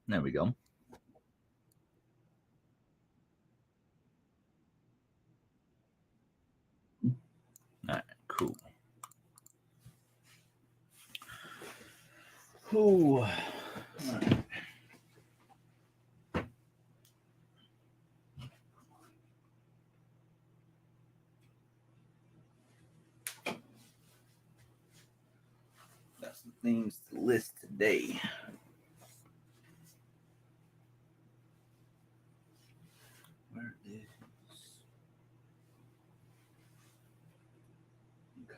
There we go. All right, cool. Ooh. All right. Got some things to list today. Where is? Okay.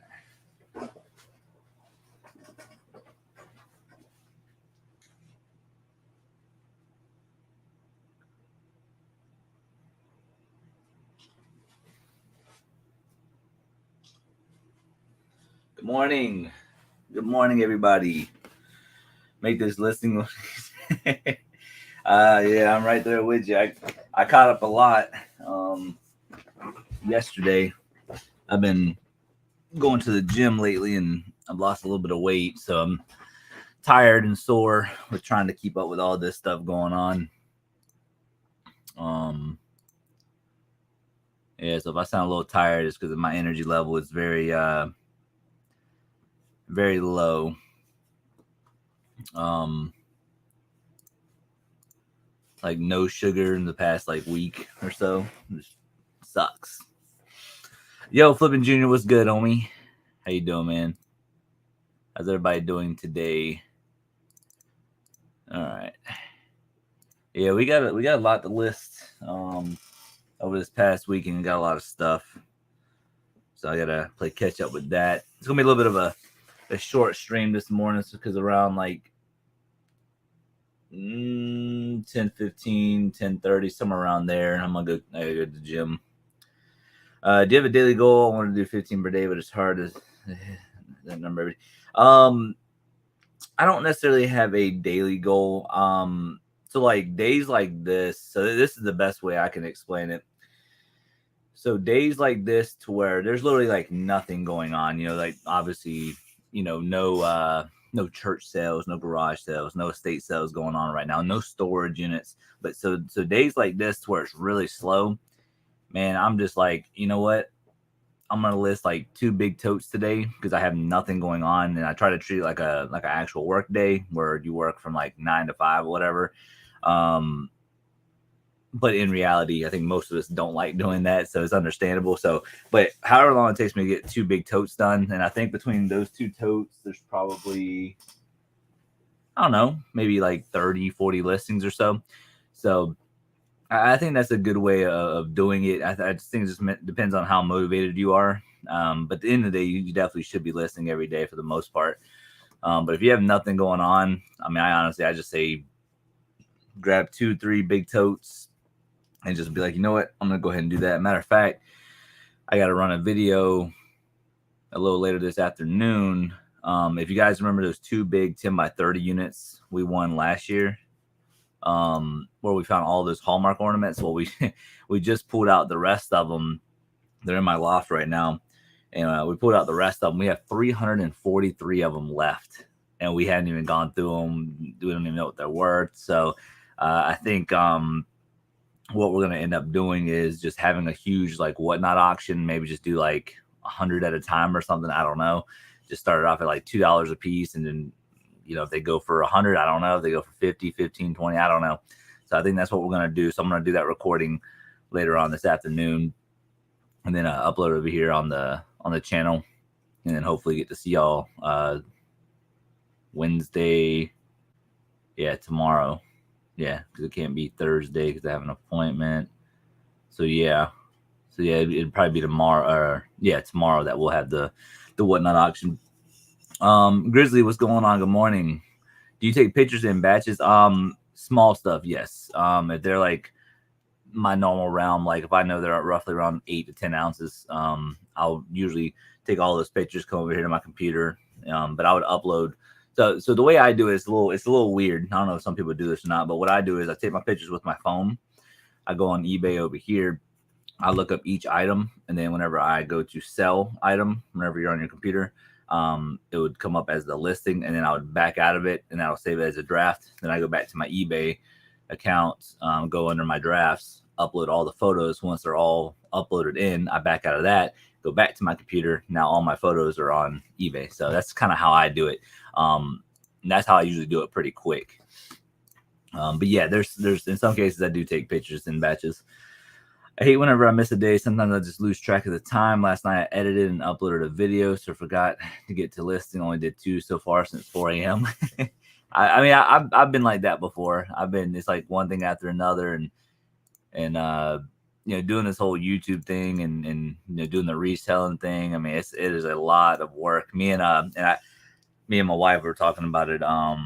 Good morning. Good morning, everybody. Make this listing. Yeah, I'm right there with you. I caught up a lot yesterday. I've been going to the gym lately, and I've lost a little bit of weight, so I'm tired and sore with trying to keep up with all this stuff going on. Um, yeah, so if I sound a little tired, it's because my energy level is very low. Um, like no sugar in the past like week or so. It sucks. Yo, Flippin' Junior, what's good, homie? How you doing, man? How's everybody doing today? All right. Yeah, we got a lot to list over this past weekend. Got a lot of stuff, so I gotta play catch up with that. It's gonna be a little bit of a short stream this morning because around like 10:15, 10:30, somewhere around there. I gotta go to the gym. Do you have a daily goal? I want to do 15 per day, but it's hard to that number. I don't necessarily have a daily goal. So like days like this. So this is the best way I can explain it. So days like this to where there's literally like nothing going on. Like obviously, no church sales, no garage sales, no estate sales going on right now, no storage units. But so days like this to where it's really slow, man, I'm just like, you know what? I'm gonna list like 2 big totes today because I have nothing going on, and I try to treat it like an actual work day where you work from like 9 to 5 or whatever. Um, but in reality, I think most of us don't like doing that, so it's understandable. So, but however long it takes me to get 2 big totes done, and I think between those 2 totes, there's probably, I don't know, maybe like 30, 40 listings or so. So I think that's a good way of doing it. I just think it just depends on how motivated you are. But at the end of the day, you definitely should be listening every day for the most part. But if you have nothing going on, I mean, I just say grab 2, 3 big totes and just be like, you know what, I'm gonna go ahead and do that. Matter of fact, I got to run a video a little later this afternoon. If you guys remember those 2 big 10 by 30 units we won last year, where we found all those Hallmark ornaments. Well, we just pulled out the rest of them. They're in my loft right now, and we pulled out the rest of them. We have 343 of them left, and we hadn't even gone through them. We don't even know what they're worth. So I think what we're gonna end up doing is just having a huge like whatnot auction. Maybe just do like 100 at a time or something. I don't know. Just start it off at like $2 a piece, and then if they go for 100, I don't know. If they go for 50, 15, 20, I don't know. So I think that's what we're gonna do. So I'm gonna do that recording later on this afternoon, and then upload it over here on the channel, and then hopefully get to see y'all Wednesday. Yeah, tomorrow. Yeah, because it can't be Thursday because I have an appointment. So yeah, it'd probably be tomorrow. Or yeah, tomorrow that we'll have the whatnot auction. Grizzly, what's going on? Good morning. Do you take pictures in batches? Small stuff, yes. If they're like my normal realm, like if I know they're roughly around 8 to 10 ounces, I'll usually take all those pictures, come over here to my computer. But I would upload. So the way I do it is it's a little weird. I don't know if some people do this or not, but what I do is I take my pictures with my phone. I go on eBay over here. I look up each item, and then whenever I go to sell item, whenever you're on your computer, it would come up as the listing, and then I would back out of it, and I'll save it as a draft. Then I go back to my eBay account, go under my drafts, upload all the photos. Once they're all uploaded in, I back out of that, go back to my computer. Now all my photos are on eBay. So that's kind of how I do it. And that's how I usually do it, pretty quick. But yeah, there's in some cases I do take pictures in batches. I hate whenever I miss a day. Sometimes I just lose track of the time. Last night I edited and uploaded a video, so forgot to get to listing. Only did 2 so far since 4 a.m. I mean, I've been like that before. It's like one thing after another, and doing this whole YouTube thing and doing the reselling thing. I mean, it is a lot of work. Me and my wife were talking about it. I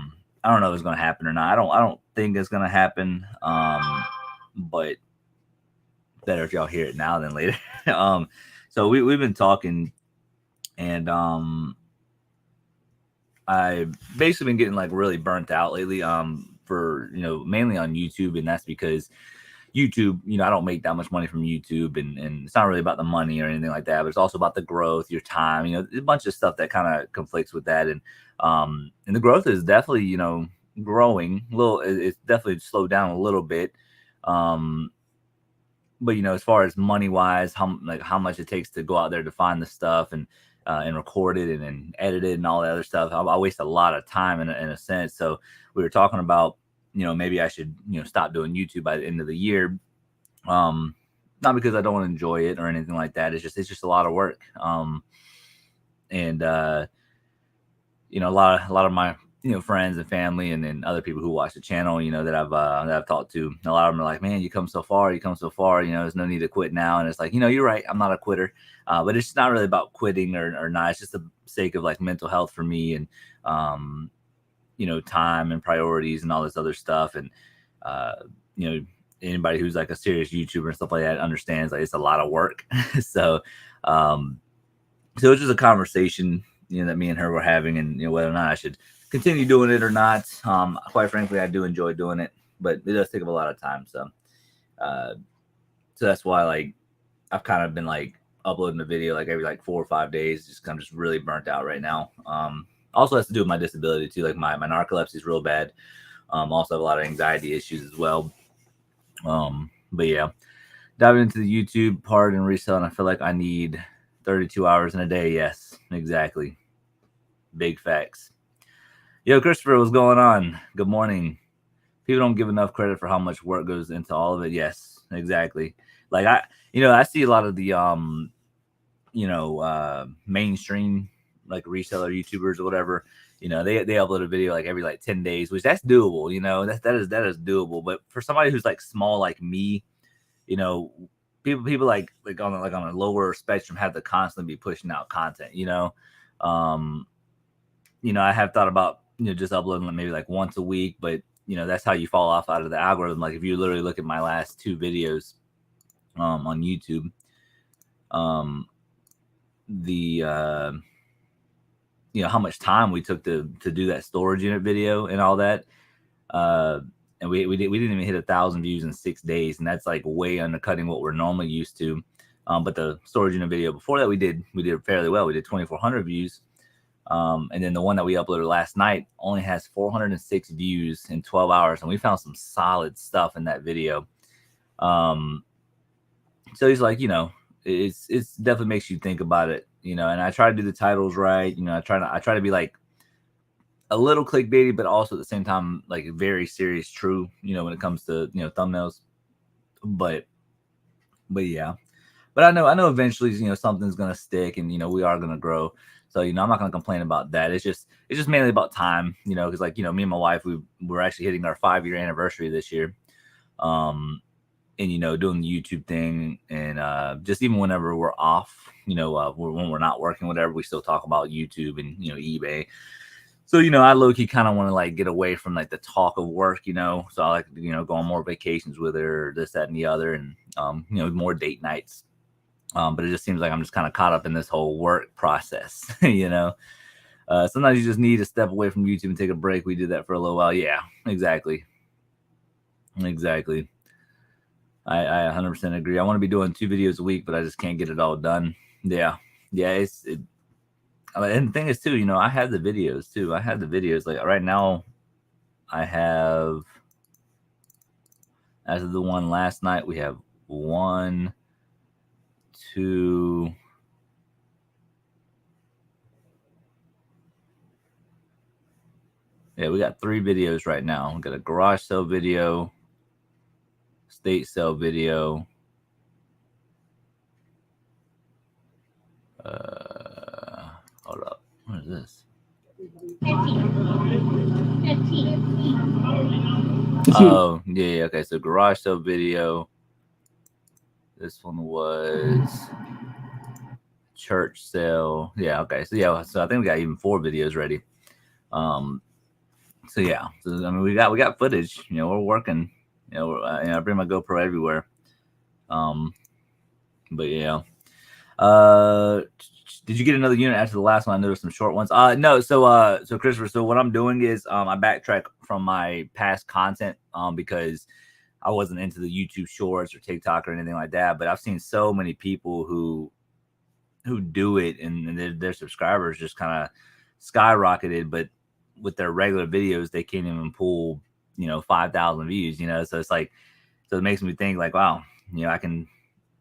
don't know if it's going to happen or not. I don't think it's going to happen. But better if y'all hear it now than later. So we've been talking, and I've basically been getting like really burnt out lately. For mainly on YouTube, and that's because YouTube, I don't make that much money from YouTube, and it's not really about the money or anything like that, but it's also about the growth, your time, a bunch of stuff that kind of conflicts with that. And the growth is definitely, growing a little. It's definitely slowed down a little bit. But as far as money wise, how much it takes to go out there to find the stuff and record it and edit it and all that other stuff, I waste a lot of time in a sense. So we were talking about, maybe I should, stop doing YouTube by the end of the year. Not because I don't enjoy it or anything like that. It's just a lot of work. And a lot of my, friends and family and other people who watch the channel, that I've talked to, a lot of them are like, man, you come so far, there's no need to quit now. And it's like, you're right. I'm not a quitter. But it's not really about quitting or not. It's just the sake of like mental health for me, and, time and priorities and all this other stuff. And, anybody who's like a serious YouTuber and stuff like that understands like it's a lot of work. So it's just a conversation, that me and her were having, and, whether or not I should continue doing it or not. Quite frankly, I do enjoy doing it, but it does take up a lot of time. So that's why like I've kind of been like uploading a video like every like 4 or 5 days. I'm just really burnt out right now. Also has to do with my disability too. Like my narcolepsy is real bad. Also have a lot of anxiety issues as well. But yeah, diving into the YouTube part and reselling, I feel like I need 32 hours in a day. Yes, exactly. Big facts. Yo, Christopher, what's going on? Good morning. People don't give enough credit for how much work goes into all of it. Yes, exactly. Like I see a lot of the mainstream like reseller YouTubers or whatever. They upload a video like every like 10 days, which that's doable. That is doable. But for somebody who's like small like me, people like on a lower spectrum have to constantly be pushing out content. I have thought about just uploading maybe like once a week, but that's how you fall off out of the algorithm. Like if you literally look at my last 2 videos on YouTube, how much time we took to do that storage unit video and all that, and we didn't even hit 1,000 views in 6 days, and that's like way undercutting what we're normally used to. But the storage unit video before that we did fairly well. We did 2,400 views. And then the one that we uploaded last night only has 406 views in 12 hours. And we found some solid stuff in that video. So he's like, it's definitely makes you think about it, and I try to do the titles right. I try to be like a little clickbaity, but also at the same time, like very serious, true, when it comes to, thumbnails. But yeah, but I know eventually, something's going to stick, and, we are going to grow. So, I'm not going to complain about that. It's just mainly about time, because like, me and my wife, we're actually hitting our 5-year anniversary this year. And, doing the YouTube thing, and just even whenever we're off, when we're not working, whatever, we still talk about YouTube and, eBay. So, I low-key kind of want to like get away from like the talk of work, so I like, go on more vacations with her, this, that, and the other, and, more date nights. But it just seems like I'm just kind of caught up in this whole work process, sometimes you just need to step away from YouTube and take a break. We did that for a little while. Yeah, exactly. I 100% agree. I want to be doing 2 videos a week, but I just can't get it all done. Yeah. And the thing is too, I have the videos too. I have the videos. Like right now, I have, as of the one last night, we have 1, 2. Yeah, we got 3 videos right now. We got a garage sale video, state sale video. Hold up. What is this? 15. Oh, yeah. Okay, so garage sale video. This one was church sale. Yeah, okay. So yeah, so I think we got even 4 videos ready. So yeah, so I mean we got footage. We're working. I bring my GoPro everywhere. But yeah. Did you get another unit after the last one? I noticed some short ones. No. So Christopher. So what I'm doing is I backtrack from my past content because I wasn't into the YouTube Shorts or TikTok or anything like that. But I've seen so many people who do it and their subscribers just kind of skyrocketed, but with their regular videos they can't even pull 5,000 views. So it's like, so it makes me think like, wow, I can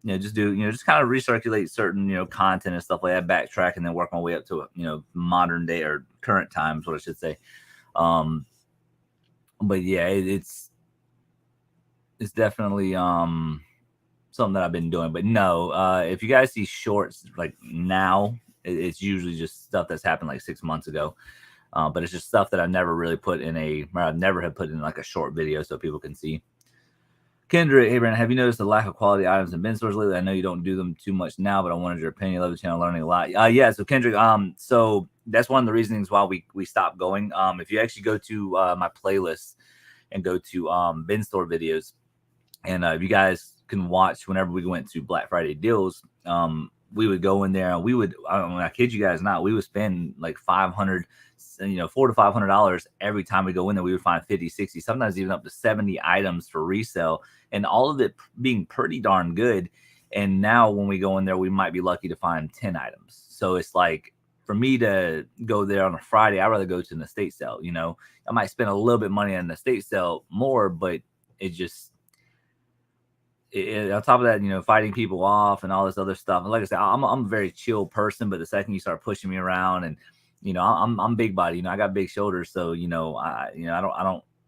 just do just kind of recirculate certain content and stuff like that, backtrack, and then work my way up to modern day or current times, what I should say. But yeah, it's definitely something that I've been doing. But no, if you guys see shorts like now, it's usually just stuff that's happened like 6 months ago. But it's just stuff that I never really put in I've never had put in like a short video so people can see. Kendra, Abraham, have you noticed the lack of quality items in bin stores lately? I know you don't do them too much now, but I wanted your opinion. I love the channel, learning a lot. Yeah, so Kendrick, so that's one of the reasons why we stopped going. If you actually go to my playlist and go to bin store videos, and if you guys can watch whenever we went to Black Friday deals, we would go in there and we would, I kid you guys not, we would spend like $500, $400 to $500 every time we go in there. We would find 50, 60, sometimes even up to 70 items for resale, and all of it being pretty darn good. And now when we go in there, we might be lucky to find 10 items. So it's like, for me to go there on a Friday, I'd rather go to an estate sale. I might spend a little bit of money on the estate sale more, but it just, on top of that, fighting people off and all this other stuff. And like I said, I'm a very chill person, but the second you start pushing me around, and I'm big body, I got big shoulders, so I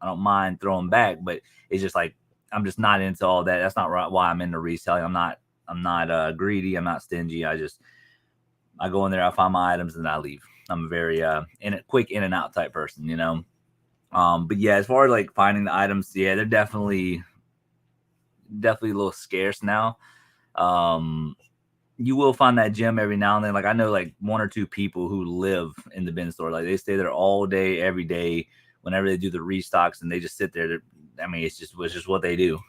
don't mind throwing back, but it's just like I'm just not into all that. That's not why I'm into reselling. I'm not greedy. I'm not stingy. I go in there, I find my items, and I leave. I'm a very quick in and out type person, But yeah, as far as like finding the items, yeah, they're definitely a little scarce now. You will find that gem every now and then. Like I know like 1 or 2 people who live in the bin store. Like they stay there all day, every day, whenever they do the restocks, and they just sit there. It's just what they do.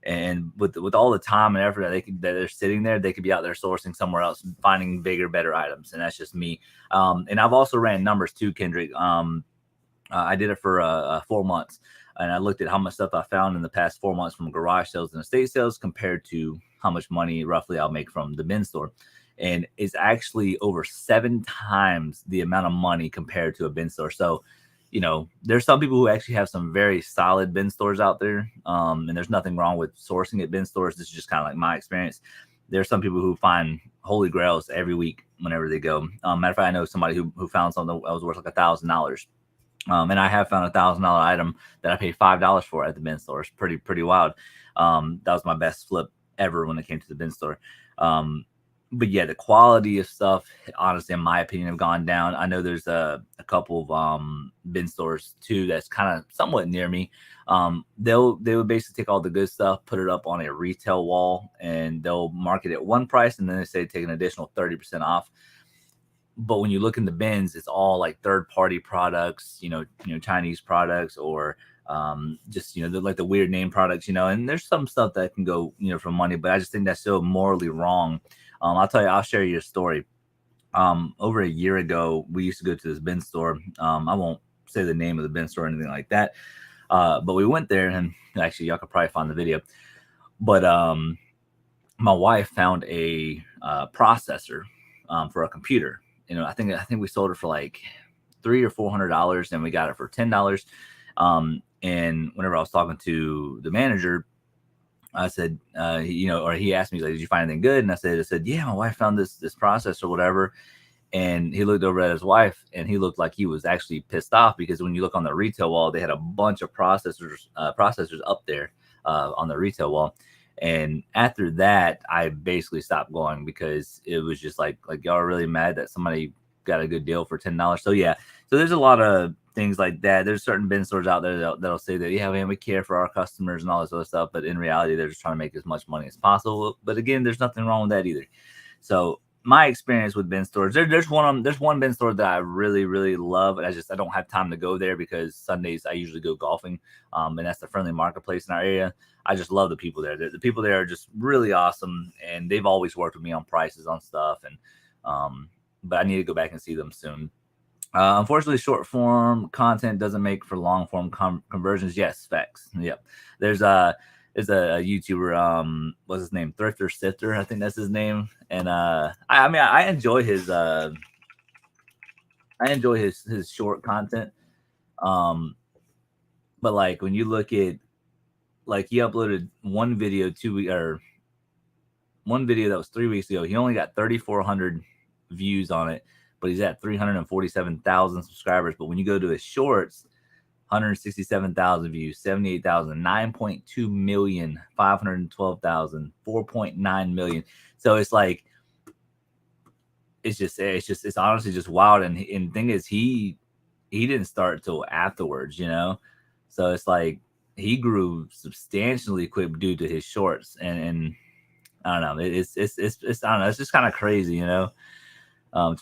And with all the time and effort that they're sitting there, they could be out there sourcing somewhere else, finding bigger, better items. And that's just me. And I've also ran numbers too, Kendrick. I did it for 4 months. And I looked at how much stuff I found in the past 4 months from garage sales and estate sales compared to how much money roughly I'll make from the bin store. And it's actually over 7 times the amount of money compared to a bin store. So, there's some people who actually have some very solid bin stores out there. And there's nothing wrong with sourcing at bin stores. This is just kind of like my experience. There's some people who find holy grails every week whenever they go. Matter of fact, I know somebody who found something that was worth like $1,000. And I have found $1,000 item that I paid $5 for at the bin store. It's pretty wild. That was my best flip ever when it came to the bin store. But yeah, the quality of stuff, honestly, in my opinion, have gone down. I know there's a couple of bin stores too that's kind of somewhat near me. They would basically take all the good stuff, put it up on a retail wall, and they'll mark it at one price, and then they say take an additional 30% off. But when you look in the bins, it's all like third-party products, Chinese products, or just like the weird name products, and there's some stuff that can go for money, but I just think that's so morally wrong. I'll share you a story. Over a year ago, we used to go to this bin store. I won't say the name of the bin store or anything like that, but we went there, and actually y'all could probably find the video. But my wife found a processor for a computer. I think we sold it for like $300 or $400, and we got it for $10. And whenever I was talking to the manager, I said, or he asked me, he's like, did you find anything good? And I said, yeah, my wife found this process or whatever. And he looked over at his wife, and he looked like he was actually pissed off, because when you look on the retail wall, they had a bunch of processors up there on the retail wall. And after that, I basically stopped going, because it was just like y'all are really mad that somebody got a good deal for $10. So yeah, so there's a lot of things like that. There's certain bin stores out there that'll say that, yeah, man, we care for our customers and all this other stuff, but in reality, they're just trying to make as much money as possible. But again, there's nothing wrong with that either. So my experience with bin stores, there's one bin store that I really, really love, and I don't have time to go there, because Sundays I usually go golfing, and that's the Friendly Marketplace in our area. I just love the people there. The people there are just really awesome, and they've always worked with me on prices on stuff, and but I need to go back and see them soon. Unfortunately, short form content doesn't make for long form conversions. Yes, facts. Yep. There's a YouTuber, what's his name? Thrifter Sifter, I think that's his name. And I enjoy his short content. But like when you look at, like, he uploaded one video one video that was 3 weeks ago. He only got 3,400 views on it, but he's at 347,000 subscribers. But when you go to his shorts, 167,000 views, 78,000, 9.2 million, 512,000, 4.9 million. So it's like, it's honestly just wild. And the thing is, he didn't start till afterwards, so it's like he grew substantially quick due to his shorts. And I don't know, it's I don't know, it's just kind of crazy, to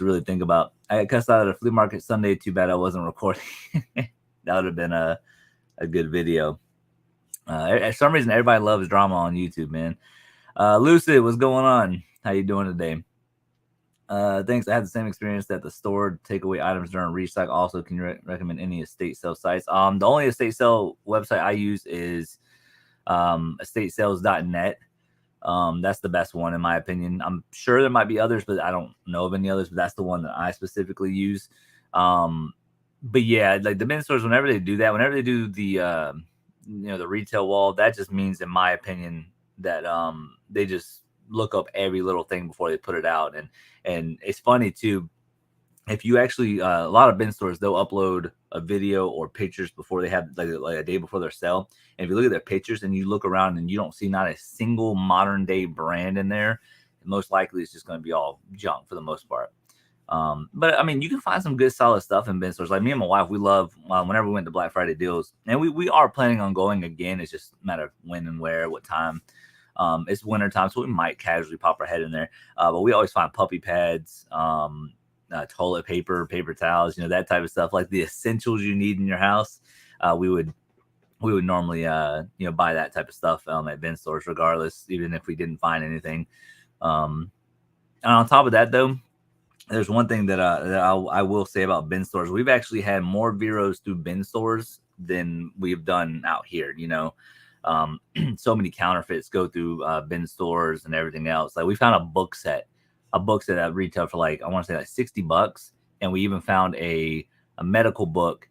really think about. I got cussed out at a flea market Sunday. Too bad I wasn't recording. That would have been a good video. For some reason, everybody loves drama on YouTube, man. Lucid, what's going on? How you doing today? Thanks. I had the same experience that the store takeaway items during recycle. Also, can you recommend any estate sale sites? The only estate sale website I use is estatesales.net. That's the best one in my opinion. I'm sure there might be others, but I don't know of any others. But that's the one that I specifically use. But yeah, like the bin stores, whenever they do that, whenever they do the the retail wall, that just means, in my opinion, that they just look up every little thing before they put it out. And it's funny too, if you actually a lot of bin stores, they'll upload a video or pictures before they have, like a day before their sale. And if you look at their pictures and you look around and you don't see not a single modern day brand in there, most likely it's just going to be all junk for the most part. But I mean, you can find some good solid stuff in bin stores. Like me and my wife, we love whenever we went to Black Friday deals, and we are planning on going again. It's just a matter of when and where, what time. It's winter time, so we might casually pop our head in there. But we always find puppy pads, toilet paper, paper towels, that type of stuff, like the essentials you need in your house. We would normally buy that type of stuff at bin stores, regardless, even if we didn't find anything. And on top of that, though, there's one thing that I will say about bin stores. We've actually had more Veros through bin stores than we've done out here. So many counterfeits go through bin stores and everything else. Like we found a book set at retail for I want to say $60, and we even found a medical book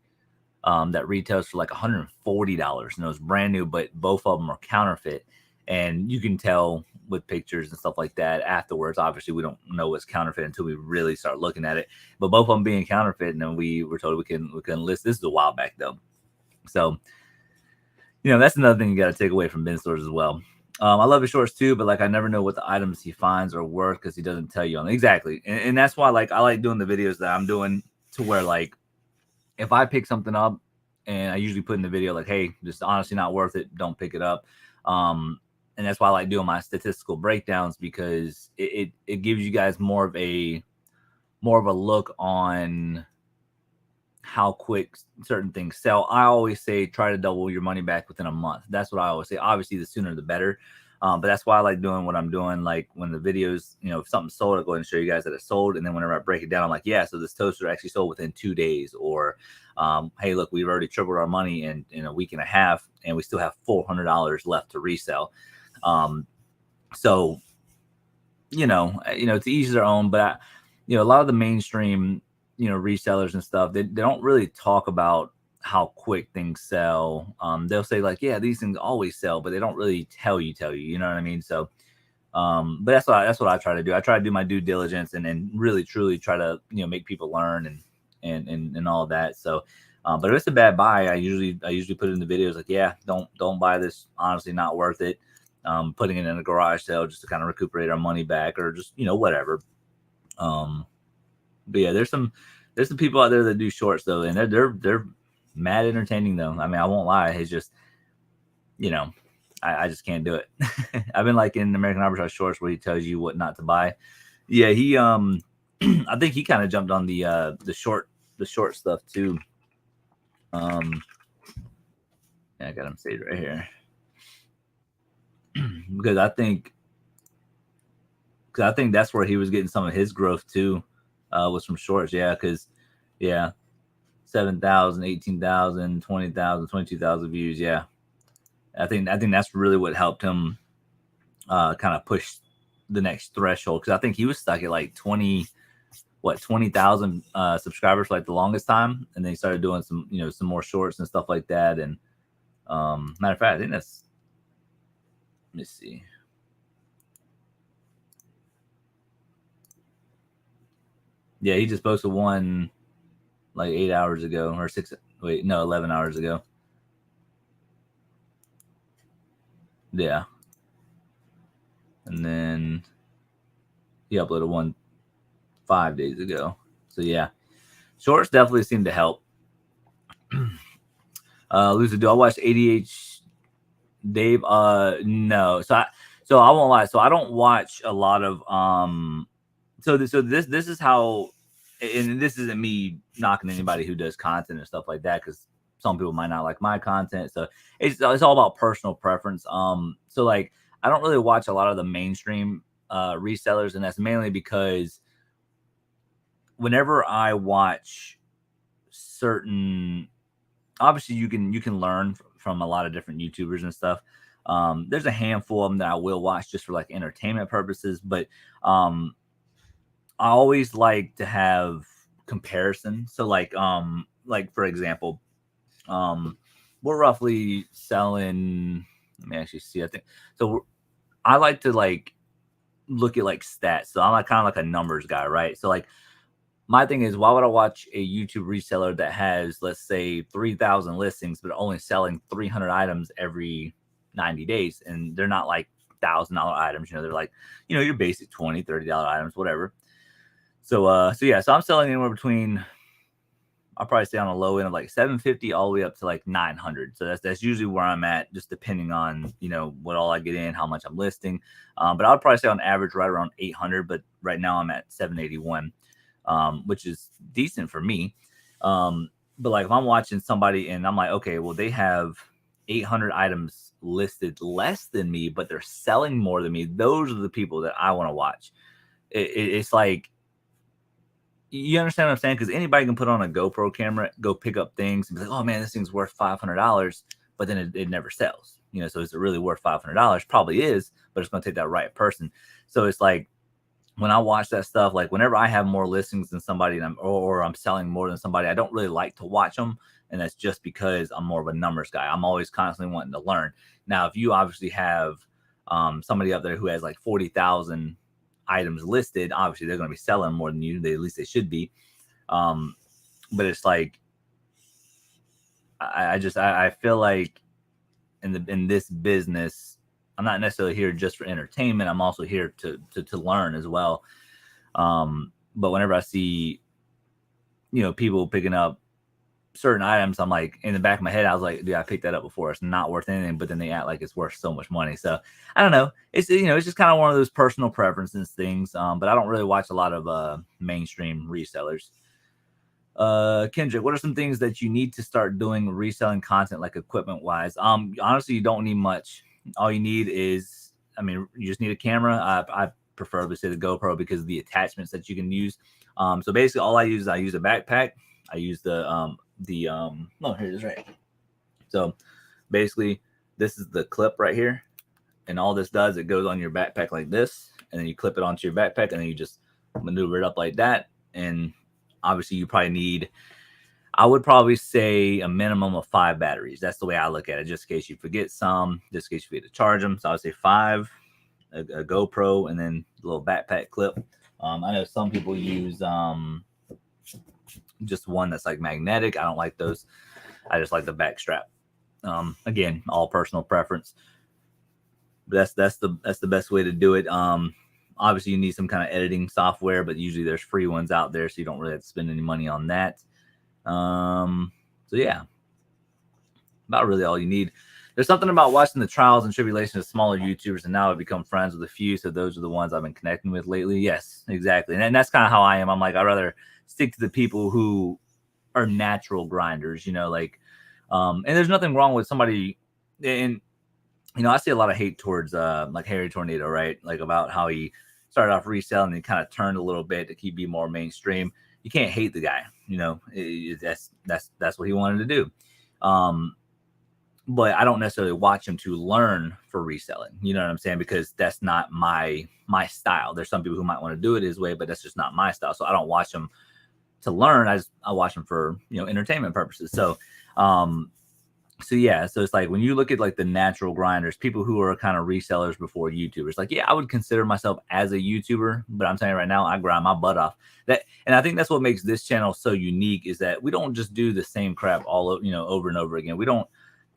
that retails for $140, and it was brand new, but both of them are counterfeit. And you can tell with pictures and stuff like that afterwards. Obviously, we don't know what's counterfeit until we really start looking at it. But both of them being counterfeit, and then we were told we can list. This is a while back though, so that's another thing you got to take away from bin stores as well. I love his shorts too, but I never know what the items he finds are worth because he doesn't tell you on exactly. And that's why I like doing the videos that I'm doing, to where if I pick something up, and I usually put in the video hey, just honestly not worth it, don't pick it up. And that's why I like doing my statistical breakdowns, because it gives you guys more of a look on how quick certain things sell. I always say try to double your money back within a month. That's what I always say. Obviously, the sooner the better. But that's why I like doing what I'm doing. Like when the videos, if something's sold, I'll go ahead and show you guys that it's sold. And then whenever I break it down, I'm like, yeah, so this toaster actually sold within 2 days. Or, hey, look, we've already tripled our money in a week and a half, and we still have $400 left to resell. So, to each their own. But a lot of the mainstream, resellers and stuff, they don't really talk about how quick things sell. They'll say like, yeah, these things always sell, but they don't really tell you, you know what I mean? So, but that's what I try to do. I try to do my due diligence and really truly try to, make people learn and all of that. So, but if it's a bad buy, I usually put it in the videos like, yeah, don't buy this. Honestly, not worth it. Putting it in a garage sale just to kind of recuperate our money back, or just whatever. But yeah, there's some people out there that do shorts though, and they're mad entertaining though. I mean, I won't lie. It's just, I just can't do it. I've been like in American Arbitrage Shorts where he tells you what not to buy. Yeah, he I think he kind of jumped on the short stuff too. Yeah, I got him saved right here. because I think that's where he was getting some of his growth too, was from shorts. Yeah, because 7,000, 18,000, 20,000, 22,000 views. Yeah, I think that's really what helped him kind of push the next threshold, because I think he was stuck at like 20,000 subscribers for like the longest time, and then he started doing some some more shorts and stuff like that. And matter of fact, I think that's, let me see. Yeah, he just posted one like 8 hours ago, or 11 hours ago. Yeah. And then he uploaded one 5 days ago. So yeah, shorts definitely seem to help. Lucid, do I watch ADH Dave? No. So I won't lie. So I don't watch a lot of So this is how, and this isn't me knocking anybody who does content and stuff like that, because some people might not like my content. So it's all about personal preference. So like I don't really watch a lot of the mainstream resellers, and that's mainly because whenever I watch certain, obviously you can learn from a lot of different YouTubers and stuff. There's a handful of them that I will watch just for like entertainment purposes, but I always like to have comparison. So like for example, we're roughly selling, let me actually see, I think so. I like to like look at like stats. So I'm like kind of like a numbers guy, right? So like my thing is, why would I watch a YouTube reseller that has, let's say, 3,000 listings, but only selling 300 items every 90 days? And they're not like $1,000 items, they're like, your basic $20, $30 items, whatever. So I'm selling anywhere between, I'll probably say on a low end of like 750 all the way up to like 900. So that's usually where I'm at, just depending on, what all I get in, how much I'm listing. But I would probably say on average right around 800, but right now I'm at 781. Which is decent for me. But like if I'm watching somebody and I'm like, okay, well, they have 800 items listed less than me, but they're selling more than me. Those are the people that I want to watch. It's like, you understand what I'm saying? Because anybody can put on a GoPro camera, go pick up things and be like, oh man, this thing's worth $500, but then it never sells. So is it really worth $500? Probably is, but it's going to take that right person. So it's like, when I watch that stuff, like whenever I have more listings than somebody, and I'm selling more than somebody, I don't really like to watch them. And that's just because I'm more of a numbers guy. I'm always constantly wanting to learn. Now, if you obviously have somebody up there who has like 40,000 items listed, obviously they're going to be selling more than you. At least they should be. But it's like, I feel like in this business, I'm not necessarily here just for entertainment. I'm also here to learn as well. But whenever I see, people picking up certain items, I'm like, in the back of my head, I was like, dude, I picked that up before. It's not worth anything. But then they act like it's worth so much money. So I don't know. It's, it's just kind of one of those personal preferences things. But I don't really watch a lot of mainstream resellers. Kendrick, what are some things that you need to start doing reselling content, like equipment wise? Honestly, you don't need much. All you need is, you just need a camera. I preferably say the GoPro because of the attachments that you can use. So basically all I use a backpack. I use no, here it is, right. So basically this is the clip right here. And all this does, it goes on your backpack like this, and then you clip it onto your backpack, and then you just maneuver it up like that. And obviously you probably need, I would probably say a minimum of 5 batteries. That's the way I look at it, just in case you forget some, just in case you forget to charge them. So I would say 5, a GoPro, and then a little backpack clip. I know some people use just one that's like magnetic. I don't like those. I just like the back strap. Again, all personal preference. But that's the best way to do it. Obviously you need some kind of editing software, but usually there's free ones out there, so you don't really have to spend any money on that. So yeah, about really all you need. There's something about watching the trials and tribulations of smaller YouTubers, and now I've become friends with a few. So those are the ones I've been connecting with lately. Yes, exactly. And that's kind of how I am. I'm like, I'd rather stick to the people who are natural grinders, like, and there's nothing wrong with somebody. And, I see a lot of hate towards like Harry Tornado, right? Like about how he started off reselling and kind of turned a little bit to keep being more mainstream. You can't hate the guy, that's what he wanted to do. But I don't necessarily watch him to learn for reselling. You know what I'm saying? Because that's not my style. There's some people who might want to do it his way, but that's just not my style. So I don't watch him to learn. I watch him for, entertainment purposes. So, so it's like when you look at like the natural grinders, people who are kind of resellers before YouTubers, like, yeah, I would consider myself as a YouTuber, but I'm telling you right now, I grind my butt off. And I think that's what makes this channel so unique, is that we don't just do the same crap all over and over again. We don't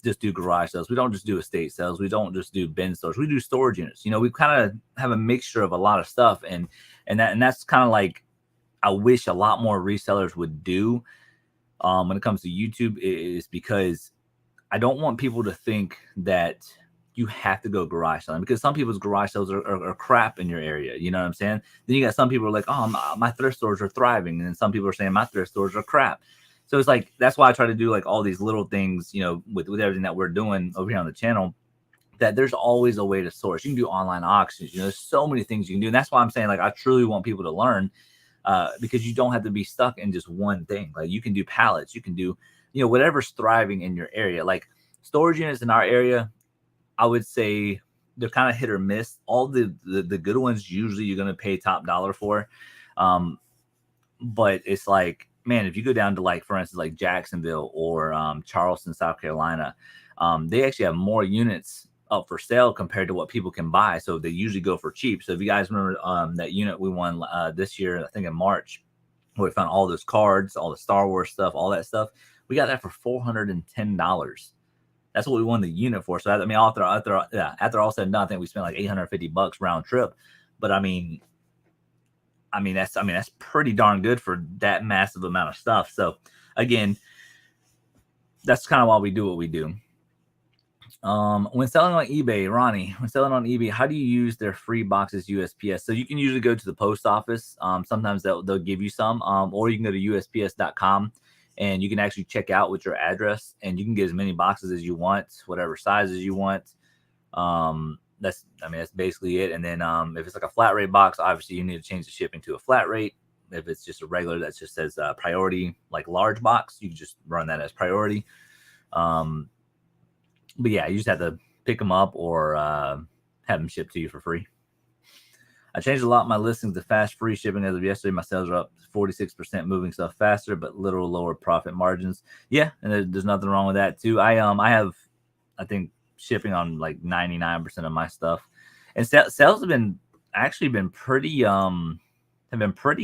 just do garage sales. We don't just do estate sales. We don't just do bin stores. We do storage units. We kind of have a mixture of a lot of stuff, and that's kind of like I wish a lot more resellers would do when it comes to YouTube, is because I don't want people to think that you have to go garage selling, because some people's garage sales are crap in your area. You know what I'm saying? Then you got some people who are like, oh, my thrift stores are thriving. And then some people are saying my thrift stores are crap. So it's like, that's why I try to do like all these little things, with everything that we're doing over here on the channel, that there's always a way to source. You can do online auctions. There's so many things you can do. And that's why I'm saying, like, I truly want people to learn, because you don't have to be stuck in just one thing. Like, you can do pallets, you can do, whatever's thriving in your area. Like storage units in our area, I would say they're kind of hit or miss. All the good ones, usually you're going to pay top dollar for. But it's like, man, if you go down to, like, for instance, like Jacksonville or Charleston, South Carolina, they actually have more units up for sale compared to what people can buy. So they usually go for cheap. So if you guys remember that unit we won this year, I think in March, where we found all those cards, all the Star Wars stuff, all that stuff, we got that for $410. That's what we won the unit for. So I mean, after all said and done, I think we spent like $850 round trip. But I mean that's pretty darn good for that massive amount of stuff. So again, that's kind of why we do what we do. When selling on eBay, Ronnie, how do you use their free boxes USPS? So you can usually go to the post office. Sometimes they'll give you some, or you can go to USPS.com. And you can actually check out with your address, and you can get as many boxes as you want, whatever sizes you want. That's basically it. And then if it's like a flat rate box, obviously you need to change the shipping to a flat rate. If it's just a regular that just says priority, like large box, you can just run that as priority. But yeah, you just have to pick them up or have them shipped to you for free. I changed a lot of my listings to fast free shipping. As of yesterday, my sales are up 46%, moving stuff faster, but little lower profit margins. Yeah, and there's nothing wrong with that too. I have, I think, shipping on like 99% of my stuff, and sales have been pretty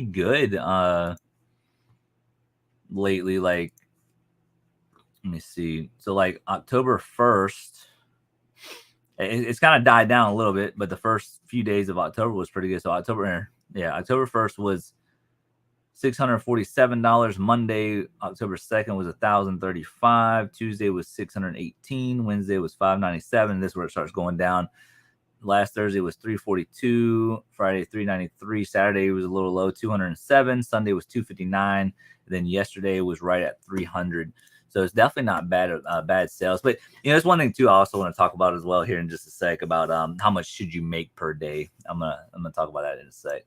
good lately. Like, let me see. So like October 1st. It's kind of died down a little bit, but the first few days of October was pretty good. So October 1st was $647. Monday, October 2nd was $1,035. Tuesday was $618. Wednesday was $597. This is where it starts going down. Last Thursday was $342. Friday $393. Saturday was a little low, $207. Sunday was $259. Then yesterday was right at $300. So it's definitely not bad sales. But there's one thing too I also want to talk about as well here in just a sec about how much should you make per day. I'm gonna talk about that in a sec.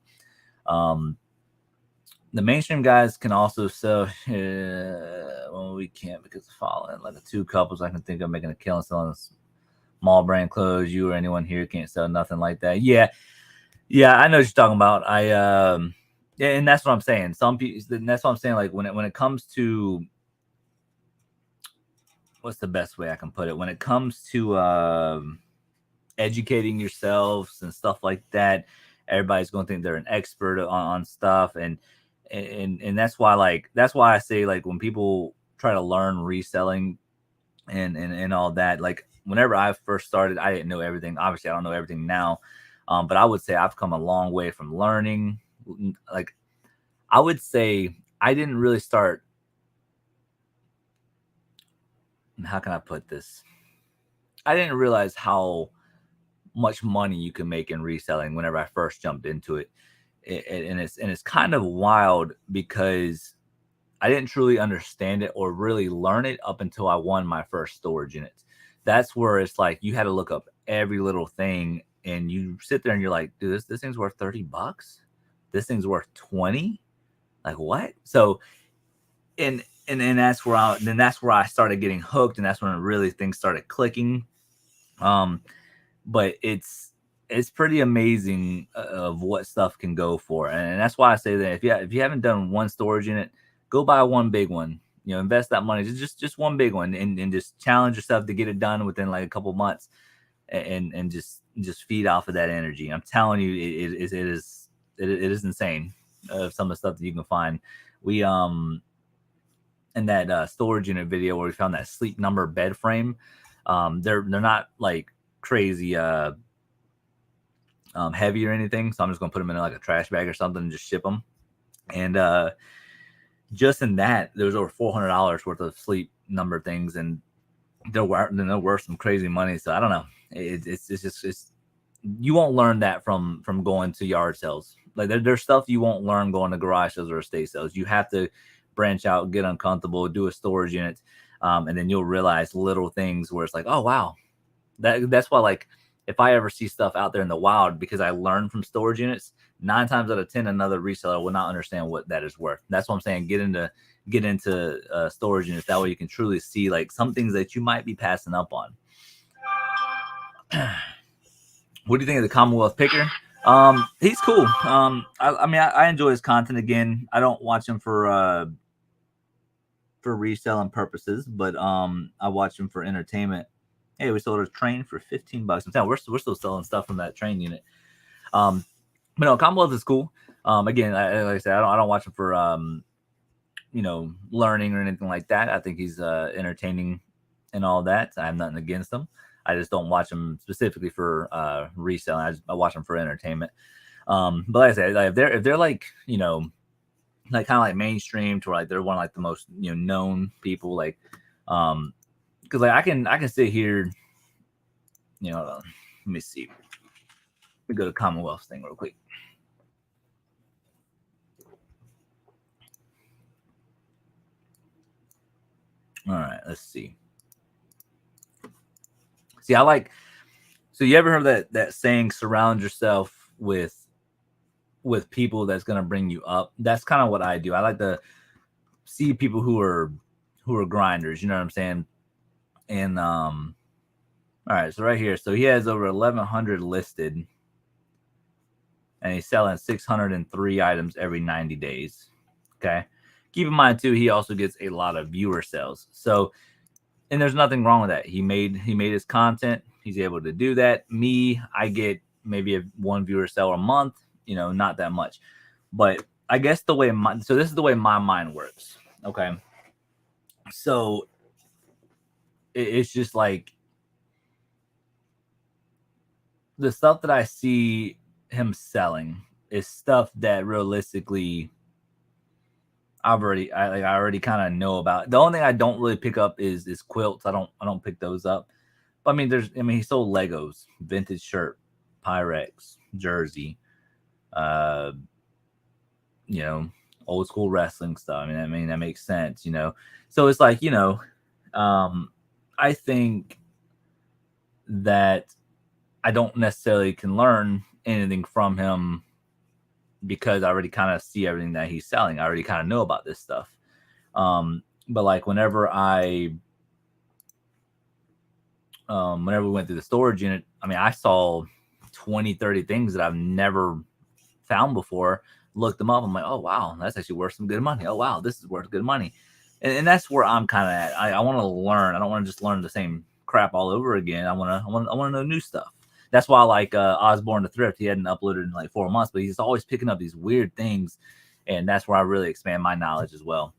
The mainstream guys can also sell. Well, we can't because of following. Like the two couples I can think of making a killing selling small brand clothes. You or anyone here can't sell nothing like that. Yeah, I know what you're talking about. Yeah, and that's what I'm saying. Some people, that's what I'm saying. Like when it comes to, what's the best way I can put it? When it comes to educating yourselves and stuff like that, everybody's going to think they're an expert on stuff, and that's why I say, like, when people try to learn reselling and all that, like whenever I first started, I didn't know everything. Obviously, I don't know everything now, but I would say I've come a long way from learning. Like, I would say I didn't really start. How can I put this? I didn't realize how much money you can make in reselling whenever I first jumped into it. And it's kind of wild because I didn't truly understand it or really learn it up until I won my first storage units. That's where it's like you had to look up every little thing, and you sit there and you're like, dude, this thing's worth $30. This thing's worth 20. Like, what? So, and that's where I started getting hooked, and that's when really things started clicking. Um, but it's pretty amazing of what stuff can go for, and that's why I say that if you haven't done one storage unit, go buy one big one. You know, invest that money, just one big one, and just challenge yourself to get it done within like a couple months, and just feed off of that energy. I'm telling you, it is insane of some of the stuff that you can find. We in that storage unit video where we found that Sleep Number bed frame, they're not like crazy heavy or anything, so I'm just gonna put them in like a trash bag or something and just ship them. And just in that, there was over $400 worth of Sleep Number things, and they're worth some crazy money. So I don't know. It's you won't learn that from going to yard sales. Like there's stuff you won't learn going to garage sales or estate sales. You have to branch out, get uncomfortable, do a storage unit, and then you'll realize little things where it's like, oh wow, that's why, like, if I ever see stuff out there in the wild, because I learned from storage units, 9 times out of 10, another reseller will not understand what that is worth. That's what I'm saying. Get into storage units. That way you can truly see like some things that you might be passing up on. What do you think of the Commonwealth Picker? He's cool. I mean, I enjoy his content. Again, I don't watch him for reselling purposes, but I watch him for entertainment. Hey, we sold a train for $15. I'm telling you, we're still selling stuff from that train unit. But no, Commonwealth is cool. Again, like I said, I don't watch him for learning or anything like that. I think he's entertaining and all that. I have nothing against him. I just don't watch him specifically for reselling. I watch him for entertainment. But like I said, like if they're like, like kind of like mainstream to where like they're one of like the most known people, like because like I can sit here, let me see. Let me go to Commonwealth thing real quick. All right, let's see. See, I like. So you ever heard that saying? Surround yourself with people that's gonna bring you up. That's kind of what I do. I like to see people who are grinders. You know what I'm saying? And all right, so right here, so he has over 1,100 listed, and he's selling 603 items every 90 days. Okay, keep in mind too, he also gets a lot of viewer sales. So, and there's nothing wrong with that. He made his content. He's able to do that. Me, I get maybe one viewer sale a month. Not that much, but I guess so this is the way my mind works. Okay, so it's just like the stuff that I see him selling is stuff that realistically I already kind of know about. The only thing I don't really pick up is quilts. I don't pick those up. But I mean he sold Legos, vintage shirt, Pyrex, jersey, old school wrestling stuff. I mean that makes sense, So it's like, I think that I don't necessarily can learn anything from him because I already kind of see everything that he's selling. I already kind of know about this stuff. But like whenever we went through the storage unit, I mean, I saw 20, 30 things that I've never found before, looked them up. I'm like, oh wow, that's actually worth some good money. Oh wow, this is worth good money. And that's where I'm kind of at. I want to learn. I don't want to just learn the same crap all over again. I want to know new stuff. That's why I like Osborne the Thrift. He hadn't uploaded in like 4 months, but he's always picking up these weird things, and that's where I really expand my knowledge as well.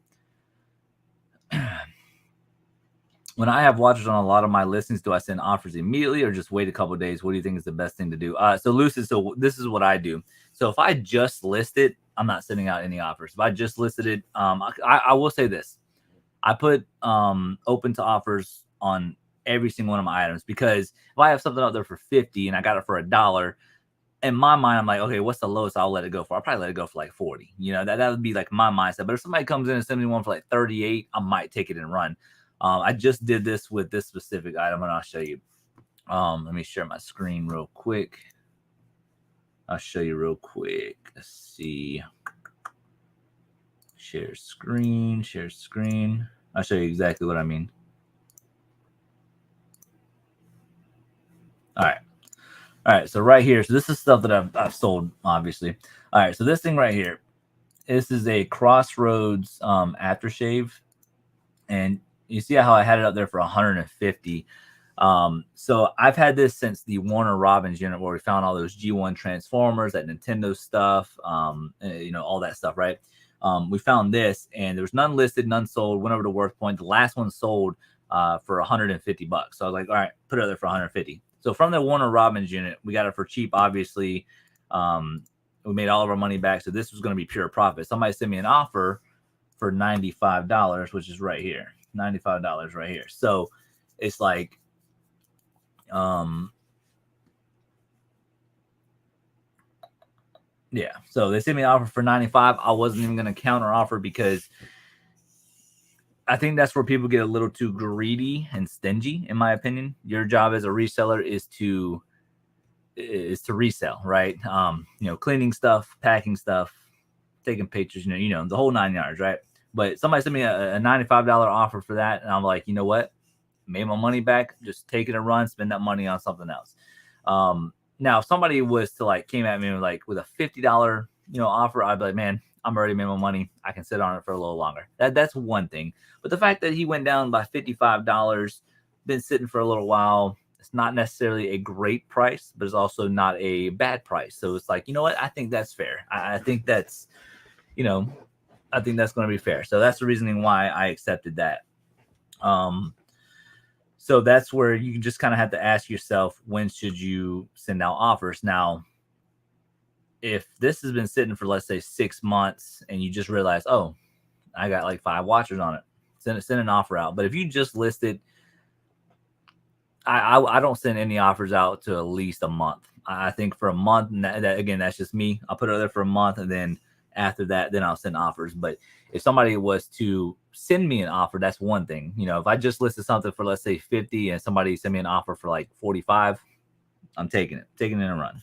When I have watchers on a lot of my listings, do I send offers immediately or just wait a couple of days? What do you think is the best thing to do? So Lucid, so this is what I do. So if I just list it, I'm not sending out any offers. If I just listed it, I will say this. I put open to offers on every single one of my items, because if I have something out there for 50 and I got it for $1, in my mind, I'm like, okay, what's the lowest I'll let it go for? I'll probably let it go for like 40. You know, that would be like my mindset. But if somebody comes in and sends me one for like 38, I might take it and run. I just did this with this specific item, and I'll show you. Let me share my screen real quick. I'll show you real quick. Let's see. Share screen. I'll show you exactly what I mean. All right. So right here, so this is stuff that I've sold, obviously. All right. So this thing right here, this is a Crossroads aftershave, and you see how I had it up there for 150. So I've had this since the Warner Robins unit, where we found all those G1 Transformers, that Nintendo stuff, you know, all that stuff, right? We found this, and there was none listed, none sold. Went over to WorthPoint. The last one sold for $150. So I was like, all right, put it out there for 150. So from the Warner Robins unit, we got it for cheap, obviously. We made all of our money back, so this was going to be pure profit. Somebody sent me an offer for $95, which is right here. $95 right here. So it's like, yeah. So they sent me an offer for 95. I wasn't even going to counter offer, because I think that's where people get a little too greedy and stingy, in my opinion. Your job as a reseller is to resell, right? You know, cleaning stuff, packing stuff, taking pictures, you know, the whole 9 yards, right? But somebody sent me a $95 offer for that, and I'm like, you know what? Made my money back. Just take it and run. Spend that money on something else. Now, if somebody was to like came at me with a $50 offer, I'd be like, man, I'm already made my money. I can sit on it for a little longer. That's one thing. But the fact that he went down by $55, been sitting for a little while, it's not necessarily a great price, but it's also not a bad price. So it's like, you know what? I think that's fair. I think that's, I think that's going to be fair. So that's the reasoning why I accepted that. So that's where you just kind of have to ask yourself, when should you send out offers? Now, if this has been sitting for, let's say, 6 months, and you just realize, oh, I got like 5 watchers on it, send an offer out. But if you just listed, I don't send any offers out to at least a month. I think for a month, and that again, that's just me. I'll put it there for a month, and then after that, then I'll send offers. But if somebody was to send me an offer, that's one thing. If I just listed something for, let's say, 50, and somebody sent me an offer for like 45, I'm taking it and run.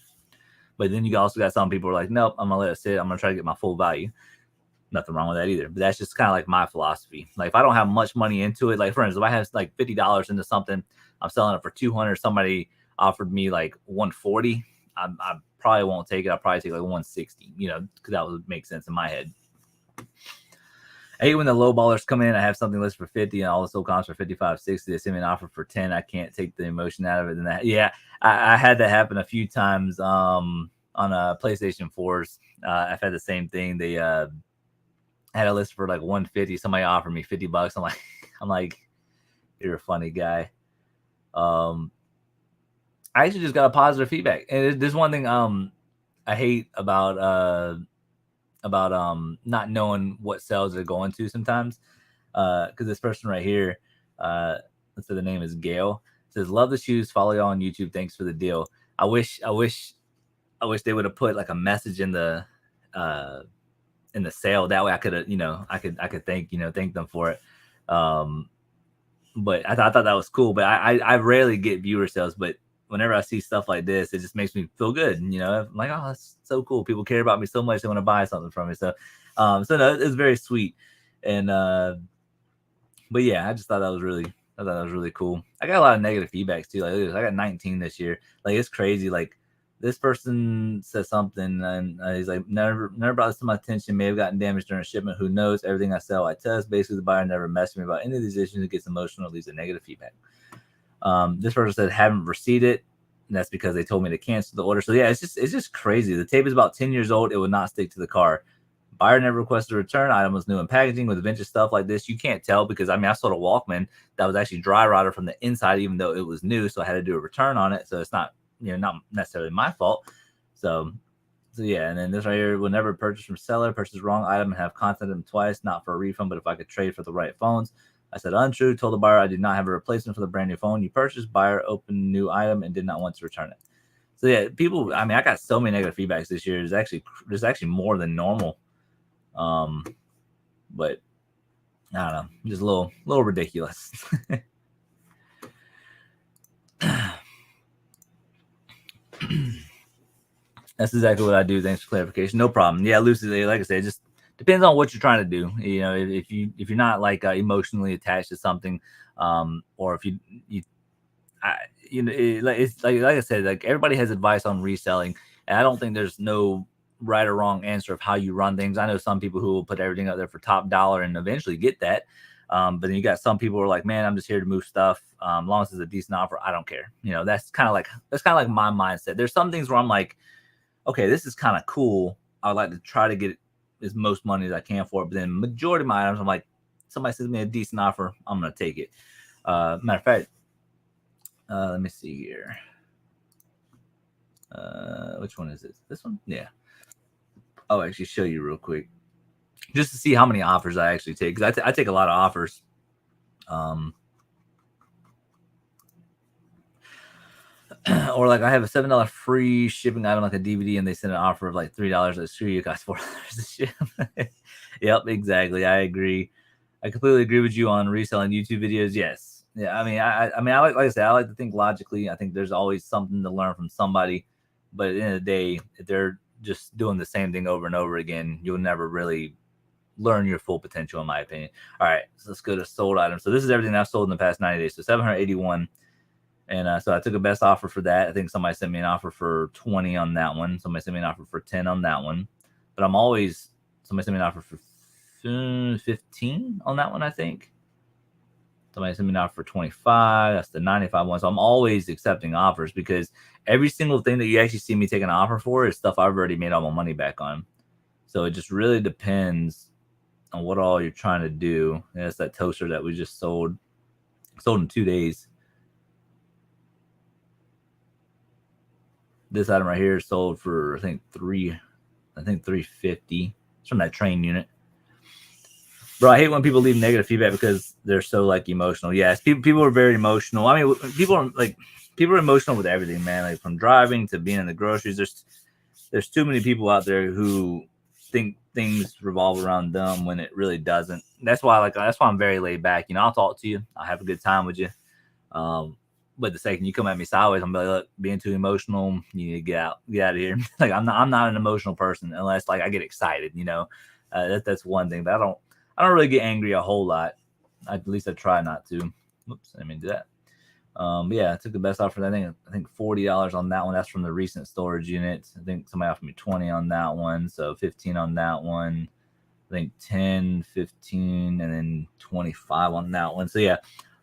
But then you also got some people who are like, nope, I'm gonna let it sit. I'm gonna try to get my full value. Nothing wrong with that either. But that's just kind of like my philosophy. Like, if I don't have much money into it, like for instance, if I have like $50 into something, I'm selling it for 200. Somebody offered me like 140. I probably won't take it. I'll probably take like 160, because that would make sense in my head. I hate when the low ballers come in. I have something listed for 50 and all the sold comps for 55, 60. They send me an offer for 10. I can't take the emotion out of it. And that, yeah, I had that happen a few times on PlayStation 4s. I've had the same thing. They had a list for like 150. Somebody offered me $50. I'm like, you're a funny guy. I actually just got a positive feedback. And there's one thing I hate about not knowing what sales they're going to sometimes. Because this person right here, let's say the name is Gail, says, love the shoes, follow you on YouTube, thanks for the deal. I wish they would have put like a message in the sale. That way I could have, I could thank them for it. But I thought that was cool. But I rarely get viewer sales, but whenever I see stuff like this, it just makes me feel good. I'm like, oh, that's so cool. People care about me so much, they want to buy something from me. So no, it's very sweet. And but yeah, I just thought that was really cool. I got a lot of negative feedbacks too. Like, I got 19 this year. Like, it's crazy. Like, this person says something, and he's like, never brought this to my attention. May have gotten damaged during shipment. Who knows? Everything I sell, I test. Basically, the buyer never messed with me about any of these issues. It gets emotional, leaves a negative feedback. This person said, haven't received it. And that's because they told me to cancel the order. So yeah, it's just crazy. The tape is about 10 years old. It would not stick to the car. Buyer never requested a return. Item was new in packaging. With vintage stuff like this, you can't tell because I sold a Walkman that was actually dry rotted from the inside, even though it was new. So I had to do a return on it. So it's not, not necessarily my fault. So yeah, and then this right here, will never purchase from seller, purchase wrong item and have contacted them twice, not for a refund, but if I could trade for the right phones. I said untrue, told the buyer I did not have a replacement for the brand new phone you purchased. Buyer opened new item and did not want to return it. So yeah, people, I got so many negative feedbacks this year. There's actually more than normal. But I don't know, just a little ridiculous. That's exactly what I do. Thanks for clarification. No problem. Yeah, Lucy, like I said, it just depends on what you're trying to do. If you're not like emotionally attached to something, or if it's like I said, like everybody has advice on reselling, and I don't think there's no right or wrong answer of how you run things. I know some people who will put everything out there for top dollar and eventually get that. But then you got some people who are like, man, I'm just here to move stuff. As long as it's a decent offer, I don't care. That's kind of like my mindset. There's some things where I'm like, okay, this is kind of cool. I would like to try to get as most money as I can for it. But then majority of my items, I'm like, somebody sends me a decent offer, I'm going to take it. Matter of fact, let me see here. Which one is this? This one? Yeah. I'll actually show you real quick just to see how many offers I actually take. Because I take a lot of offers. Or like I have a $7 free shipping item like a DVD and they send an offer of like $3. Like, screw you guys, $4 to ship. Yep, exactly. I agree. I completely agree with you on reselling YouTube videos. Yes. Yeah. I like I said, I like to think logically. I think there's always something to learn from somebody. But at the end of the day, if they're just doing the same thing over and over again, you'll never really learn your full potential, in my opinion. All right. So let's go to sold items. So this is everything I've sold in the past 90 days. So 781. And so I took a best offer for that. I think somebody sent me an offer for 20 on that one. Somebody sent me an offer for 10 on that one. But somebody sent me an offer for 15 on that one, I think. Somebody sent me an offer for 25. That's the 95 one. So I'm always accepting offers because every single thing that you actually see me take an offer for is stuff I've already made all my money back on. So it just really depends on what all you're trying to do. And that's that toaster that we just sold in 2 days. This item right here is sold for I think 350. It's from that train unit. Bro, I hate when people leave negative feedback because they're so like emotional. Yes, people are very emotional. I mean, people are emotional with everything, man. Like from driving to being in the groceries. There's too many people out there who think things revolve around them when it really doesn't. That's why I'm very laid back. I'll talk to you. I'll have a good time with you. But the second you come at me sideways, I'm like, look, being too emotional, you need to get out of here. Like I'm not an emotional person unless like I get excited, that's one thing. But I don't really get angry a whole lot. At least I try not to. Oops, I didn't mean to do that. But yeah, I took the best offer. I think $40 on that one. That's from the recent storage unit. I think somebody offered me 20 on that one, so 15 on that one. I think 10, 15, and then 25 on that one. So yeah.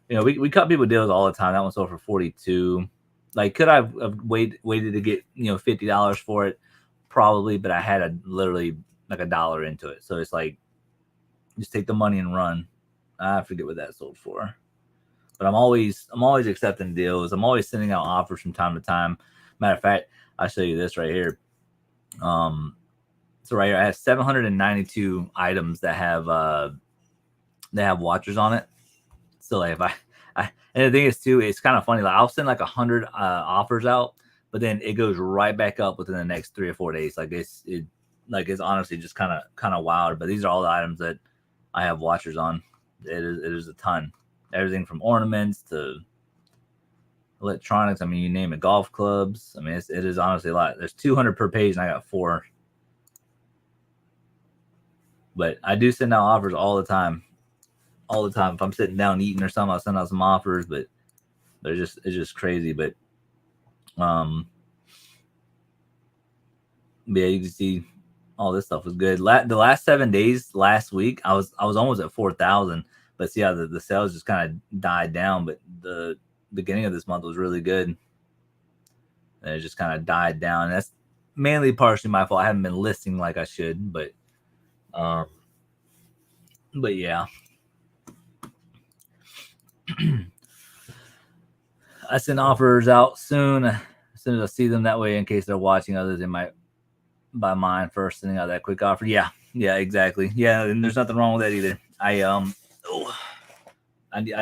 We cut people deals all the time. That one sold for 42. Like, could I have waited to get $50 for it? Probably, but I had literally like $1 into it. So it's like, just take the money and run. I forget what that sold for. But I'm always accepting deals. I'm always sending out offers from time to time. Matter of fact, I'll show you this right here. So right here, I have 792 items that have watchers on it. So like if and the thing is too, it's kind of funny. Like I'll send like 100 offers out, but then it goes right back up within the next 3 or 4 days. Like it's honestly just kind of wild. But these are all the items that I have watchers on. It is a ton. Everything from ornaments to electronics. I mean, you name it. Golf clubs. I mean, it is honestly a lot. There's 200 per page, and I got 4. But I do send out offers all the time. All the time. If I'm sitting down eating or something, I'll send out some offers, but it's just crazy. But But yeah, you can see all this stuff was good. The last 7 days last week, I was almost at 4,000. But see how the sales just kind of died down. But the beginning of this month was really good, and it just kind of died down. And that's mainly partially my fault. I haven't been listing like I should, but yeah. I send offers out soon as soon as I see them. That way, in case they're watching others, they might buy mine first, sending out that quick offer. Yeah, exactly. Yeah, and there's nothing wrong with that either. I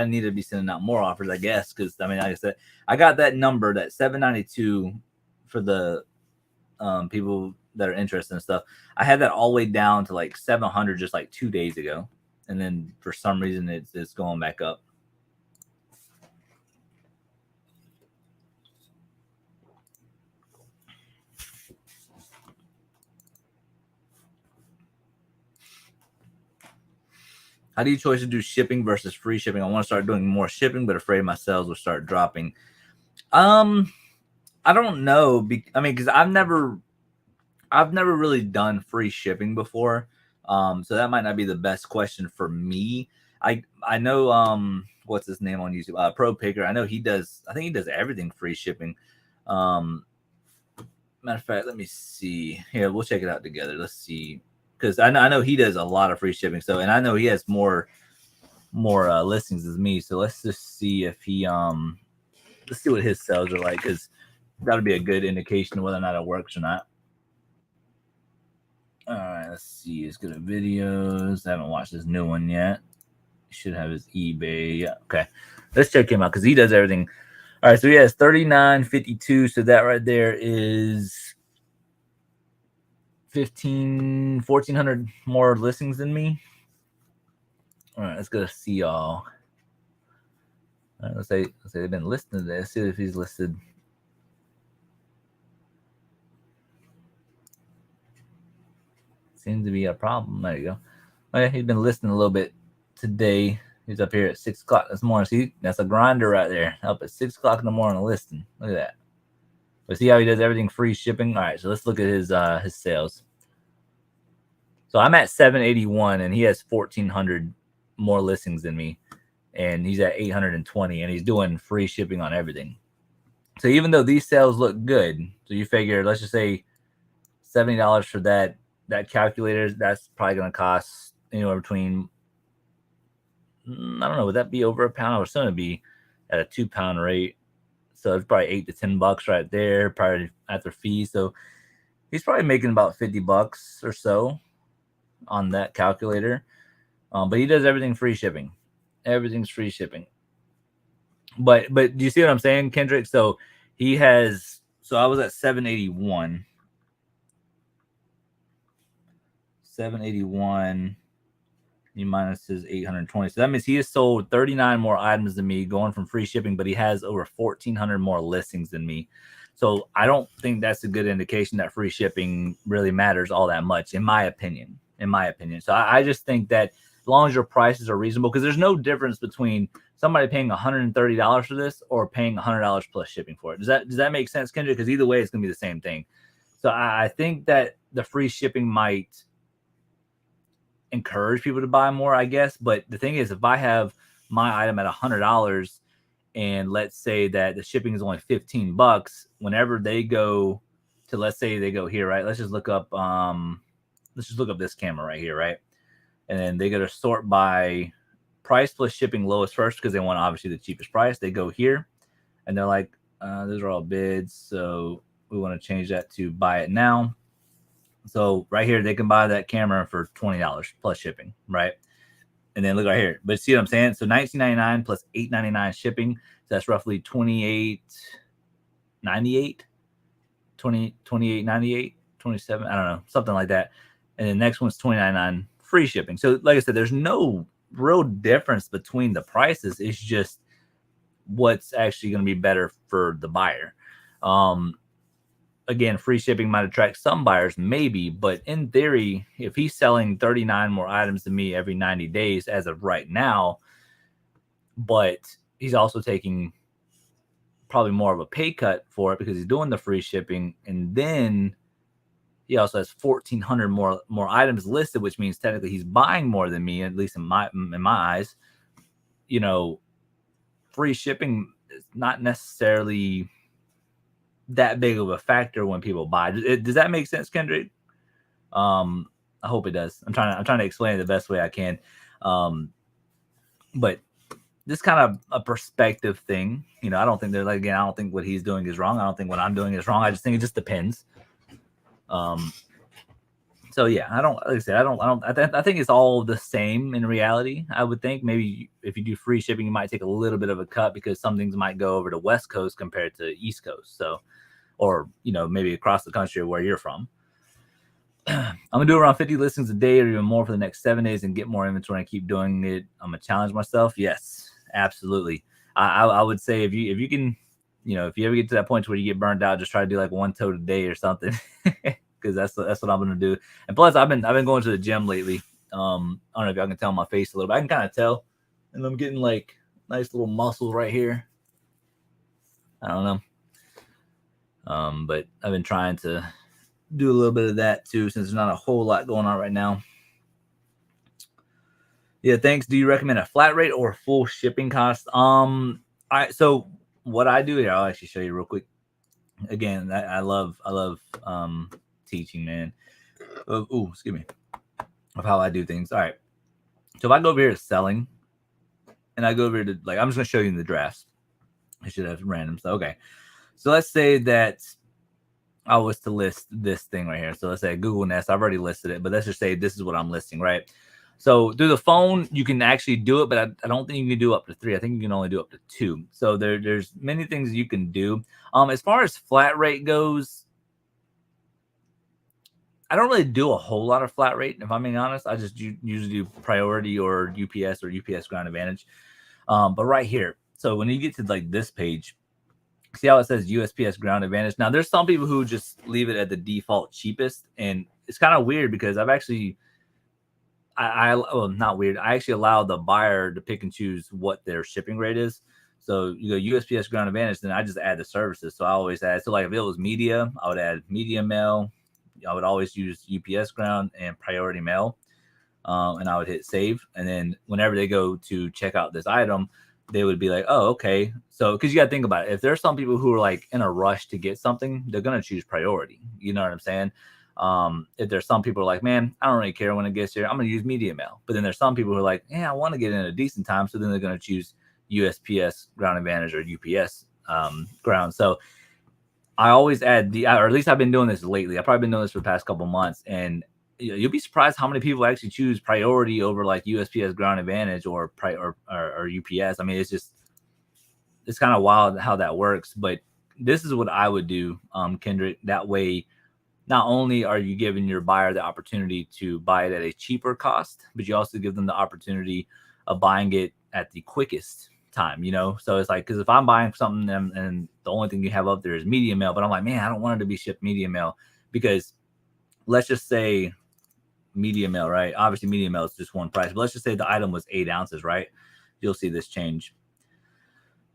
need to be sending out more offers, I guess, because I mean, like I said, I got that number, that 792 for the people that are interested in stuff. I had that all the way down to like 700 just like 2 days ago, and then for some reason it's going back up. How do you choose to do shipping versus free shipping? I want to start doing more shipping, but afraid my sales will start dropping. I don't know. I mean, because I've never really done free shipping before. So that might not be the best question for me. I know what's his name on YouTube? Pro Picker. I know he does. I think he does everything free shipping. Matter of fact, let me see. Here, we'll check it out together. Let's see, because I know he does a lot of free shipping. So, and I know he has more listings as me. So let's just see if he let's see what his sales are like, because that'll be a good indication of whether or not it works or not. All right, let's see. He's good at videos. I haven't watched his new one yet. He should have his eBay. Yeah, okay. Let's check him out because he does everything. All right, so he has 3952. So that right there is 1,400 more listings than me. All right, let's go to see y'all. All right, let's say they've been listening to this. See if he's listed. Seems to be a problem. There you go. Oh, yeah, he's been listening a little bit today. He's up here at 6 o'clock this morning. See, that's a grinder right there. Up at 6 o'clock in the morning listing. Look at that. But see how he does everything free shipping? All right, so let's look at his sales. So I'm at 781, and he has 1,400 more listings than me, and he's at 820, and he's doing free shipping on everything. So even though these sales look good, so you figure, let's just say $70 for that calculator, that's probably going to cost anywhere between, I don't know, would that be over a pound? Or it's going to be at a 2 pound rate. So it's probably $8 to $10 right there, probably after fees. So he's probably making about $50 or so on that calculator. But he does everything free shipping. Everything's free shipping. But do you see what I'm saying, Kendrick? So he has, so I was at 781. 781 minus his 820. So that means he has sold 39 more items than me, going from free shipping, but he has over 1,400 more listings than me. So I don't think that's a good indication that free shipping really matters all that much, in my opinion. So I just think that as long as your prices are reasonable, because there's no difference between somebody paying $130 for this or paying $100 plus shipping for it. Does that make sense, Kendrick? Because either way, it's going to be the same thing. So I think that the free shipping might encourage people to buy more, I guess. But the thing is, if I have my item at $100 and let's say that the shipping is only $15, whenever they go to, let's say they go here, right? Let's just look up this camera right here, right? And then they go to sort by price plus shipping lowest first, because they want obviously the cheapest price. They go here and they're like, those are all bids, so we want to change that to buy it now. So right here, they can buy that camera for $20 plus shipping, right? And then look right here. But see what I'm saying? So $19.99 plus $8.99 shipping. So that's roughly $28.98, $28.98, $27. I don't know, something like that. And the next one's $29.99 free shipping. So like I said, there's no real difference between the prices. It's just what's actually going to be better for the buyer. Again, free shipping might attract some buyers, maybe, but in theory, if he's selling 39 more items than me every 90 days as of right now, but he's also taking probably more of a pay cut for it because he's doing the free shipping, and then he also has 1,400 more items listed, which means technically he's buying more than me, at least in my eyes. You know, free shipping is not necessarily that big of a factor when people buy. Does that make sense, Kendrick? I hope it does. I'm trying to explain it the best way I can. But this kind of a perspective thing, you know, I don't think I don't think what he's doing is wrong. I don't think what I'm doing is wrong. I just think it just depends. So yeah, like I said, I think it's all the same in reality. I would think maybe if you do free shipping, you might take a little bit of a cut because some things might go over to West Coast compared to East Coast. So, or, you know, maybe across the country where you're from. I'm gonna do around 50 listings a day or even more for the next 7 days and get more inventory and keep doing it. I'm gonna challenge myself. Yes, absolutely. I would say if you can, you know, if you ever get to that point where you get burned out, just try to do like one tote a day or something, because that's what I'm gonna do. And plus, I've been going to the gym lately. I don't know if y'all can tell my face a little bit. I can kind of tell, and I'm getting like nice little muscles right here. I don't know. But I've been trying to do a little bit of that too, since there's not a whole lot going on right now. Yeah, thanks. Do you recommend a flat rate or full shipping cost? So what I do here, I'll actually show you real quick. Again, I love teaching, man. Excuse me, of how I do things. All right. So if I go over here to selling, and I go over here to I'm just gonna show you in the drafts. I should have random stuff. Okay. So let's say that I was to list this thing right here. So let's say Google Nest. I've already listed it, but let's just say this is what I'm listing, right? So through the phone, you can actually do it, but I don't think you can do up to 3. I think you can only do up to 2. So there's many things you can do. As far as flat rate goes, I don't really do a whole lot of flat rate. If I'm being honest, I just usually do priority or UPS Ground Advantage. But right here, so when you get to like this page, see how it says USPS Ground Advantage? Now, there's some people who just leave it at the default cheapest, and it's kind of weird because I've actually, not weird. I actually allow the buyer to pick and choose what their shipping rate is. So you go USPS Ground Advantage, then I just add the services. So I always add, so like if it was media, I would add media mail. I would always use UPS Ground and priority mail, and I would hit save. And then whenever they go to check out this item, they would be like, oh, okay. So, because you got to think about it. If there's some people who are like in a rush to get something, they're going to choose priority. You know what I'm saying? If there's some people who are like, man, I don't really care when it gets here, I'm going to use media mail. But then there's some people who are like, yeah, I want to get in a decent time. So then they're going to choose USPS Ground Advantage or UPS Ground. So I always add or at least I've been doing this lately. I've probably been doing this for the past couple months. And you'll be surprised how many people actually choose priority over like USPS Ground Advantage or UPS. I mean, it's kind of wild how that works. But this is what I would do, Kendrick. That way, not only are you giving your buyer the opportunity to buy it at a cheaper cost, but you also give them the opportunity of buying it at the quickest time, you know? So it's like, because if I'm buying something and the only thing you have up there is media mail, but I'm like, man, I don't want it to be shipped media mail, because let's just say media mail, right? Obviously media mail is just one price, but let's just say the item was 8 ounces, right? You'll see this change.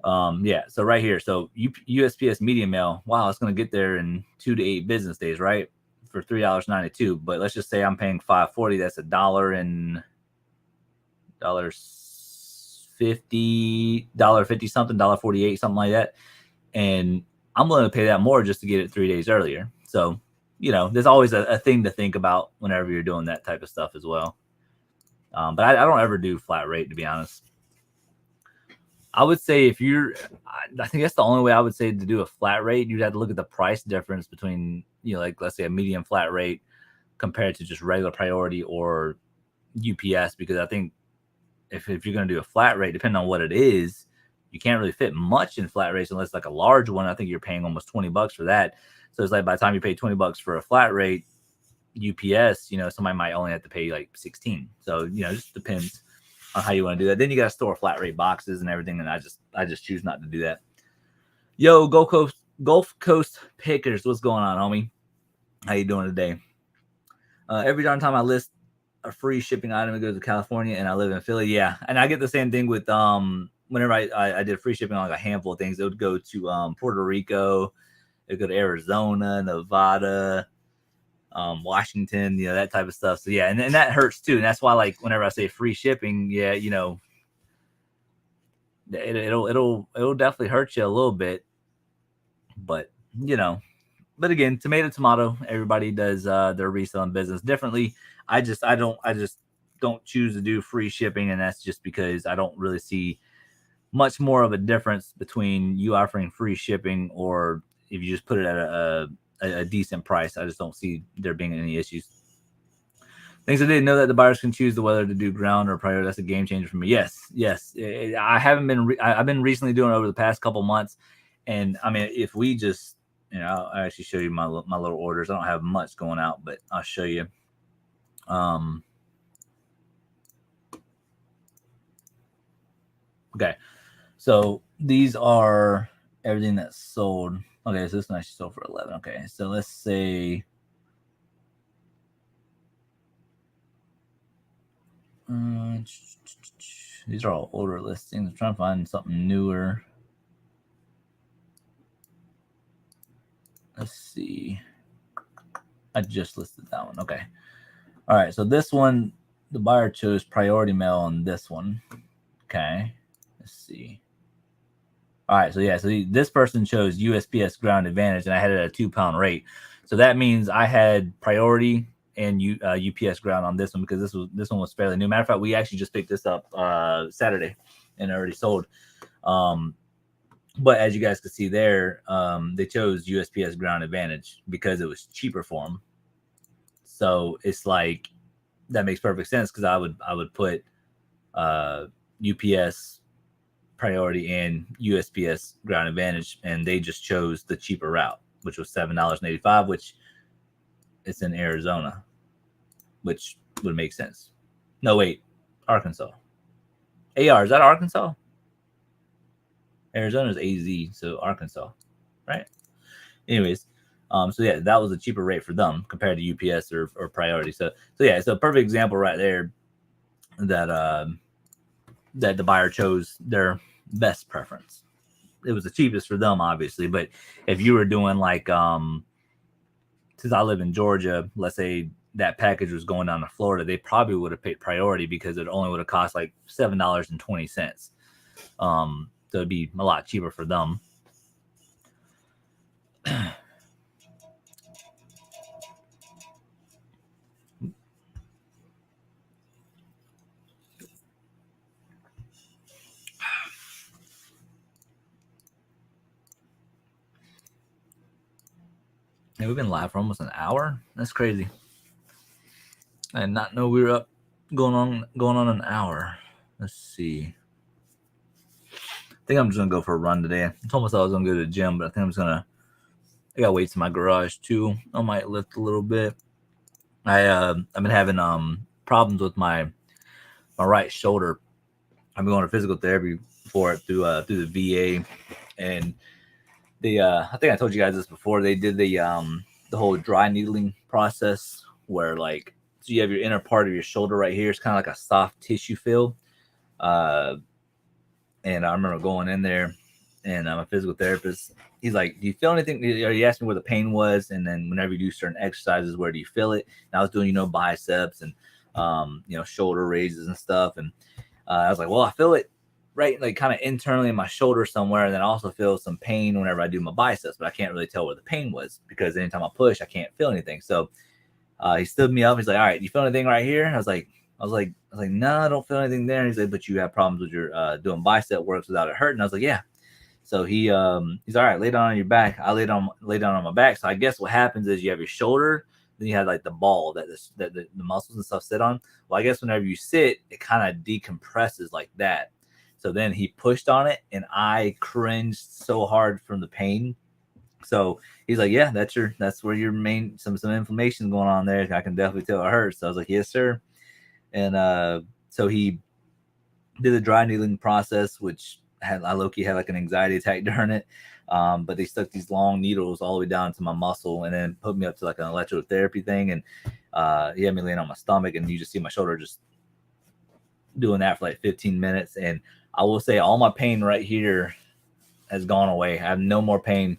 Yeah, so right here, so USPS media mail, wow, it's going to get there in 2 to 8 business days, right? For $3.92. But let's just say I'm paying $5.40. That's $1.50 something, $1.48, something like that. And I'm willing to pay that more just to get it 3 days earlier. So, you know, there's always a thing to think about whenever you're doing that type of stuff as well. But I don't ever do flat rate, to be honest. I would say I think that's the only way I would say to do a flat rate. You'd have to look at the price difference between, you know, like let's say a medium flat rate compared to just regular priority or UPS, because I think if you're going to do a flat rate, depending on what it is, you can't really fit much in flat rates unless like a large one. I think you're paying almost $20 for that. So it's like by the time you pay $20 for a flat rate UPS, you know, somebody might only have to pay like 16. So, you know, it just depends on how you want to do that. Then you got to store flat rate boxes and everything, and I just choose not to do that. Yo, Gulf Coast Pickers, what's going on, homie? How you doing today? Every darn time I list a free shipping item, it goes to California, and I live in Philly. Yeah, and I get the same thing with whenever I did free shipping on like a handful of things, it would go to Puerto Rico, it would go to Arizona, Nevada, Washington, that type of stuff. So yeah, and that hurts too. And that's why, like, whenever I say free shipping, yeah, it'll definitely hurt you a little bit. But but again, tomato. Everybody does their reselling business differently. I just don't choose to do free shipping, and that's just because I don't really see much more of a difference between you offering free shipping or if you just put it at a decent price. I just don't see there being any issues. Things I didn't know that the buyers can choose the whether to do ground or priority. That's a game changer for me. Yes. I haven't been. I've been recently doing it over the past couple months, and I mean, if we just, I'll actually show you my little orders. I don't have much going out, but I'll show you. Okay, so these are everything that's sold. Okay, so this one actually sold for 11. Okay, so let's say. These are all older listings. I'm trying to find something newer. Let's see. I just listed that one. Okay. All right. So this one, the buyer chose priority mail on this one. Okay. Let's see. All right. So yeah. So this person chose USPS Ground Advantage, and I had it at a 2-pound rate. So that means I had priority and UPS Ground on this one because this one was fairly new. Matter of fact, we actually just picked this up Saturday and already sold. But as you guys can see there, they chose USPS Ground Advantage because it was cheaper for them. So it's like that makes perfect sense because I would put UPS priority and USPS Ground Advantage, and they just chose the cheaper route, which was $7.85, which it's in Arizona, which would make sense. No, wait, Arkansas. AR, is that Arkansas? Arizona's AZ, so Arkansas, right? Anyways, so yeah, that was a cheaper rate for them compared to UPS or priority. So yeah, it's a perfect example right there that that the buyer chose their best preference. It was the cheapest for them, obviously, but if you were doing like since I live in Georgia, let's say that package was going down to Florida, they probably would have paid priority because it only would have cost like $7.20. So it'd be a lot cheaper for them. And we've been live for almost an hour. That's crazy. I did not know we were up going on an hour. Let's see. I think I'm just gonna go for a run today. I told myself I was gonna go to the gym, but I think I'm just gonna. I got weights in my garage too. I might lift a little bit. I've been having problems with my right shoulder. I've been going to physical therapy for it through the VA, and I think I told you guys this before. They did the whole dry needling process where like so you have your inner part of your shoulder right here. It's kind of like a soft tissue feel. And I remember going in there, and I'm a physical therapist. He's like, "Do you feel anything?" He asked me where the pain was, and then whenever you do certain exercises, where do you feel it? And I was doing biceps and shoulder raises and stuff, and I was like, "Well, I feel it." Right, like kind of internally in my shoulder somewhere, and then I also feel some pain whenever I do my biceps, but I can't really tell where the pain was because anytime I push, I can't feel anything. So he stood me up. He's like, "All right, you feel anything right here?" I was like, "No, I don't feel anything there." He's like, "But you have problems with your doing bicep works without it hurting." I was like, "Yeah." So he's all right. Lay down on your back. I lay down on my back. So I guess what happens is you have your shoulder, then you have like the ball that the muscles and stuff sit on. Well, I guess whenever you sit, it kind of decompresses like that. So then he pushed on it, and I cringed so hard from the pain. So he's like, "Yeah, that's where your main some inflammation going on there. I can definitely tell it hurts." So I was like, "Yes, sir." And so he did the dry needling process, which I low-key had like an anxiety attack during it. But they stuck these long needles all the way down to my muscle, and then put me up to like an electrotherapy thing, and he had me laying on my stomach, and you just see my shoulder just doing that for like 15 minutes. And I will say all my pain right here has gone away. I have no more pain.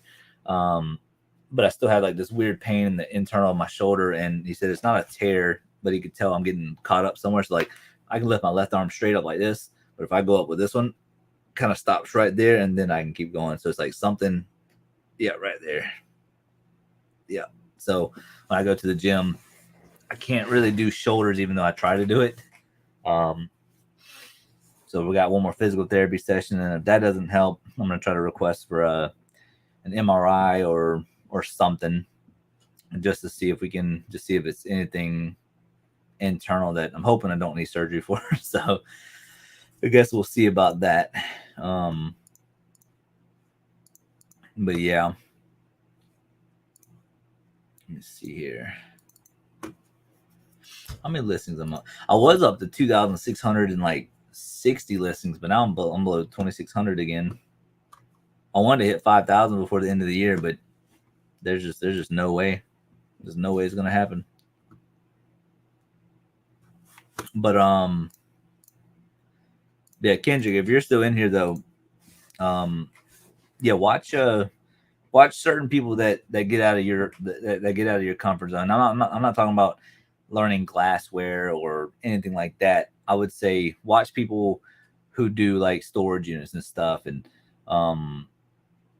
but I still had like this weird pain in the internal of my shoulder. And he said it's not a tear, but he could tell I'm getting caught up somewhere. So like I can lift my left arm straight up like this, but if I go up with this one, kind of stops right there, and then I can keep going. So it's like something, yeah, right there. Yeah. So when I go to the gym, I can't really do shoulders, even though I try to do it. So we got one more physical therapy session, and if that doesn't help, I'm gonna try to request for an MRI or something, just to see if we can just see if it's anything internal that I'm hoping I don't need surgery for. So I guess we'll see about that. But yeah, let me see here. How many listings am I? I was up to 2,660 listings, but now I'm below 2,600 again. I wanted to hit 5,000 before the end of the year, but there's just no way. There's no way it's gonna happen. But yeah, Kendrick, if you're still in here though, yeah, watch certain people that get out of your that get out of your comfort zone. I'm not talking about learning glassware or anything like that. I would say watch people who do like storage units and stuff, and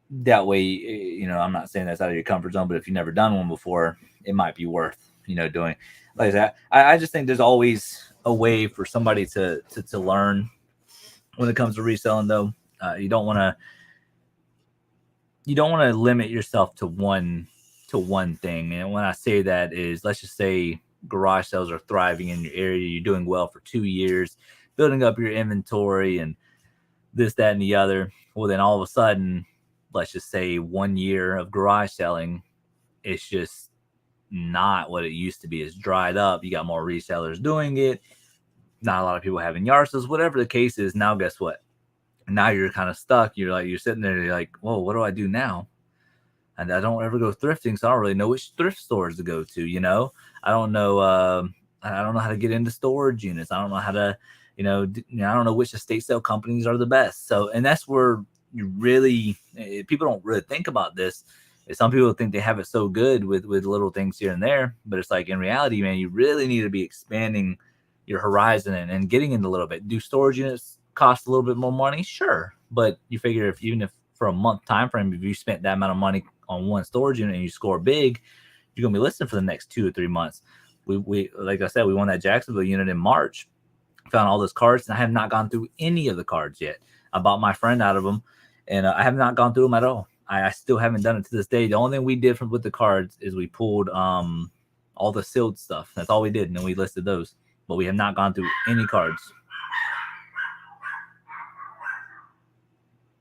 that way, you know, I'm not saying that's out of your comfort zone, but if you've never done one before, it might be worth, you know, doing like that. I just think there's always a way for somebody to learn when it comes to reselling, though. You don't want to limit yourself to one thing. And when I say that is, let's just say garage sales are thriving in your area, you're doing well for 2 years, building up your inventory and this, that, and the other. Well, then all of a sudden, let's just say 1 year of garage selling, it's just not what it used to be. It's dried up. You got more resellers doing it. Not a lot of people having yard sales, whatever the case is. Now, guess what? Now you're kind of stuck. You're sitting there. You're like, whoa, what do I do now? And I don't ever go thrifting, so I don't really know which thrift stores to go to. You know, I don't know. I don't know how to get into storage units. I don't know how to, I don't know which estate sale companies are the best. So, and that's where you really, people don't really think about this. Some people think they have it so good with little things here and there, but it's like in reality, man, you really need to be expanding your horizon and getting into a little bit. Do storage units cost a little bit more money? Sure, but you figure even if for a month time frame, if you spent that amount of money on one storage unit and you score big, you're gonna be listing for the next 2 or 3 months. We like I said, we won that Jacksonville unit in March. Found all those cards, and I have not gone through any of the cards yet. I bought my friend out of them, and I have not gone through them at all. I still haven't done it to this day. The only thing we did with the cards is we pulled all the sealed stuff. That's all we did, and then we listed those. But we have not gone through any cards.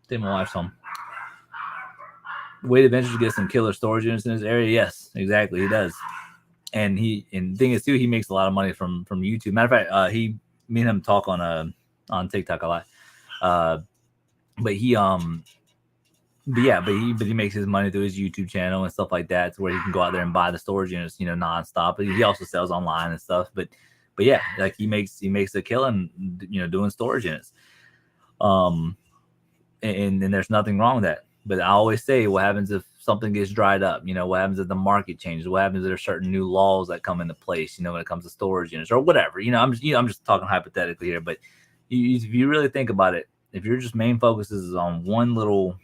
I think my wife's home. Wade Adventures gets some killer storage units in this area. Yes, exactly, he does. And the thing is too, he makes a lot of money from YouTube. Matter of fact, me and him talk on TikTok a lot. But he makes his money through his YouTube channel and stuff like that, to where he can go out there and buy the storage units, nonstop. But he also sells online and stuff. But yeah, like he makes a killing, doing storage units. And there's nothing wrong with that. But I always say, what happens if something gets dried up? What happens if the market changes? What happens if there's certain new laws that come into place? When it comes to storage units or whatever. I'm just talking hypothetically here. But if you really think about it, if your just main focus is on one little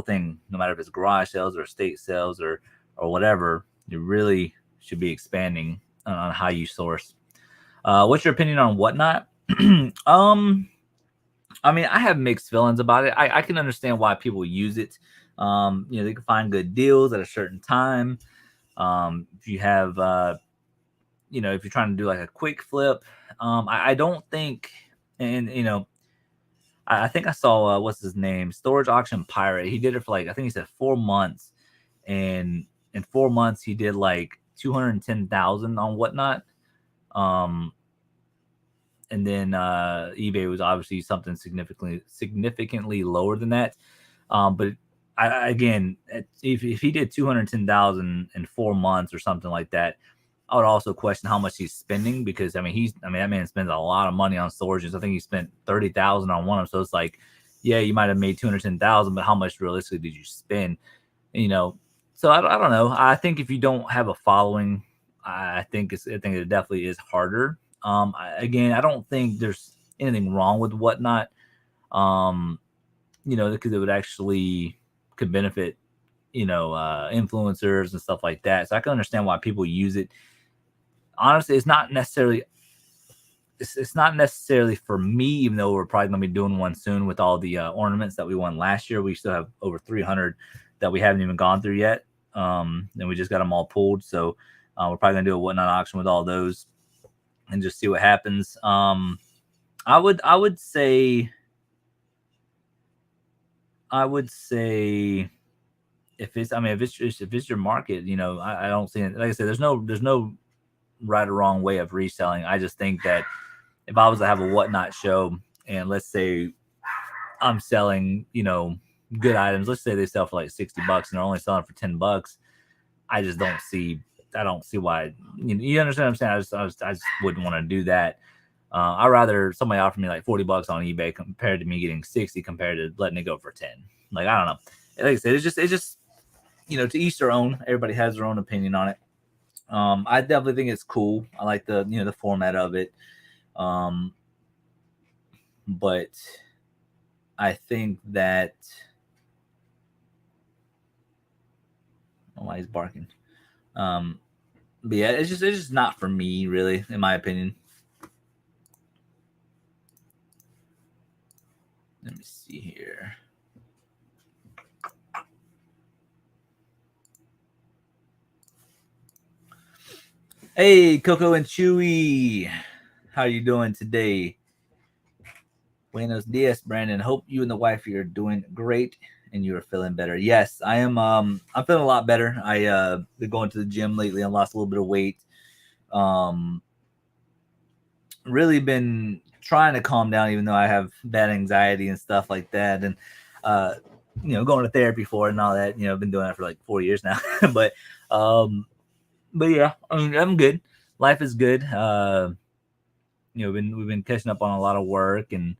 thing, no matter if it's garage sales or estate sales or whatever, you really should be expanding on how you source. What's your opinion on Whatnot? I mean, I have mixed feelings about it. I can understand why people use it. They can find good deals at a certain time. If you have, if you're trying to do like a quick flip, I don't think, I think I saw, what's his name? Storage Auction Pirate. He did it for I think he said 4 months. And in 4 months, he did like 210,000 on Whatnot. And then eBay was obviously something significantly lower than that. But again, if he did 210,000 in 4 months or something like that, I would also question how much he's spending, because that man spends a lot of money on storages. I think he spent 30,000 on one of them. So it's like, yeah, you might have made 210,000, but how much realistically did you spend? So I don't know. I think if you don't have a following, I think it definitely is harder. Again, I don't think there's anything wrong with Whatnot. Um, because it would actually could benefit, influencers and stuff like that. So I can understand why people use it. Honestly, it's not necessarily for me, even though we're probably going to be doing one soon with all the ornaments that we won last year. We still have over 300 that we haven't even gone through yet. And we just got them all pulled. So we're probably going to do a Whatnot auction with all those and just see what happens. I would say if it's your market, I don't see it. Like I said, there's no right or wrong way of reselling. I just think that if I was to have a Whatnot show and let's say I'm selling, good items, let's say they sell for like $60 and they're only selling for $10, I just don't see why. You understand what I'm saying? I just wouldn't want to do that. I'd rather somebody offer me like $40 on eBay compared to me getting 60 compared to letting it go for 10. Like, I don't know. Like I said, it's just to each their own. Everybody has their own opinion on it. I definitely think it's cool. I like the format of it. But I think that why he's barking. But yeah, it's just not for me, really, in my opinion. Let me see here. Hey, Coco and Chewy, how you doing today? Buenos dias, Brandon. Hope you and the wife are doing great and you are feeling better. Yes, I am. I'm feeling a lot better. I been going to the gym lately. I lost a little bit of weight. Really been trying to calm down, even though I have bad anxiety and stuff like that. And going to therapy for it and all that. I've been doing that for like 4 years now. but yeah, I mean, I'm good. Life is good. We've been catching up on a lot of work and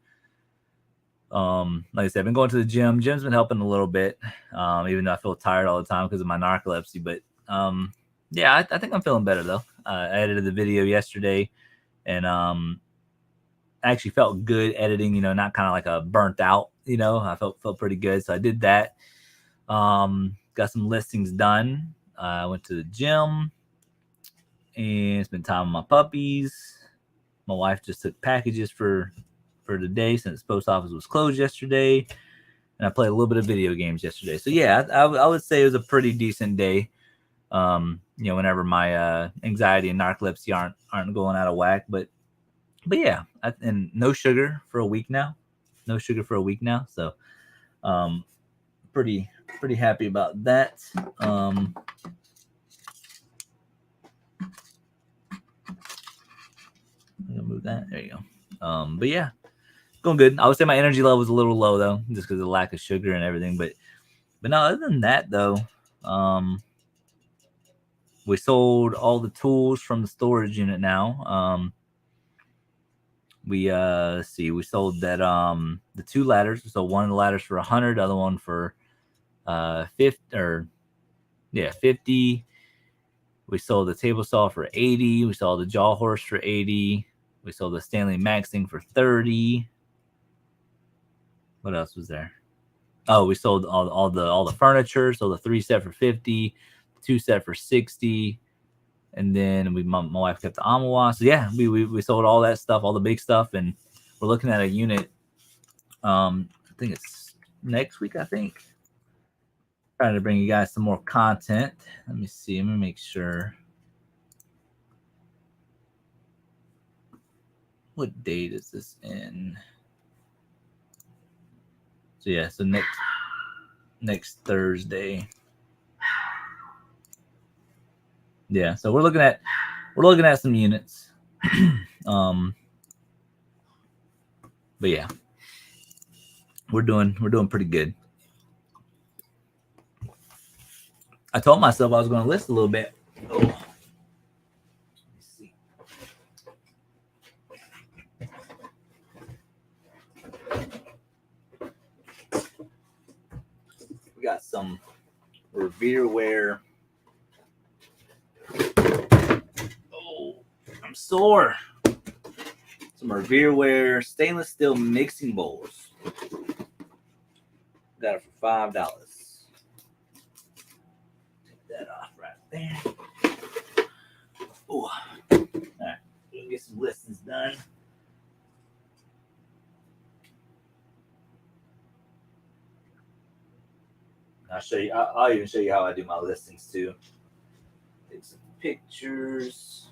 like I said, I've been going to the gym. Gym's been helping a little bit, even though I feel tired all the time because of my narcolepsy. But yeah, I think I'm feeling better though. I edited the video yesterday, and I actually felt good editing. Not kind of like a burnt out. I felt pretty good, so I did that. Got some listings done. I went to the gym and spent time with my puppies. My wife just took packages for the day since the post office was closed yesterday, and I played a little bit of video games yesterday. So yeah, I would say it was a pretty decent day. Whenever my anxiety and narcolepsy aren't going out of whack, but yeah, and no sugar for a week now. No sugar for a week now, so pretty happy about that. I'm gonna move that. There you go. But yeah, going good. I would say my energy level is a little low though, just because of the lack of sugar and everything. But no, other than that though, we sold all the tools from the storage unit now. We we sold that the 2 ladders. So one of the ladders for 100, the other one for 50. We sold the table saw for 80. We sold the jaw horse for 80. We sold the Stanley Maxing for 30. What else was there? Oh, we sold all the furniture. So the 3 set for 50, 2 set for 60, and then my wife kept the Amawa. So yeah, we sold all that stuff, all the big stuff, and we're looking at a unit. I think it's next week. I think. Trying to bring you guys some more content. Let me see. Let me make sure. What date is this in? So yeah, so next Thursday. Yeah, so we're looking at some units. But yeah, we're doing pretty good. I told myself I was going to list a little bit. Oh. We got some Revereware. Oh, I'm sore. Some Revereware stainless steel mixing bowls. Got it for $5. Take that off right there. Oh, all right. We'll get some listings done. I'll show you. I'll even show you how I do my listings too. Take some pictures.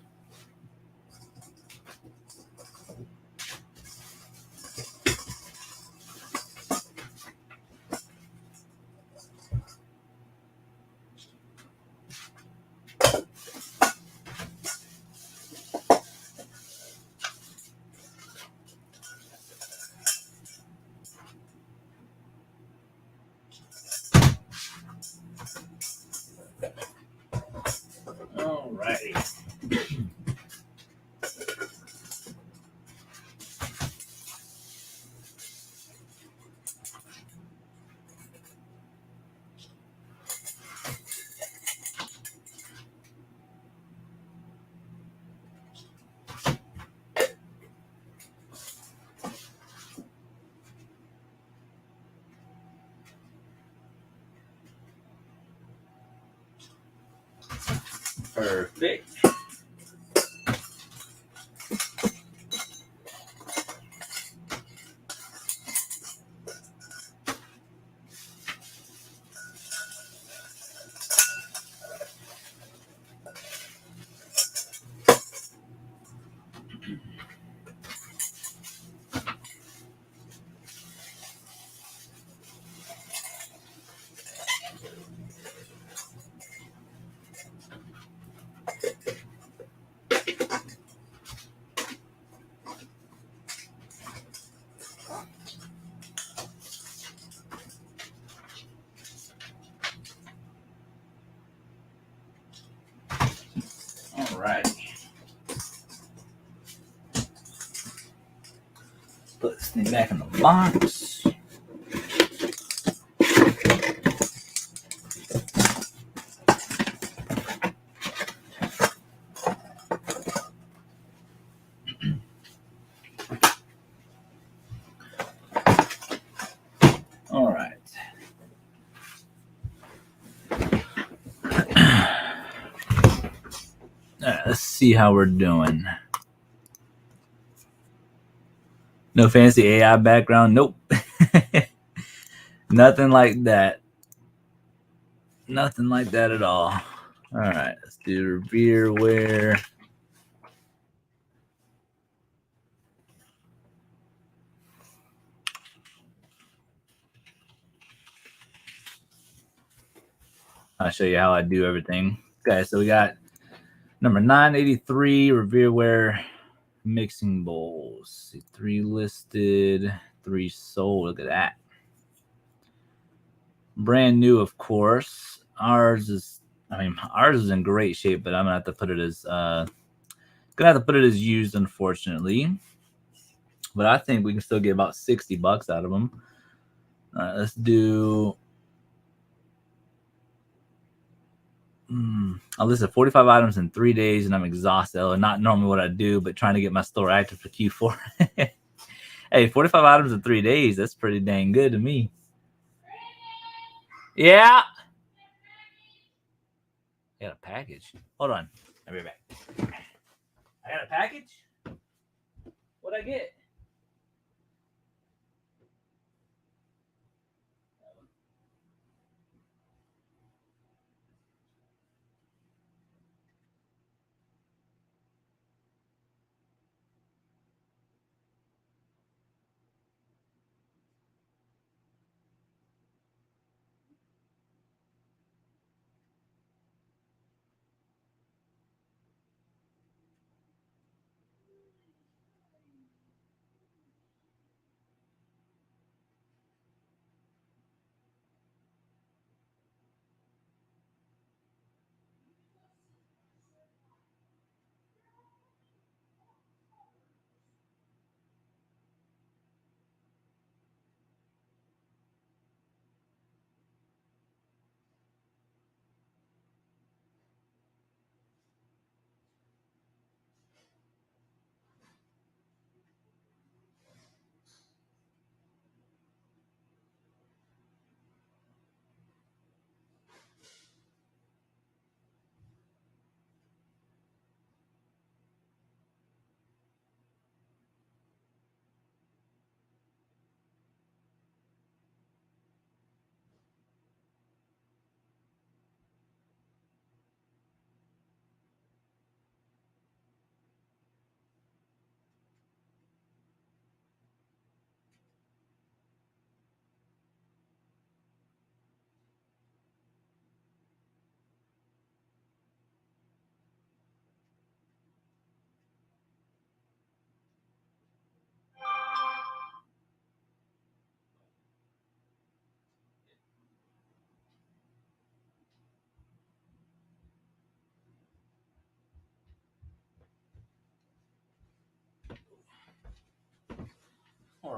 Alrighty. Perfect. Alrighty. Put this thing back in the box. All right. All right, let's see how we're doing. No fancy AI background? Nope. Nothing like that. Nothing like that at all. All right, let's do Revereware. I'll show you how I do everything. Okay, so we got number 983 Revereware mixing bowls. See, 3 listed, 3 sold. Look at that. Brand new, of course. Ours is in great shape, but I'm gonna have to put it as used, unfortunately. But I think we can still get about $60 out of them. All right, let's do. I listed 45 items in 3 days, and I'm exhausted. Not normally what I do, but trying to get my store active for Q4. Hey, 45 items in 3 days. That's pretty dang good to me. Yeah. I got a package. Hold on. I'll be right back. I got a package? What'd I get?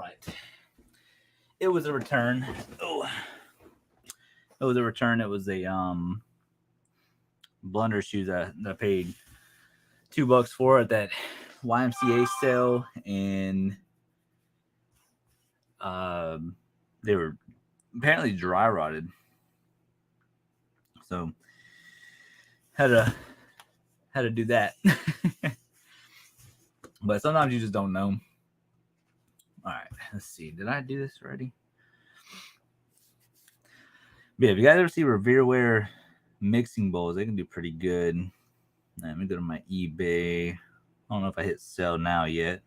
right. It was a return. Oh, it was a return. It was a Blunder shoes that I paid $2 for at that YMCA sale, and they were apparently dry rotted. So had to do that. But sometimes you just don't know. All right, let's see. Did I do this already? But yeah, if you guys ever see Revereware mixing bowls, they can do pretty good. Let me go to my eBay. I don't know if I hit sell now yet.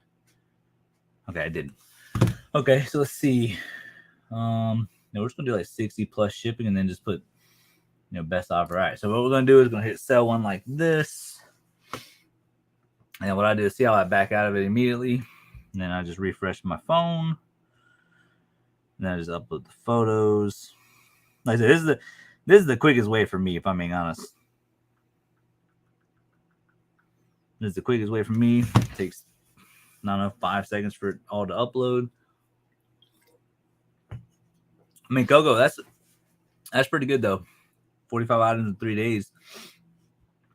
Okay, I didn't. Okay, so let's see. No, we're just gonna do like 60 plus shipping, and then just put, best offer. All right, so what we're gonna do is gonna hit sell one like this, and what I do is see how I back out of it immediately, and then I just refresh my phone, and then I just upload the photos. Like I said, this is the quickest way for me, if I'm being honest. This is the quickest way for me. It takes, I don't know, 5 seconds for it all to upload. I mean, Coco, that's pretty good though. 45 items in 3 days.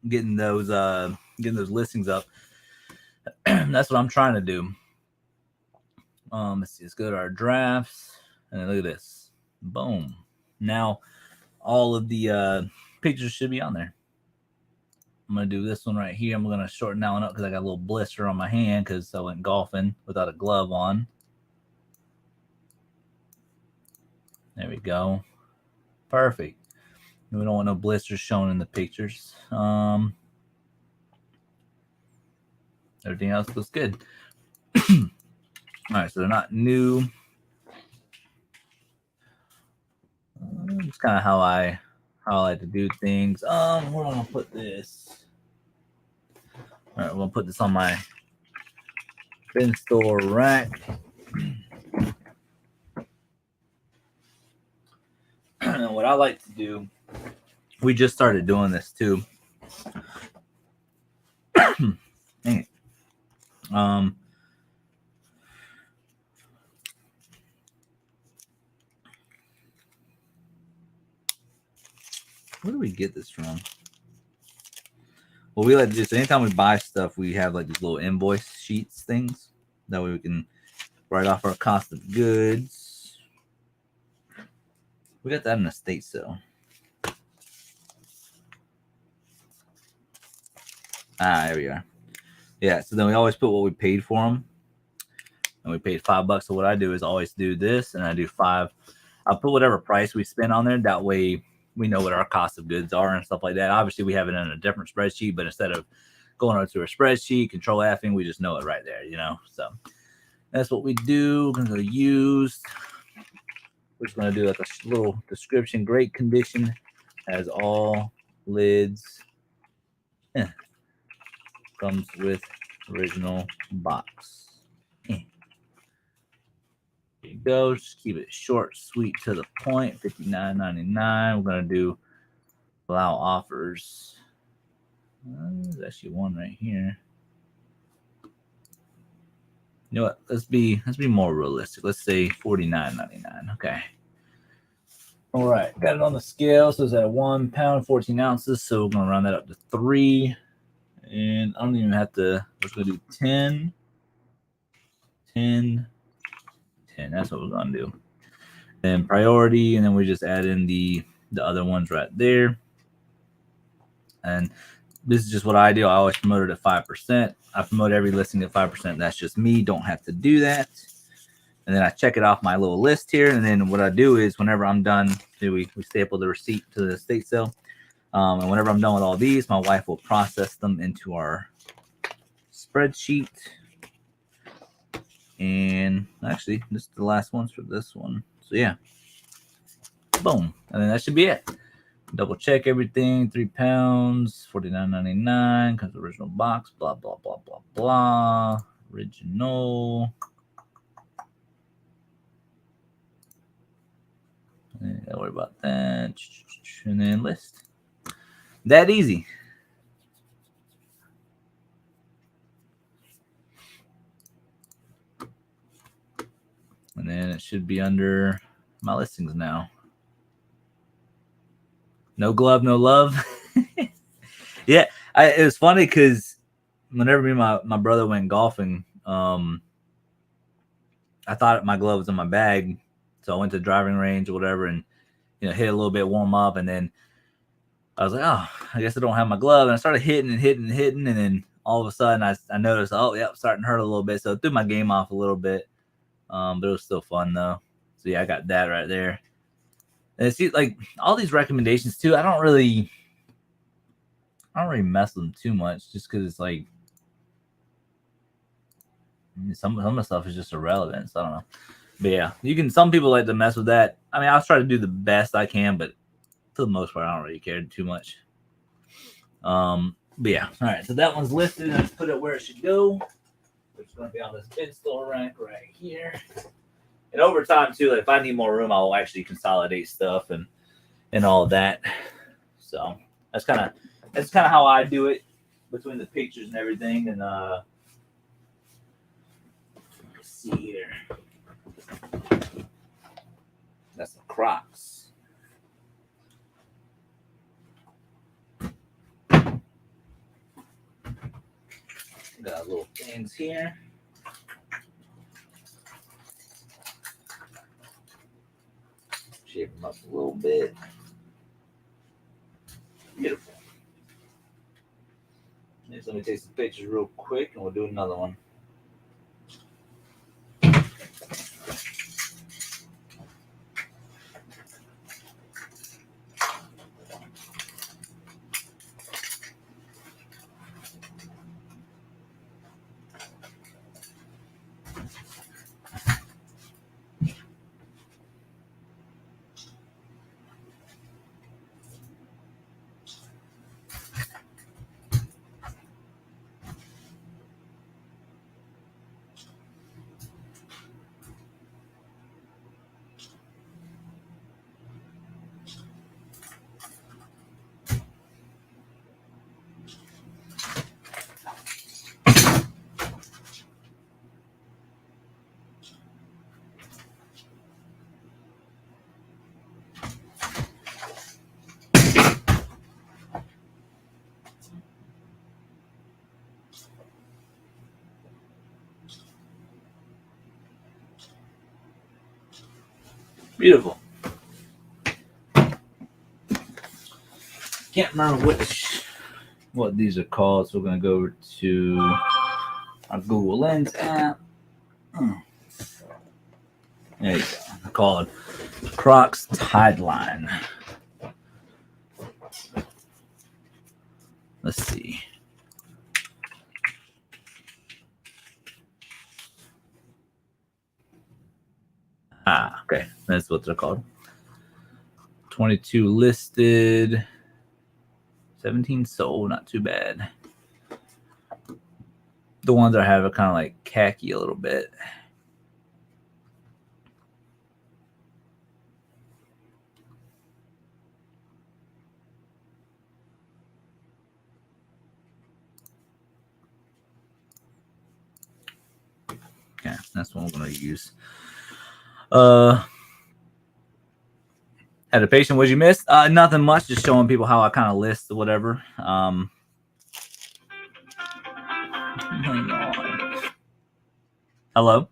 Getting those listings up. That's what I'm trying to do. Let's see. Let's go to our drafts, and then look at this. Boom. Now, all of the pictures should be on there. I'm gonna do this one right here. I'm gonna shorten that one up because I got a little blister on my hand because I went golfing without a glove on. There we go. Perfect. We don't want no blisters shown in the pictures. Everything else looks good. All right, so they're not new. It's kind of how I like to do things. Where am I gonna put this? All right, we're gonna put this on my bin store rack. And what I like to do, we just started doing this too. Dang it. Where do we get this from? Well, we like to do, so anytime we buy stuff, we have like these little invoice sheets things. That way we can write off our cost of goods. We got that in a state sale. There we are. Yeah, so then we always put what we paid for them. And we paid $5. So what I do is always do this, and I do 5. I'll put whatever price we spend on there. That way we know what our cost of goods are and stuff like that. Obviously, we have it in a different spreadsheet, but instead of going over to a spreadsheet, control Fing, we just know it right there, So that's what we do. We're going to go used. We're just going to do like a little description. Great condition, has all lids. Comes with original box. There you go. Just keep it short, sweet, to the point. $59.99. We're going to do allow offers. There's actually one right here. You know what? Let's be more realistic. Let's say $49.99. Okay. All right. Got it on the scale. So it's at 1 pound, 14 ounces. So we're going to round that up to 3. And I don't even have to. We're going to do 10. 10. 10. That's what we're going to do. Then priority. And then we just add in the other ones right there. And this is just what I do. I always promote it at 5%. I promote every listing at 5%. That's just me. Don't have to do that. And then I check it off my little list here. And then what I do is whenever I'm done, we staple the receipt to the estate sale. And whenever I'm done with all these, my wife will process them into our spreadsheet. And actually, this is the last ones for this one. So yeah. Boom. And then that should be it. Double check everything. 3 pounds, $49.99. Comes with original box. Blah blah blah blah blah. Original. Don't worry about that. And then list. That easy. And then it should be under my listings now. No glove, no love. Yeah, it was funny because whenever me and my brother went golfing, I thought my glove was in my bag, so I went to the driving range or whatever, and hit a little bit, warm up, and then I was like, oh, I guess I don't have my glove, and I started hitting, and then all of a sudden I noticed, oh, yeah, starting to hurt a little bit, so it threw my game off a little bit, but it was still fun though. So yeah, I got that right there. And see, like all these recommendations too, I don't really mess with them too much, just because it's like some of the stuff is just irrelevant. So I don't know. But yeah, some people like to mess with that. I mean, I'll try to do the best I can, but for the most part, I don't really care too much. But yeah, all right. So that one's listed. I put it where it should go. It's going to be on this bin store rack right here. And over time too, like if I need more room, I'll actually consolidate stuff and all of that. So that's kind of how I do it between the pictures and everything. And let's see here. That's the Crocs. Got little things here. Shape them up a little bit. Beautiful. Next, let me take some pictures real quick and we'll do another one. Beautiful. Can't remember what these are called, so we're going to go over to our Google Lens app. There you go. They're called Crocs Tideline. Let's see. Okay. That's what they're called. 22 listed. 17 sold. Not too bad. The ones I have are kind of like khaki a little bit. Okay, that's the one we're going to use. Had a patient. What'd you miss? Nothing much. Just showing people how I kind of list or whatever. Hello.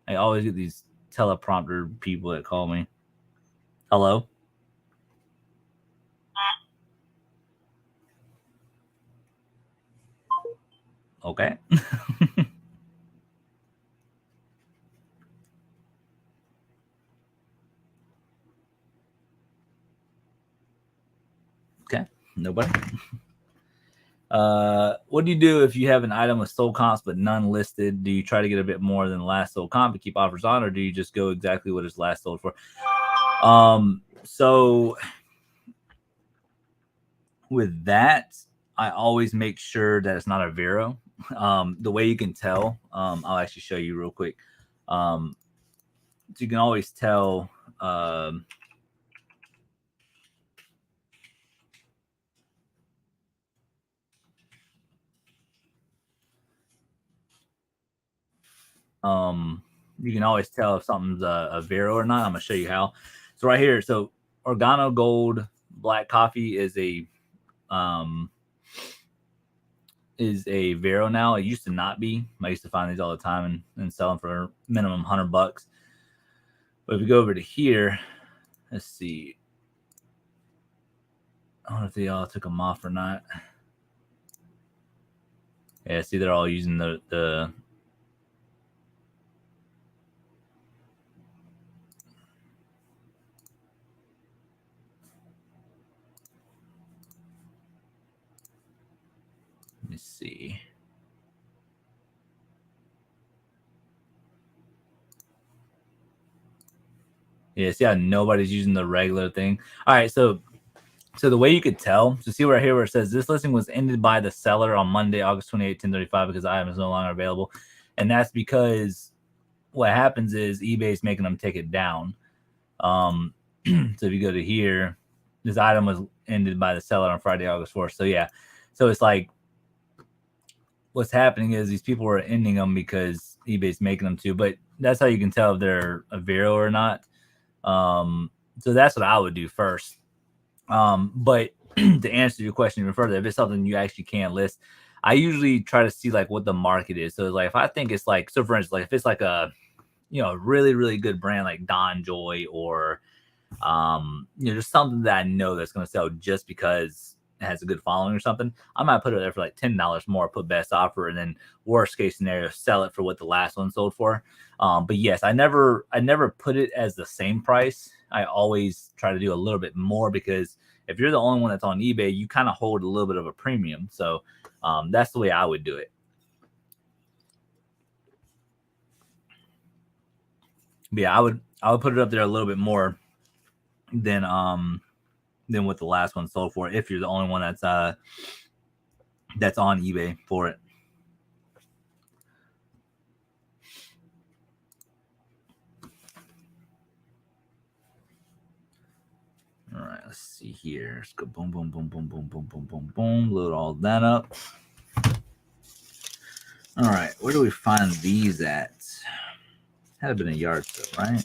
I always get these teleprompter people that call me. Hello. Okay. Okay. Nobody. What do you do if you have an item with sold comps but none listed? Do you try to get a bit more than the last sold comp to keep offers on, or do you just go exactly what it's last sold for? So with that, I always make sure that it's not a Vero. The way you can tell, I'll actually show you real quick. So you can always tell. you can always tell if something's a Vero or not. I'm gonna show you how. So right here, so Organo Gold Black Coffee is a Vero now. It used to not be. I used to find these all the time and sell them for minimum $100. But if we go over to here, let's see. I don't know if they all took them off or not. Yeah, see, they're all using the let me see. Yeah, see how nobody's using the regular thing. All right, so the way you could tell, so see right here where it says this listing was ended by the seller on Monday, August 28, 10:35, because the item is no longer available. And that's because what happens is eBay is making them take it down. So if you go to here, this item was ended by the seller on Friday, August 4th. So yeah, so it's like what's happening is these people are ending them because eBay's making them to. But that's how you can tell if they're a Vero or not. So that's what I would do first. But to answer your question even further, if it's something you actually can't list, I usually try to see like what the market is. So like if I think it's like, so for instance, like if it's like a, you know, really, really good brand like Don Joy or, you know, just something that I know that's going to sell just because it has a good following or something, I might put it there for like $10 more, put best offer, and then worst case scenario, sell it for what the last one sold for. But yes, I never put it as the same price. I always try to do a little bit more because if you're the only one that's on eBay, you kind of hold a little bit of a premium. So that's the way I would do it. But yeah, I would put it up there a little bit more than what the last one sold for if you're the only one that's on eBay for it. All right, let's see here. Let's go boom, boom, boom, boom, boom, boom, boom, boom, boom. Load all that up. All right, where do we find these at? Had been a yard sale, right?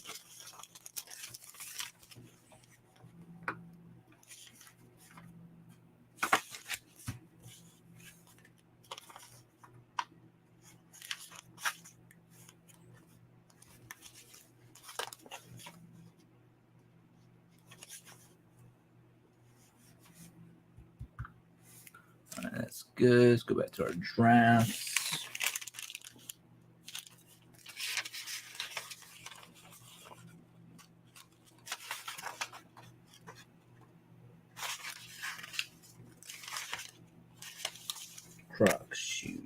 All right, that's good. Let's go back to our drafts. Crocs shoes.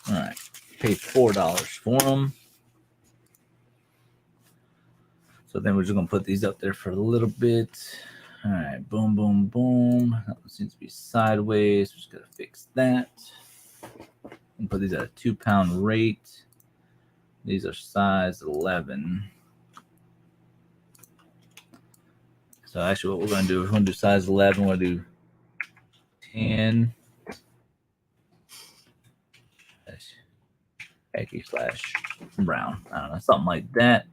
All right, paid $4 for them. So then we're just gonna put these up there for a little bit. All right, boom, boom, boom. That one seems to be sideways. We're just gonna fix that. And put these at a 2-pound rate. These are size 11. So actually, what we're gonna do, we're gonna do size 11. We're gonna do 10. Khaki / brown. I don't know, something like that.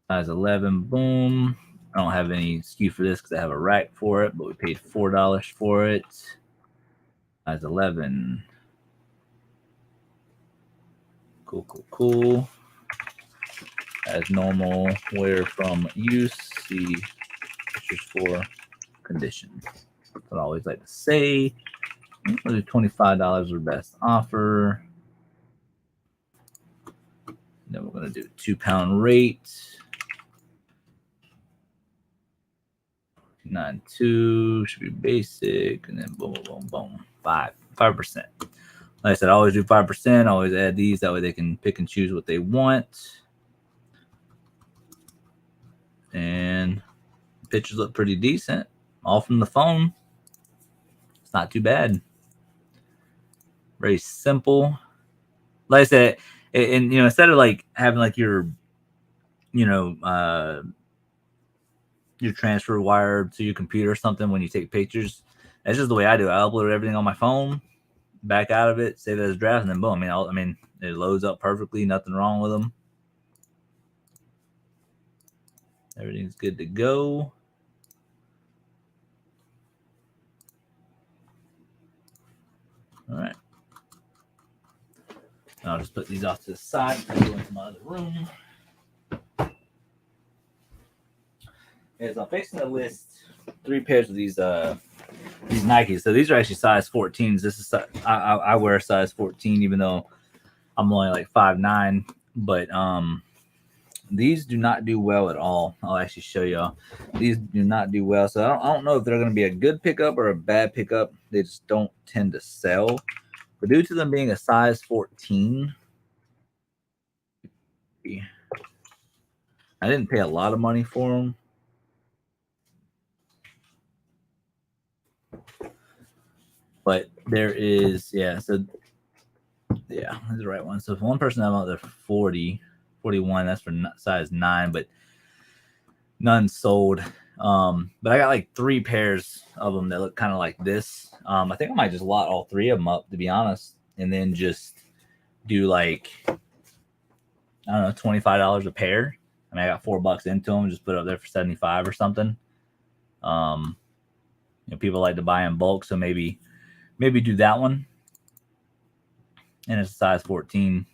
Size 11. Boom. I don't have any SKU for this because I have a rack for it, but we paid $4 for it. Size 11. Cool. As normal, wear from use. See pictures for condition. That's what I always like to say. We'll do $25 or best offer. Then we're going to do 2-pound rate. 9.2 should be basic, and then boom, boom, boom, 5%. Like I said, I always do 5%. Always add these. That way they can pick and choose what they want. And pictures look pretty decent. All from the phone. It's not too bad. Very simple. Like I said, and you know, instead of like having like your, you know, your transfer wire to your computer or something when you take pictures, that's just the way I do it. I upload everything on my phone. back out of it, save it as draft, and then boom. I mean, it loads up perfectly. Nothing wrong with them. Everything's good to go. All right. I'll just put these off to the side and go into my other room. As I'm fixing to list 3 pairs of these Nikes. So these are actually size 14s. This is I wear size 14, even though I'm only like 5'9". But these do not do well at all. I'll actually show y'all. These do not do well. So I don't know if they're going to be a good pickup or a bad pickup. They just don't tend to sell. But due to them being a size 14, I didn't pay a lot of money for them. But there is, yeah, so yeah, that's the right one. So if one person I'm out there 40, 41, that's for size 9, but none sold. But I got like 3 pairs of them that look kind of like this. I think I might just lot all 3 of them up, to be honest, and then just do like, I don't know, $25 a pair. I mean, I got $4 into them, just put it up there for 75 or something. People like to buy in bulk, so maybe do that one. And it's a size 14.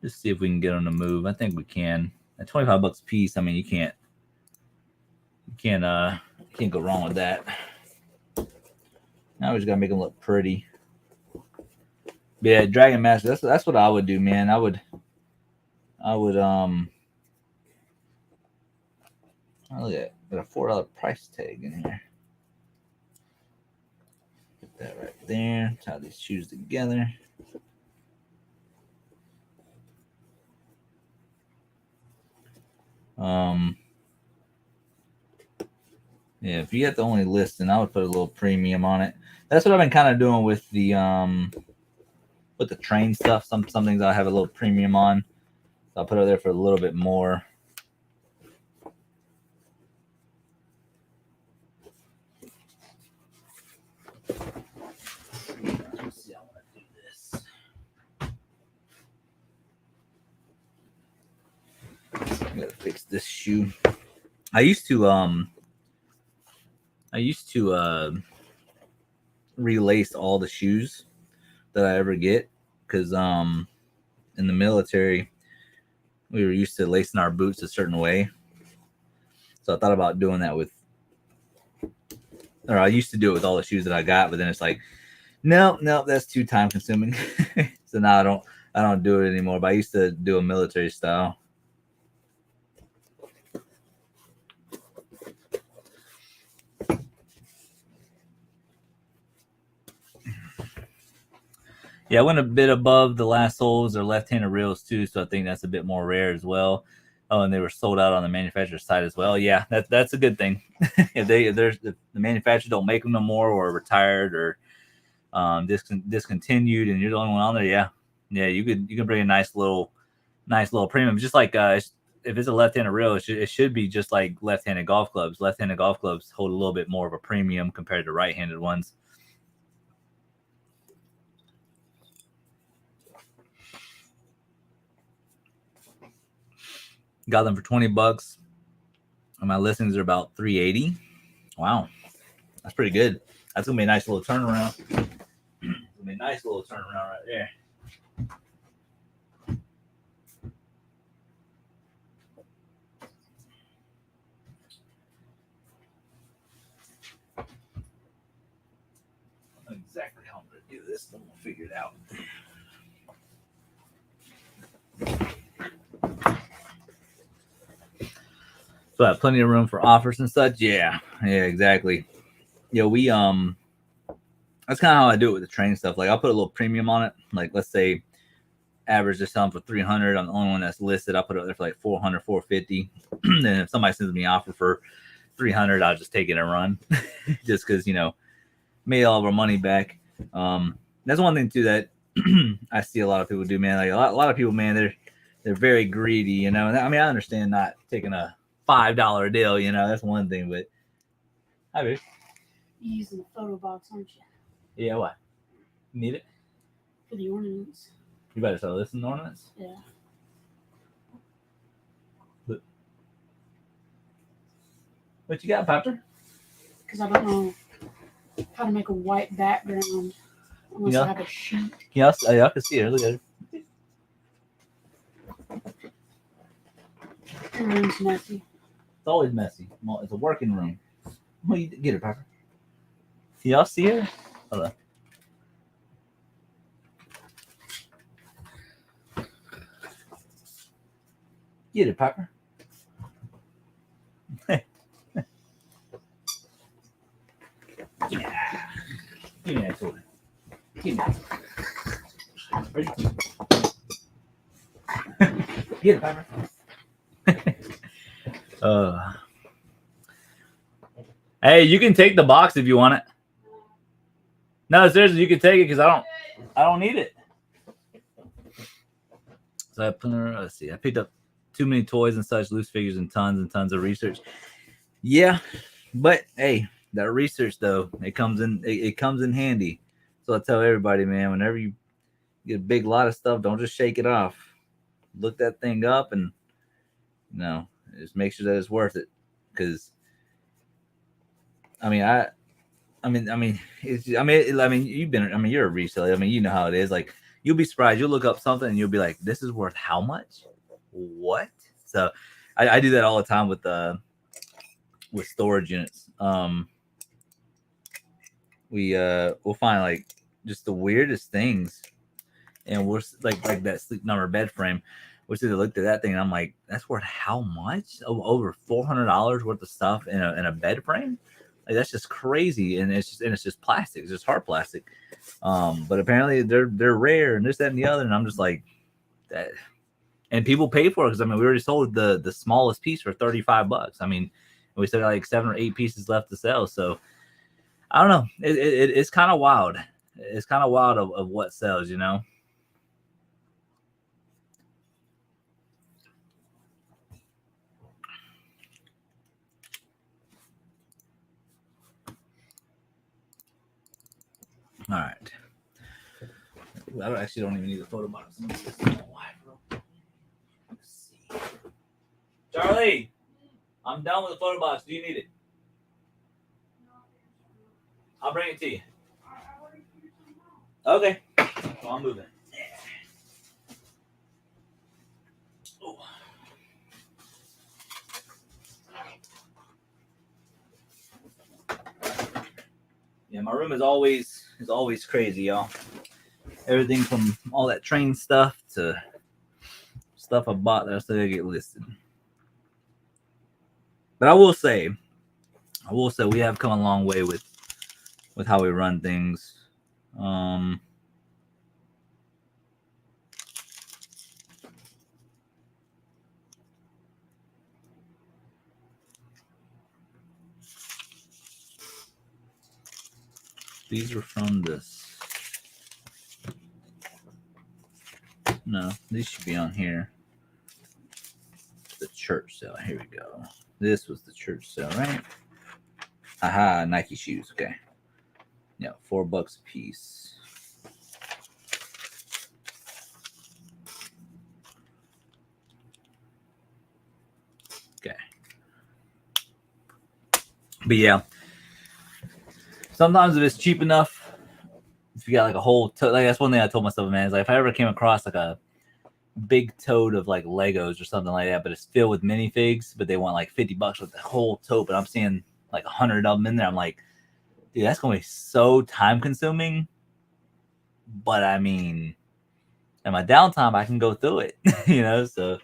Just see if we can get them to move. I think we can. At $25 a piece, I mean, you can't go wrong with that. Now we just gotta make them look pretty. But yeah, Dragon Master. That's what I would do, man. I would look at got a $4 price tag in here. Put that right there. Tie these shoes together. Yeah, if you get the only list, then I would put a little premium on it. That's what I've been kind of doing with the train stuff. Some things I have a little premium on. So I'll put it there for a little bit more. Let's see, I want to do this. I gotta fix this shoe. I used to relace all the shoes that I ever get, because in the military we were used to lacing our boots a certain way. So I thought about doing that I used to do it with all the shoes that I got, but then it's like, no, that's too time consuming. So now I don't do it anymore. But I used to do a military style. Yeah, I went a bit above the last soles or left-handed reels too, so I think that's a bit more rare as well. Oh, and they were sold out on the manufacturer side as well. Yeah, that's a good thing. if the manufacturers don't make them no more, or retired, or discontinued, and you're the only one on there, yeah, you can bring a nice little premium. Just like if it's a left-handed reel, it should be just like left-handed golf clubs. Left-handed golf clubs hold a little bit more of a premium compared to right-handed ones. Got them for $20, and my listings are about $380. Wow, that's pretty good. That's gonna be a nice little turnaround. Right there. I don't know exactly how I'm gonna do this, but we'll figure it out. So I have plenty of room for offers and such. Yeah, exactly. We that's kind of how I do it with the train stuff. Like, I'll put a little premium on it. Like, let's say average they're selling for $300. I'm the only one that's listed. I'll put it up there for like $400, $450. Then if somebody sends me an offer for $300, I'll just take it and run. Just because, made all of our money back. That's one thing too that I see a lot of people do, man. Like a lot of people, man, they're very greedy, And I mean, I understand not taking a $5 deal, that's one thing, but You're using the photo box, aren't you? Yeah, what? Need it? For the ornaments. You better sell this in ornaments? Yeah. What you got, Pepper? Because I don't know how to make a white background unless I have a sheet. Yes, I can see it. Look at it. Your room's messy. It's always messy. Well, it's a working room. Well, you get it, Pepper. Y'all see it? Hold on. Get it, Pepper. Yeah. Give me that toy. Give me that toy. Ready? Get it, Pepper. Hey, you can take the box if you want it. No, seriously, you can take it because I don't need it. So let's see. I picked up too many toys and such, loose figures, and tons of research. Yeah, but hey, that research though, it comes in handy. So I tell everybody, man, whenever you get a big lot of stuff, don't just shake it off. Look that thing up and just make sure that it's worth it. Because I mean, you've been. I mean, you're a reseller. I mean, you know how it is. Like, you'll be surprised. You'll look up something and you'll be like, "This is worth how much? What?" So, I do that all the time with storage units. We'll find like just the weirdest things, and we're like that Sleep Number bed frame. We should have looked at that thing, and I'm like, "That's worth how much? Over $400 worth of stuff in a bed frame." Like, that's just crazy, and it's just plastic. It's just hard plastic. But apparently they're rare, and this, that, and the other. And I'm just like, that. And people pay for it because I mean, we already sold the smallest piece for $35. I mean, we still got like 7 or 8 pieces left to sell. So I don't know. It's kind of wild. It's kind of wild of what sells, you know. All right. I actually don't even need a photo box. Charlie, I'm done with the photo box. Do you need it? I'll bring it to you. Okay. Well, I'm moving. Oh. Yeah, my room is always crazy, y'all. Everything from all that train stuff to stuff I bought that I still gotta get listed. But I will say we have come a long way with how we run things. These are from this. No, these should be on here. The church sale. Here we go. This was the church sale, right? Aha, Nike shoes. Okay. Yeah, $4 a piece. Okay. But yeah, sometimes if it's cheap enough, if you got like a whole like that's one thing I told myself, man, is like if I ever came across like a big tote of like Legos or something like that, but it's filled with minifigs, but they want like $50 with the whole tote, but I'm seeing like 100 of them in there. I'm like, dude, that's gonna be so time consuming. But I mean, in my downtime, I can go through it, you know. So,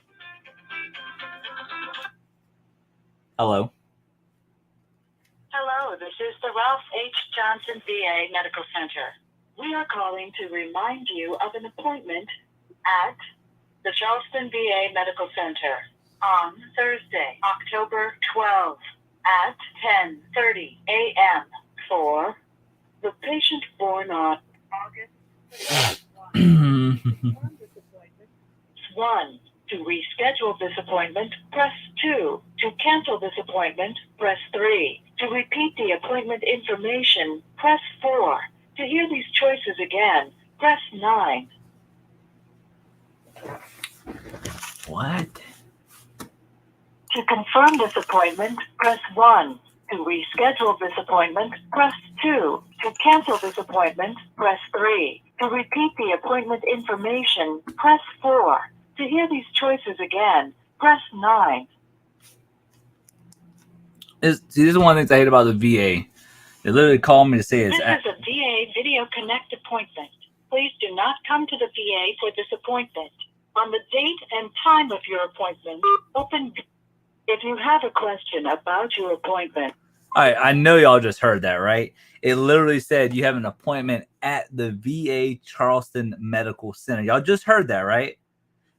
hello. Hello, this is the Ralph H. Johnson VA Medical Center. We are calling to remind you of an appointment at the Charleston VA Medical Center on Thursday, October 12th at 10:30 a.m. for the patient born on August 1. To reschedule this appointment, press 2. To cancel this appointment, press 3. To repeat the appointment information, press 4. To hear these choices again, press 9. What? To confirm this appointment, press 1. To reschedule this appointment, press 2. To cancel this appointment, press 3. To repeat the appointment information, press 4. To hear these choices again, press 9. See, this is one of the things I hate about the VA. They literally call me to say This it's is a VA Video Connect appointment. Please do not come to the VA for this appointment. On the date and time of your appointment, open. If you have a question about your appointment. All right, I know y'all just heard that, right? It literally said you have an appointment at the VA Charleston Medical Center. Y'all just heard that, right?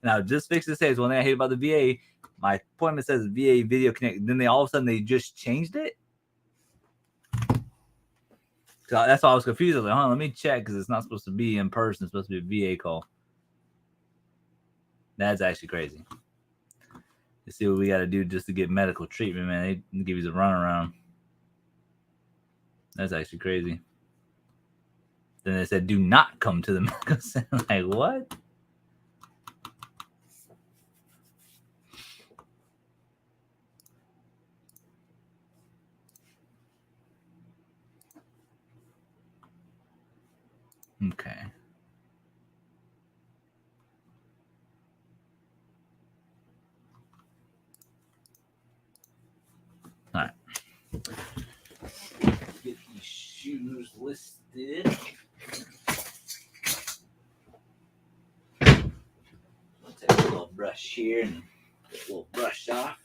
Now, just fix this. One thing I hate about the VA, my appointment says VA Video Connect. Then all of a sudden they just changed it. So that's why I was confused. I was like, let me check because it's not supposed to be in person. It's supposed to be a VA call. That's actually crazy. Let's see what we got to do just to get medical treatment, man. They give you the runaround. That's actually crazy. Then they said, do not come to the medical center. Like, what? Okay. All right. Get these shoes listed. I'll take a little brush here and get a little brush off.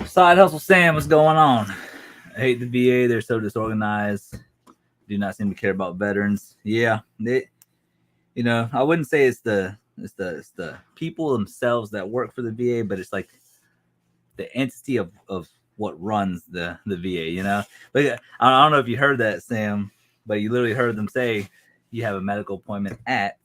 Side Hustle Sam, what's going on? I hate the VA. They're so disorganized. Do not seem to care about veterans. Yeah, I wouldn't say it's the people themselves that work for the VA, but it's like the entity of what runs the VA. But I don't know if you heard that, Sam, but you literally heard them say you have a medical appointment at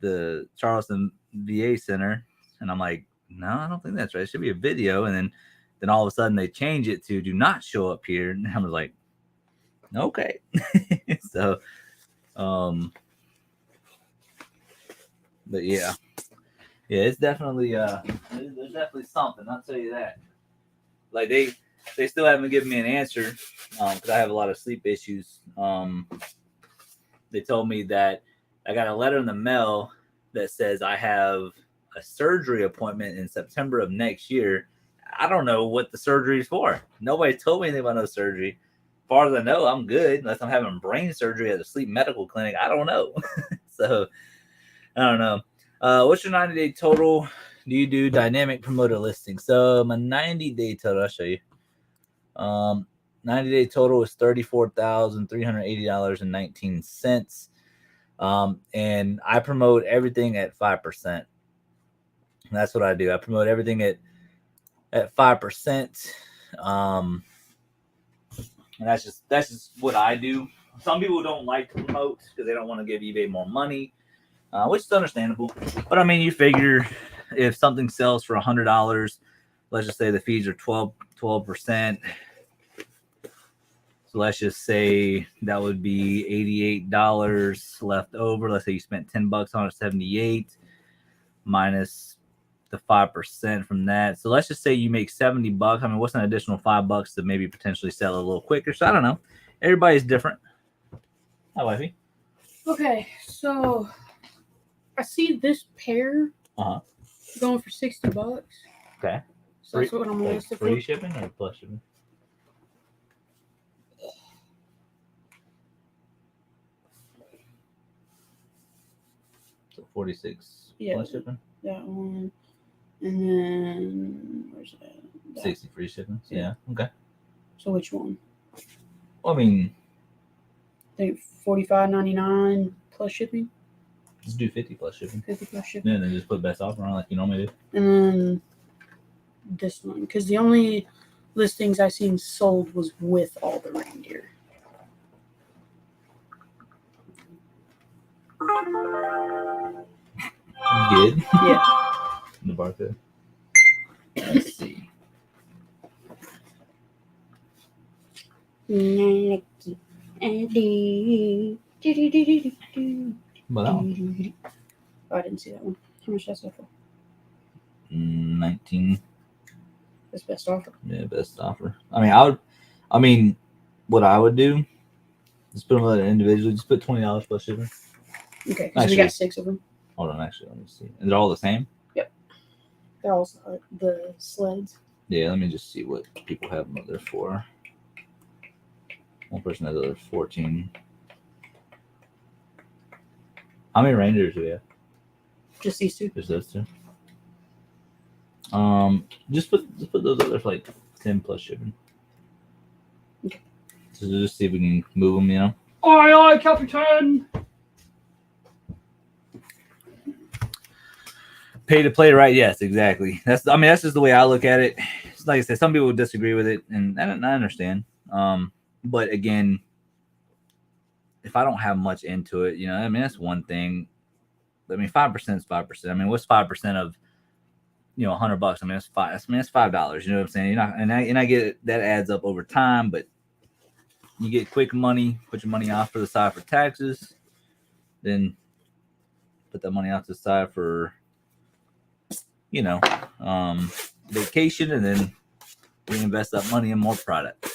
the Charleston VA Center, and I'm like, no, I don't think that's right. It should be a video. And then all of a sudden they change it to do not show up here. And I was like, okay. So, but yeah, it's definitely, there's definitely something. I'll tell you that. Like they still haven't given me an answer because I have a lot of sleep issues. They told me that I got a letter in the mail that says I have a surgery appointment in September of next year. I don't know what the surgery is for. Nobody told me anything about no surgery. As far as I know, I'm good unless I'm having brain surgery at a sleep medical clinic. I don't know. So I don't know. What's your 90-day total? Do you do dynamic promoter listing? So my 90-day total, I'll show you. 90-day total is $34,380.19. And I promote everything at 5%. That's what I do. I promote everything at 5%. And that's just what I do. Some people don't like to promote because they don't want to give eBay more money, which is understandable. But I mean, you figure if something sells for $100, let's just say the fees are 12%. So let's just say that would be $88 left over. Let's say you spent $10 on it, 78 minus the 5% from that. So let's just say you make $70. I mean, what's an additional $5 to maybe potentially sell a little quicker? So I don't know. Everybody's different. Hi, wifey. Okay, so I see this pair Uh-huh. Going for $60. Okay. So that's what I'm gonna Like list it free for. shipping or plus shipping? So 46 Yeah. plus shipping, That one, and then where's that? 60 free shipping. So, yeah. Okay. So which one? Well, I mean, I think $45.99 plus shipping. just do 50 plus shipping. 50 plus shipping. Yeah, and then just put best offer on like you normally do. And then this one, because the only listings I seen sold was with all the reindeer. Good. Yeah. The barcode. Let's see. Well, that one. Oh, I didn't see that one. How much that stuff for? 19. That's best offer. Yeah, best offer. I mean, what I would do is put them individually. Just put $20 plus shipping. Okay, because we Actually- got 6 of them. Hold on, actually, let me see. And they're all the same. They're all the sleds. Yeah, let me just see what people have them up there for. One person has other 14. How many reindeers do we have? Just these 2. Just those 2. Just put those up there for like 10 plus shipping. Okay. So just see if we can move them, you know. Aye, Captain. Pay to play, right? Yes, exactly. That's just the way I look at it. It's like I said, some people disagree with it, and I understand. But again, if I don't have much into it, you know, I mean, that's one thing. I mean, 5% is 5%. I mean, what's 5% of, you know, $100? I mean, that's $5. That's $5. You know what I'm saying? You're not, and I get it, that adds up over time, but you get quick money, put your money off to the side for taxes, then put that money off to the side for, you know, vacation, and then reinvest that money in more product.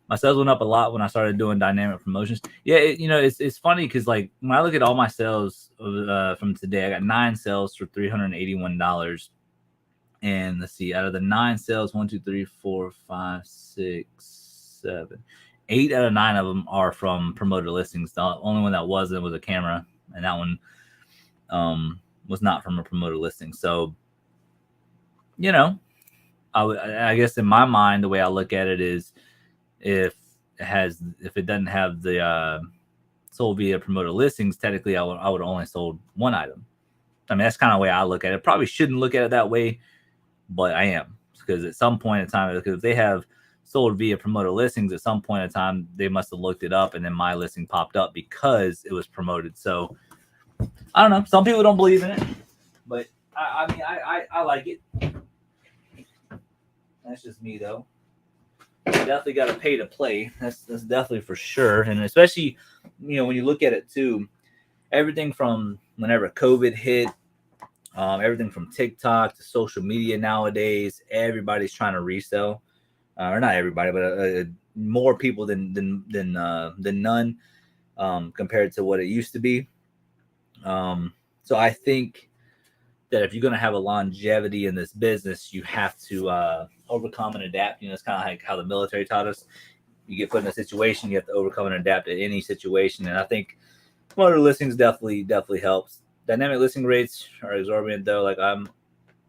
My sales went up a lot when I started doing dynamic promotions. Yeah, it's funny because like when I look at all my sales from today, I got 9 sales for $381. And let's see, out of the 9 sales, 1, 2, 3, 4, 5, 6, 7, 8 out of 9 of them are from promoted listings. The only one that wasn't was a camera, and that one was not from a promoted listing. So, you know, I guess in my mind, the way I look at it is, if it doesn't have the sold via promoted listings, technically I would only sold one item. I mean, that's kind of the way I look at it. Probably shouldn't look at it that way, but I am, because at some point in time, because if they have sold via promoted listings, at some point in time they must have looked it up, and then my listing popped up because it was promoted. So I don't know. Some people don't believe in it, but I mean, I like it. That's just me, though. You definitely got to pay to play. That's definitely for sure. And especially, you know, when you look at it too, everything from whenever COVID hit, everything from TikTok to social media nowadays, everybody's trying to resell. Or not everybody, but more people than none, compared to what it used to be. So I think that if you're going to have a longevity in this business, you have to overcome and adapt. You know, it's kind of like how the military taught us. You get put in a situation, you have to overcome and adapt to any situation. And I think promoted listings definitely helps. Dynamic listing rates are exorbitant, though. Like I'm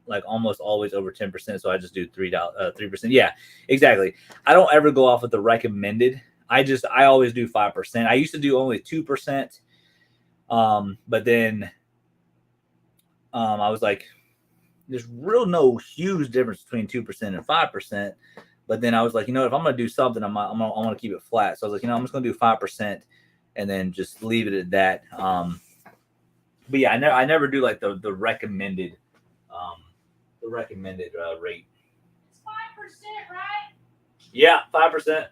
like almost always over 10%, so I just do 3%. Yeah, exactly. I don't ever go off with the recommended. I always do 5%. I used to do only 2%, but then I was like, there's no huge difference between 2% and 5%. But then I was like, you know, if I'm gonna do something, I'm gonna keep it flat. So I was like, you know, I'm just gonna do 5% and then just leave it at that. But yeah, I never do like the recommended rate. It's 5%, right? Yeah, 5%.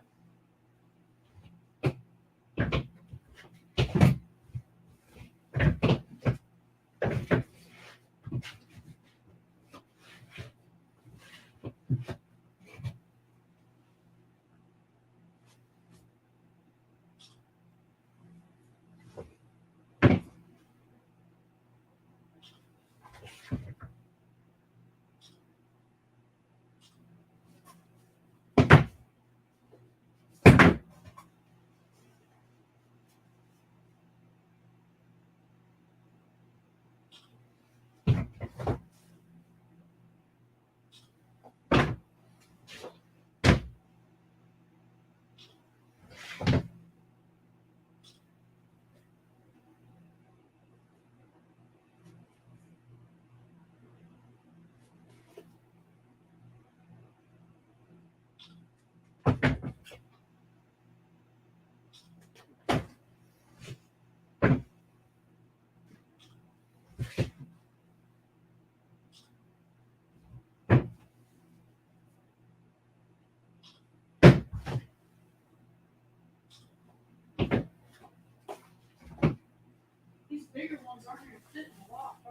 bigger ones aren't going to fit in the loft.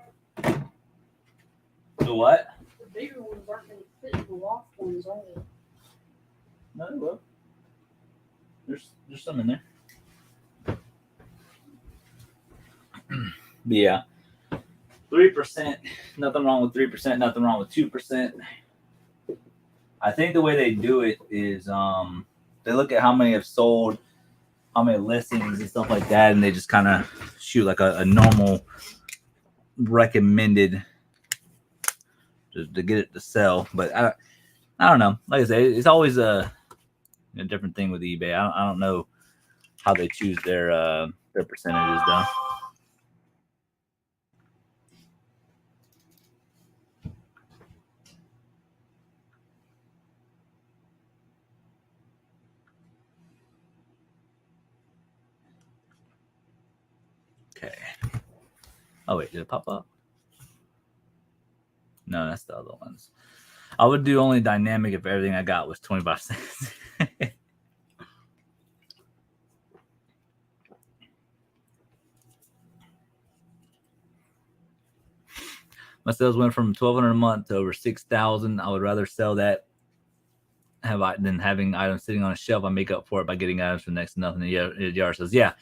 The what? The bigger ones aren't going to fit in the loft ones, are they? No, they will. There's some in there. But yeah, 3%. Nothing wrong with 3%. Nothing wrong with 2%. I think the way they do it is they look at how many have sold, how many listings and stuff like that, and they just kind of shoot like a normal recommended to get it to sell. But I don't know. Like I say, it's always a different thing with eBay. I don't know how they choose their percentages though. Okay. Oh wait, did it pop up? No, that's the other ones. I would do only dynamic if everything I got was 25 cents. My sales went from $1,200 a month to over $6,000. I would rather sell that than having items sitting on a shelf. I make up for it by getting items for next to nothing. Yar says, yeah,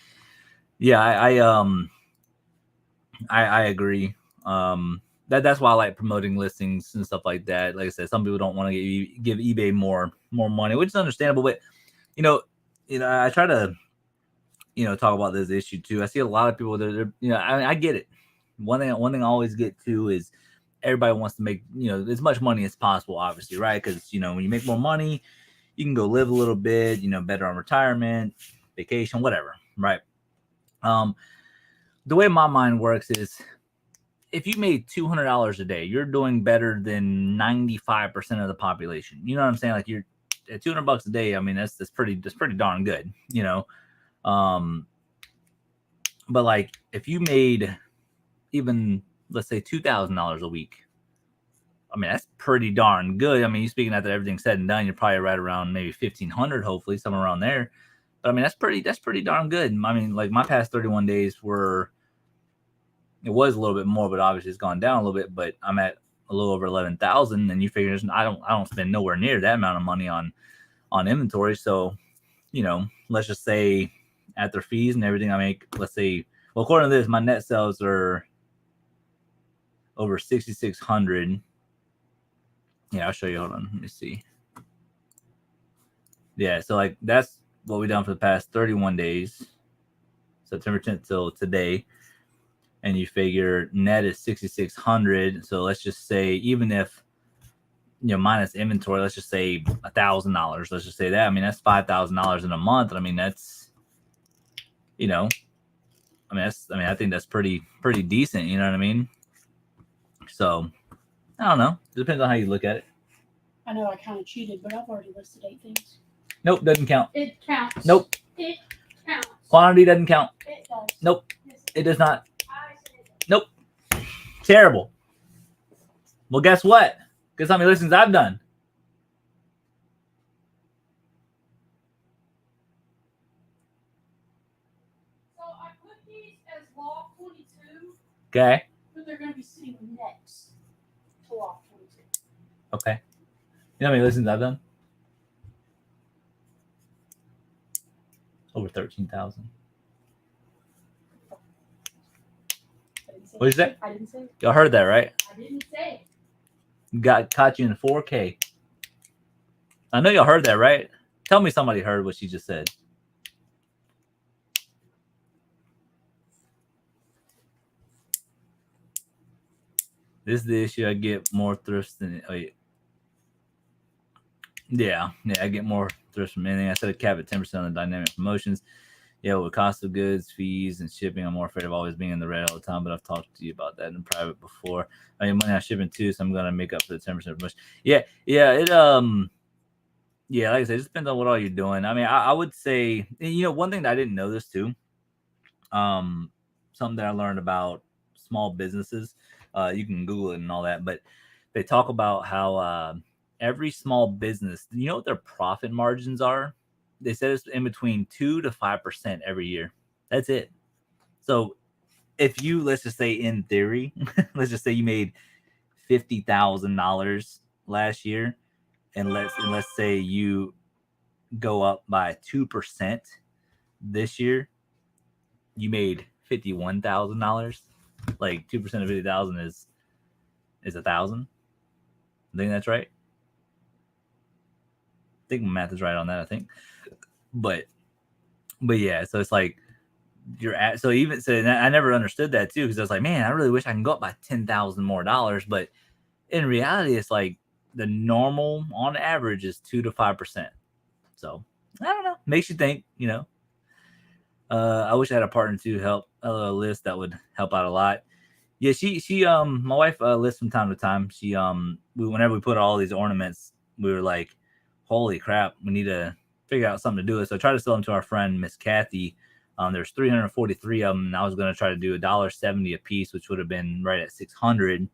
I agree. That's why I like promoting listings and stuff like that. Like I said, some people don't want to give eBay more money, which is understandable. But I try to talk about this issue too. I see a lot of people that I get it. One thing I always get to is everybody wants to make as much money as possible, obviously, right? Because when you make more money, you can go live a little bit, better on retirement, vacation, whatever, right? The way my mind works is if you made $200 a day, you're doing better than 95% of the population. You know what I'm saying? Like you're at $200 a day. I mean, that's pretty darn good, But like if you made even, let's say, $2,000 a week, I mean, that's pretty darn good. I mean, you speaking after everything's said and done, you're probably right around maybe 1,500, hopefully somewhere around there. But I mean, that's pretty darn good. I mean, like my past 31 days it was a little bit more, but obviously it's gone down a little bit. But I'm at a little over 11,000, and you figure I don't spend nowhere near that amount of money on inventory. So, let's just say after fees and everything I make, let's say, well, according to this, my net sales are over 6,600. Yeah, I'll show you. Hold on, let me see. Yeah, so like that's what we've done for the past 31 days, September 10th till today. And you figure net is 6,600. So let's just say, even if minus inventory, let's just say $1,000. Let's just say that. I mean, that's $5,000 in a month. I mean, that's I think that's pretty decent. You know what I mean? So I don't know. It depends on how you look at it. I know I kind of cheated, but I've already listed 8 things. Nope, doesn't count. It counts. Nope. It counts. Quantity doesn't count. It does. Nope. Yes, It does not. Nope. Terrible. Well, guess what? Guess how many listings I've done? So I put these as Law 22. Okay. But they're going to be sitting next to Law 22. Okay. You know how many listings I've done? Over 13,000. What did you say? I didn't say. Y'all heard that, right? I didn't say. Caught you in 4K. I know y'all heard that, right? Tell me somebody heard what she just said. This is the issue. I get more thrifts than Yeah, I get more thrifts from anything. I set a cap at 10% on the dynamic promotions. Yeah, with cost of goods, fees, and shipping, I'm more afraid of always being in the red all the time. But I've talked to you about that in private before. I mean, money on shipping too, so I'm gonna make up for the 10% promotion. Yeah, it like I said, it just depends on what all you're doing. I mean, I would say, one thing that I didn't know this too, something that I learned about small businesses. You can Google it and all that, but they talk about how every small business, what their profit margins are? They said it's in between 2 to 5% every year. That's it. So if you, let's just say in theory, let's just say you made $50,000 last year, and let's say you go up by 2% this year, you made $51,000. Like 2% of 50,000 is 1,000. I think that's right. I think my math is right on that. I think, but yeah. So it's like you're at. So even so, I never understood that too, because I was like, man, I really wish I can go up by $10,000 more. But in reality, it's like the normal on average is 2 to 5%. So I don't know. Makes you think, you know. I wish I had a partner to help list. That would help out a lot. Yeah, she my wife lists from time to time. She whenever we put all these ornaments, we were like, holy crap, we need to figure out something to do with. So I tried to sell them to our friend Miss Kathy. There's 343 of them, and I was going to try to do $1.70 a piece, which would have been right at 600.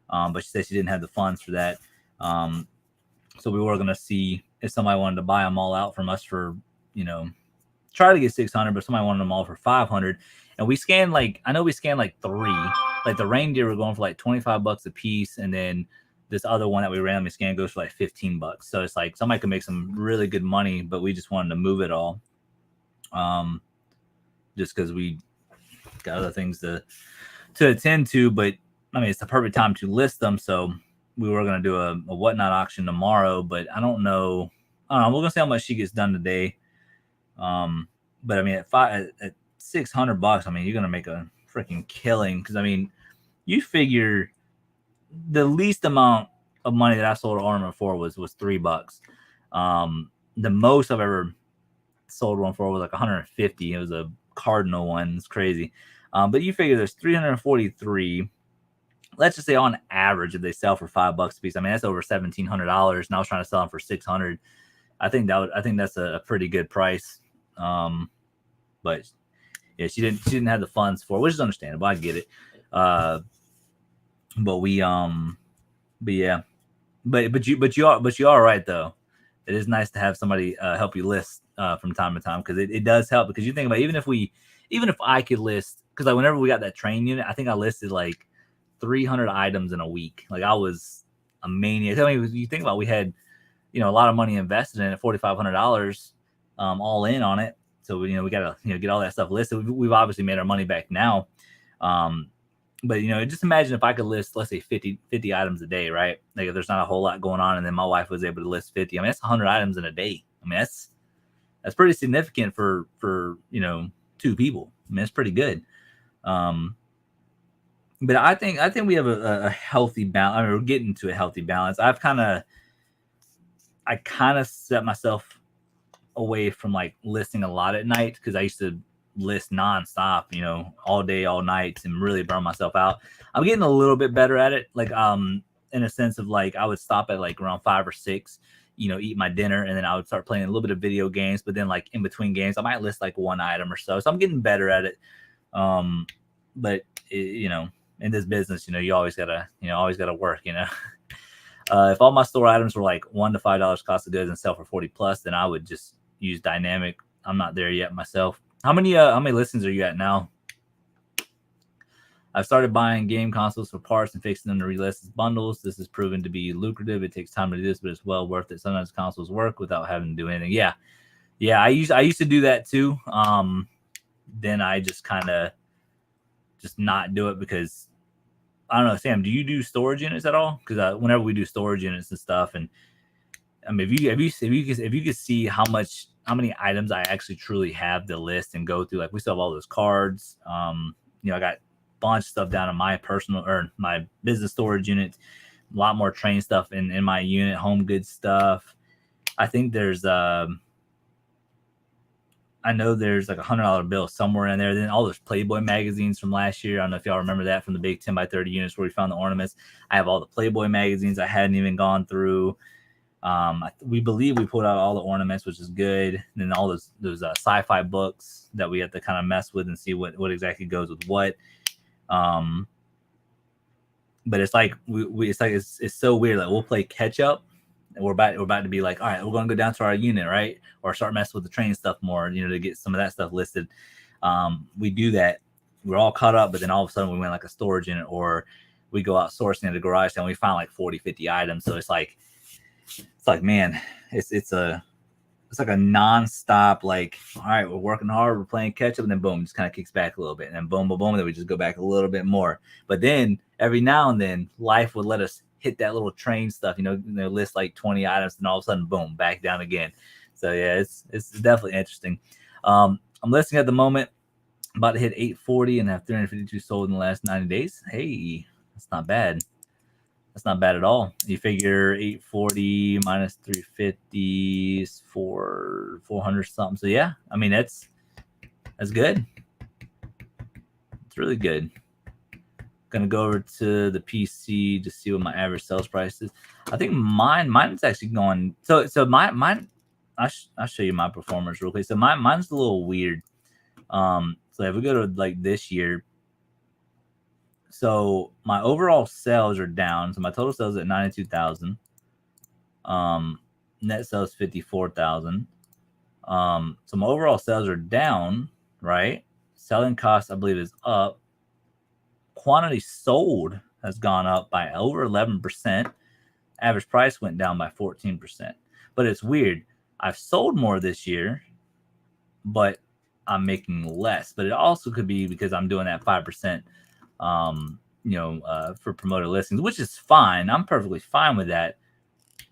But she said she didn't have the funds for that. So we were going to see if somebody wanted to buy them all out from us for, you know, try to get 600, but somebody wanted them all for 500. And we scanned like 3. Like the reindeer were going for like $25 a piece, and then this other one that we randomly scanned goes for like $15. So it's like somebody could make some really good money, but we just wanted to move it all. Just because we got other things to attend to, but I mean, it's the perfect time to list them. So we were going to do a whatnot auction tomorrow, but I don't know. We're going to see how much she gets done today. But I mean, at $600, I mean, you're going to make a freaking killing. Cause I mean, you figure the least amount of money that I sold an ornament for was $3. The most I've ever sold one for was like 150. It was a cardinal one. It's crazy. But you figure there's 343. Let's just say on average, if they sell for $5 a piece, I mean, that's over $1,700. And I was trying to sell them for $600. I think that's a pretty good price. But yeah, she didn't have the funds for it, which is understandable. I get it. But you are right though. It is nice to have somebody help you list from time to time, because it does help. Because you think about even if I could list, because like whenever we got that train unit, I think I listed like 300 items in a week. Like I was a maniac. I mean, you think about, we had, you know, a lot of money invested in it, $4,500 all in on it. So we gotta get all that stuff listed. We've obviously made our money back now. But just imagine if I could list, let's say 50 items a day, right? Like if there's not a whole lot going on, and then my wife was able to list 50. I mean, that's 100 items in a day. I mean, that's pretty significant for 2 people. I mean, it's pretty good. But I think we have a healthy balance. I mean, we're getting to a healthy balance. I kind of set myself away from like listing a lot at night, because I used to list nonstop, all day, all night, and really burn myself out. I'm getting a little bit better at it. Like, in a sense of like, I would stop at like around 5 or 6, eat my dinner, and then I would start playing a little bit of video games. But then like in between games, I might list like 1 item or so. So I'm getting better at it. But in this business, you always gotta work, If all my store items were like $1 to $5 cost of goods and sell for 40 plus, then I would just use dynamic. I'm not there yet myself. How many listings are you at now? I've started buying game consoles for parts and fixing them to relist as bundles. This has proven to be lucrative. It takes time to do this, but it's well worth it. Sometimes consoles work without having to do anything. Yeah. I used to do that too. Then I just kind of not do it, because I don't know. Sam, do you do storage units at all? Because whenever we do storage units and stuff, and I mean, if you could see how many items I actually truly have to list and go through, like we still have all those cards. I got a bunch of stuff down in my personal or my business storage unit. A lot more train stuff in my unit, home goods stuff. I think there's I know there's like $100 bill somewhere in there. Then all those Playboy magazines from last year. I don't know if y'all remember that, from the big 10 by 30 units where we found the ornaments. I have all the Playboy magazines I hadn't even gone through. We believe we pulled out all the ornaments, which is good. And then all those sci-fi books that we have to kind of mess with and see what exactly goes with what. But it's like it's so weird. Like we'll play catch up, and we're about to be like, all right, we're going to go down to our unit, right? Or start messing with the train stuff more, to get some of that stuff listed. We do that we're all caught up, but then all of a sudden we win like a storage unit, or we go out sourcing at a garage sale and we find like 40, 50 items. So it's like, man, it's like a nonstop, like, all right, we're working hard, we're playing catch up, and then boom, just kind of kicks back a little bit, and then boom, boom, boom, and then we just go back a little bit more. But then every now and then life would let us hit that little train stuff, list like 20 items, and all of a sudden, boom, back down again. So yeah, it's definitely interesting. I'm listing at the moment, about to hit 840 and have 352 sold in the last 90 days. Hey, that's not bad. That's not bad at all. You figure 840 minus 350 is 400 something. So yeah, I mean that's good. It's really good. Gonna go over to the PC to see what my average sales price is. I think mine's actually going. So mine. I'll show you my performance real quick. So mine's a little weird. So if we go to like this year. So my overall sales are down. So my total sales at 92,000. Net sales 54,000. So my overall sales are down, right? Selling cost, I believe, is up. Quantity sold has gone up by over 11%. Average price went down by 14%. But it's weird. I've sold more this year, but I'm making less. But it also could be because I'm doing that 5%. For promoted listings, which is fine. I'm perfectly fine with that.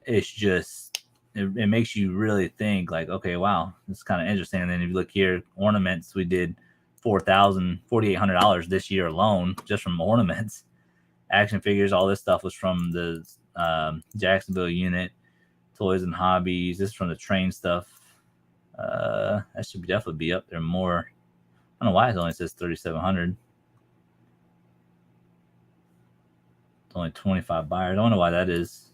It's just, it makes you really think like, okay, wow, it's kind of interesting. And then if you look here, ornaments, we did $4,800 this year alone, just from ornaments. Action figures, all this stuff was from the Jacksonville unit. Toys and hobbies, this is from the train stuff. That should definitely be up there more. I don't know why it only says 3,700. Only 25 buyers. I don't know why that is.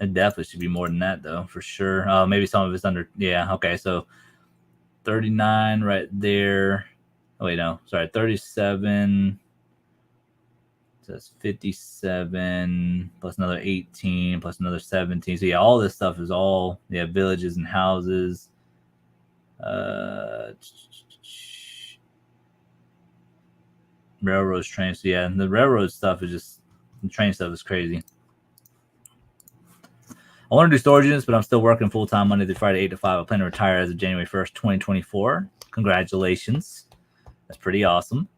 It definitely should be more than that, though, for sure. Maybe some of it's under. Yeah, okay. So 39 right there. Oh, wait, no. Sorry, 37. So that's 57 plus another 18 plus another 17. So, yeah, all this stuff is all, villages and houses. Railroads, trains. So yeah, the railroad stuff is just, the train stuff is crazy. I want to do storage units, but I'm still working full time Monday through Friday, 8 to 5. I plan to retire as of January 1st, 2024. Congratulations. That's pretty awesome.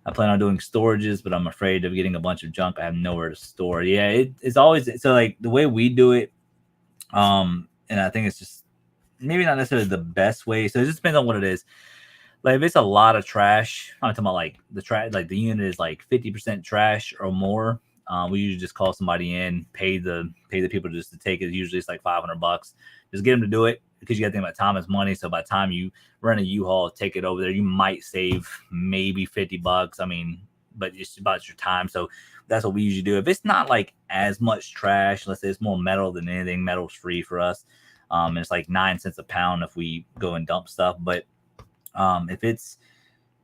I plan on doing storages, but I'm afraid of getting a bunch of junk I have nowhere to store. Yeah, it's always, so like the way we do it, and I think it's just maybe not necessarily the best way. So it just depends on what it is. Like if it's a lot of trash, I'm talking about like the trash, like the unit is like 50% trash or more. We usually just call somebody in, pay the people just to take it. Usually it's like $500. Just get them to do it, because you got to think about time is money. So by the time you rent a U-Haul, take it over there, you might save maybe $50. I mean, but it's about your time. So that's what we usually do. If it's not like as much trash, let's say it's more metal than anything, metal's free for us. And it's like 9 cents a pound if we go and dump stuff. But if it's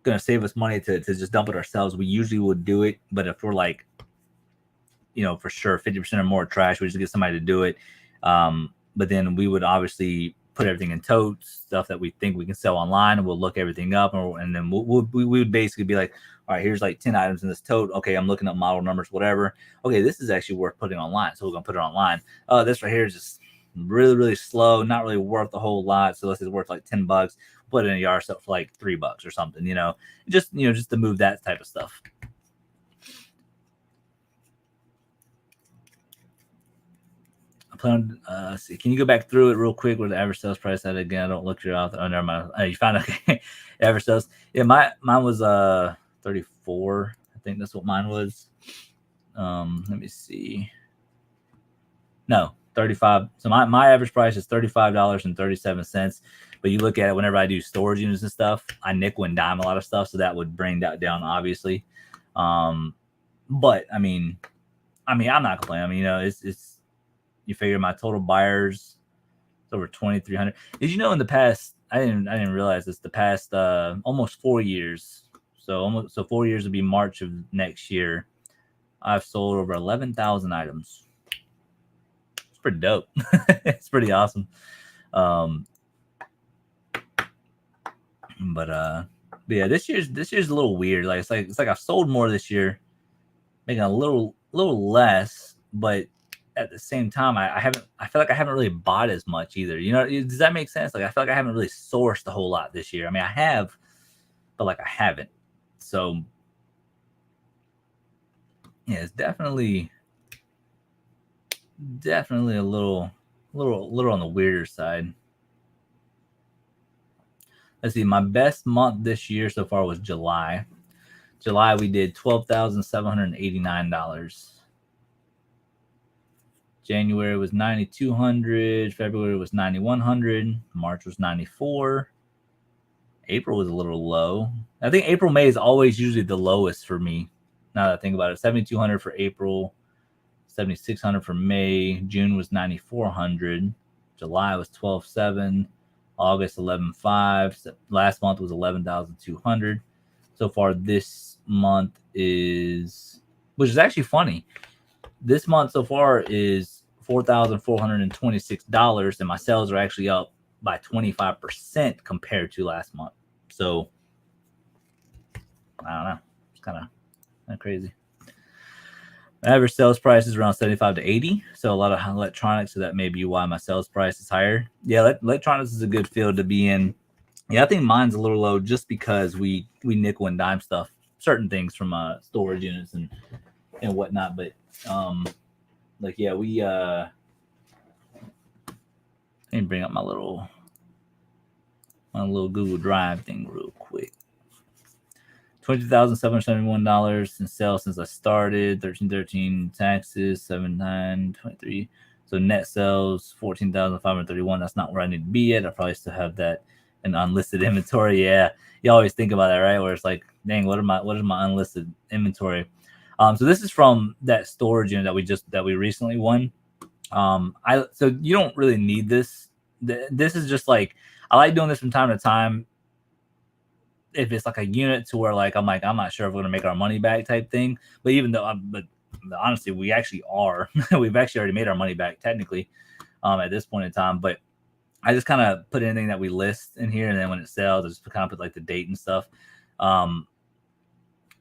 going to save us money to just dump it ourselves, we usually would do it. But if we're like, for sure 50% or more trash, we just get somebody to do it. But then we would obviously put everything in totes, stuff that we think we can sell online, and we'll look everything up, and then we would basically be like, all right, here's like 10 items in this tote. Okay, I'm looking up model numbers, whatever. Okay, this is actually worth putting online, so we're gonna put it online. This right here is just really, really slow, not really worth a whole lot. So let's say it's worth like $10. Put it in a yard sale for like $3 or something, just to move that type of stuff. I plan on, see, can you go back through it real quick with the average sales price at again? I don't look your out. Oh, never mind. You found okay. Average sales. Yeah, mine was 34. I think that's what mine was. Let me see. No, 35. So my average price is $35.37. But you look at it, whenever I do storage units and stuff, I nickel and dime a lot of stuff, so that would bring that down, obviously. But I mean, I'm not complaining. I mean, it's you figure my total buyers is over 2,300. Did you know in the past? I didn't realize this. The past almost 4 years. So 4 years would be March of next year. I've sold over 11,000 items. It's pretty dope. It's pretty awesome. But But yeah, this year's a little weird. Like it's like I've sold more this year, making a little less, but at the same time, I feel like I haven't really bought as much either. You know, does that make sense? Like I feel like I haven't really sourced a whole lot this year. I mean, I have, but like I haven't. So yeah, it's definitely a little on the weirder side. Let's see, my best month this year so far was July. July we did $12,789. January was $9,200. February was $9,100. March was $94. April was a little low. I think April, May is always usually the lowest for me. Now that I think about it, $7,200 for April, $7,600 for May. June was $9,400. July was $12,700. August $11,500. Last month was $11,200. So far this month is, which is actually funny. This month so far is $4,426, and my sales are actually up by 25% compared to last month. So I don't know. It's kind of crazy. Average sales price is around 75 to 80. So a lot of electronics. So that may be why my sales price is higher. Yeah, electronics is a good field to be in. Yeah, I think mine's a little low just because we nickel and dime stuff, certain things from storage units and whatnot. But like yeah, we let me bring up my little Google Drive thing real quick. $20,771 in sales since I started. 1313 taxes, 7923. So net sales 14,531. That's not where I need to be yet. I probably still have that in unlisted inventory. Yeah, you always think about that, right? Where it's like, dang, what is my unlisted inventory? So this is from that storage unit that we recently won. So you don't really need this. This is just like, I like doing this from time to time. If it's like a unit to where like I'm not sure if we're gonna make our money back type thing. But even though but honestly, we actually are. We've actually already made our money back technically at this point in time. But I just kind of put anything that we list in here, and then when it sells, I just kind of put like the date and stuff.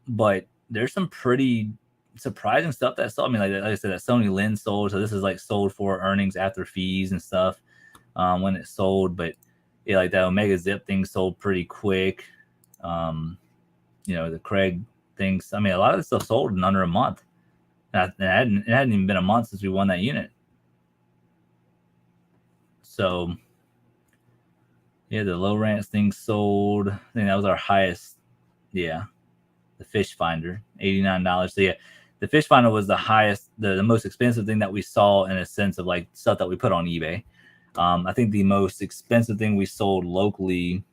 But there's some pretty surprising stuff that sold. I mean, like I said, that Sony lens sold. So this is like sold for earnings after fees and stuff when it sold. But yeah, like that Omega Zip thing sold pretty quick. You know, the Craig things. I mean, a lot of this stuff sold in under a month. It hadn't even been a month since we won that unit. So yeah, the Lowrance thing sold. I think that was our highest. Yeah, the Fish Finder, $89. So yeah, the Fish Finder was the highest, the most expensive thing that we saw in a sense of like stuff that we put on eBay. I think the most expensive thing we sold locally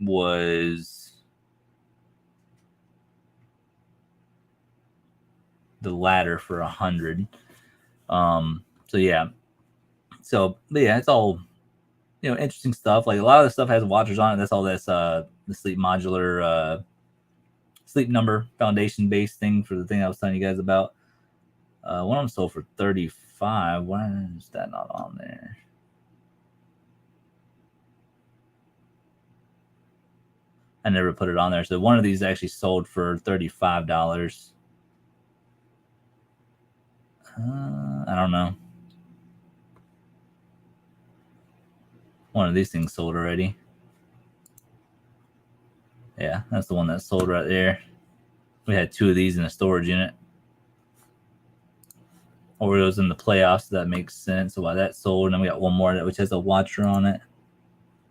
was the ladder for $100. So yeah. So but yeah, it's all, you know, interesting stuff. Like a lot of the stuff has watchers on it. That's all this the Sleep Modular Sleep Number foundation based thing for the thing I was telling you guys about. One of them sold for $35. Why is that not on there? I never put it on there. So one of these actually sold for $35. I don't know. One of these things sold already. Yeah, that's the one that sold right there. We had two of these in a storage unit. Oreos in the playoffs, so that makes sense. So why that sold, and then we got one more which has a watcher on it.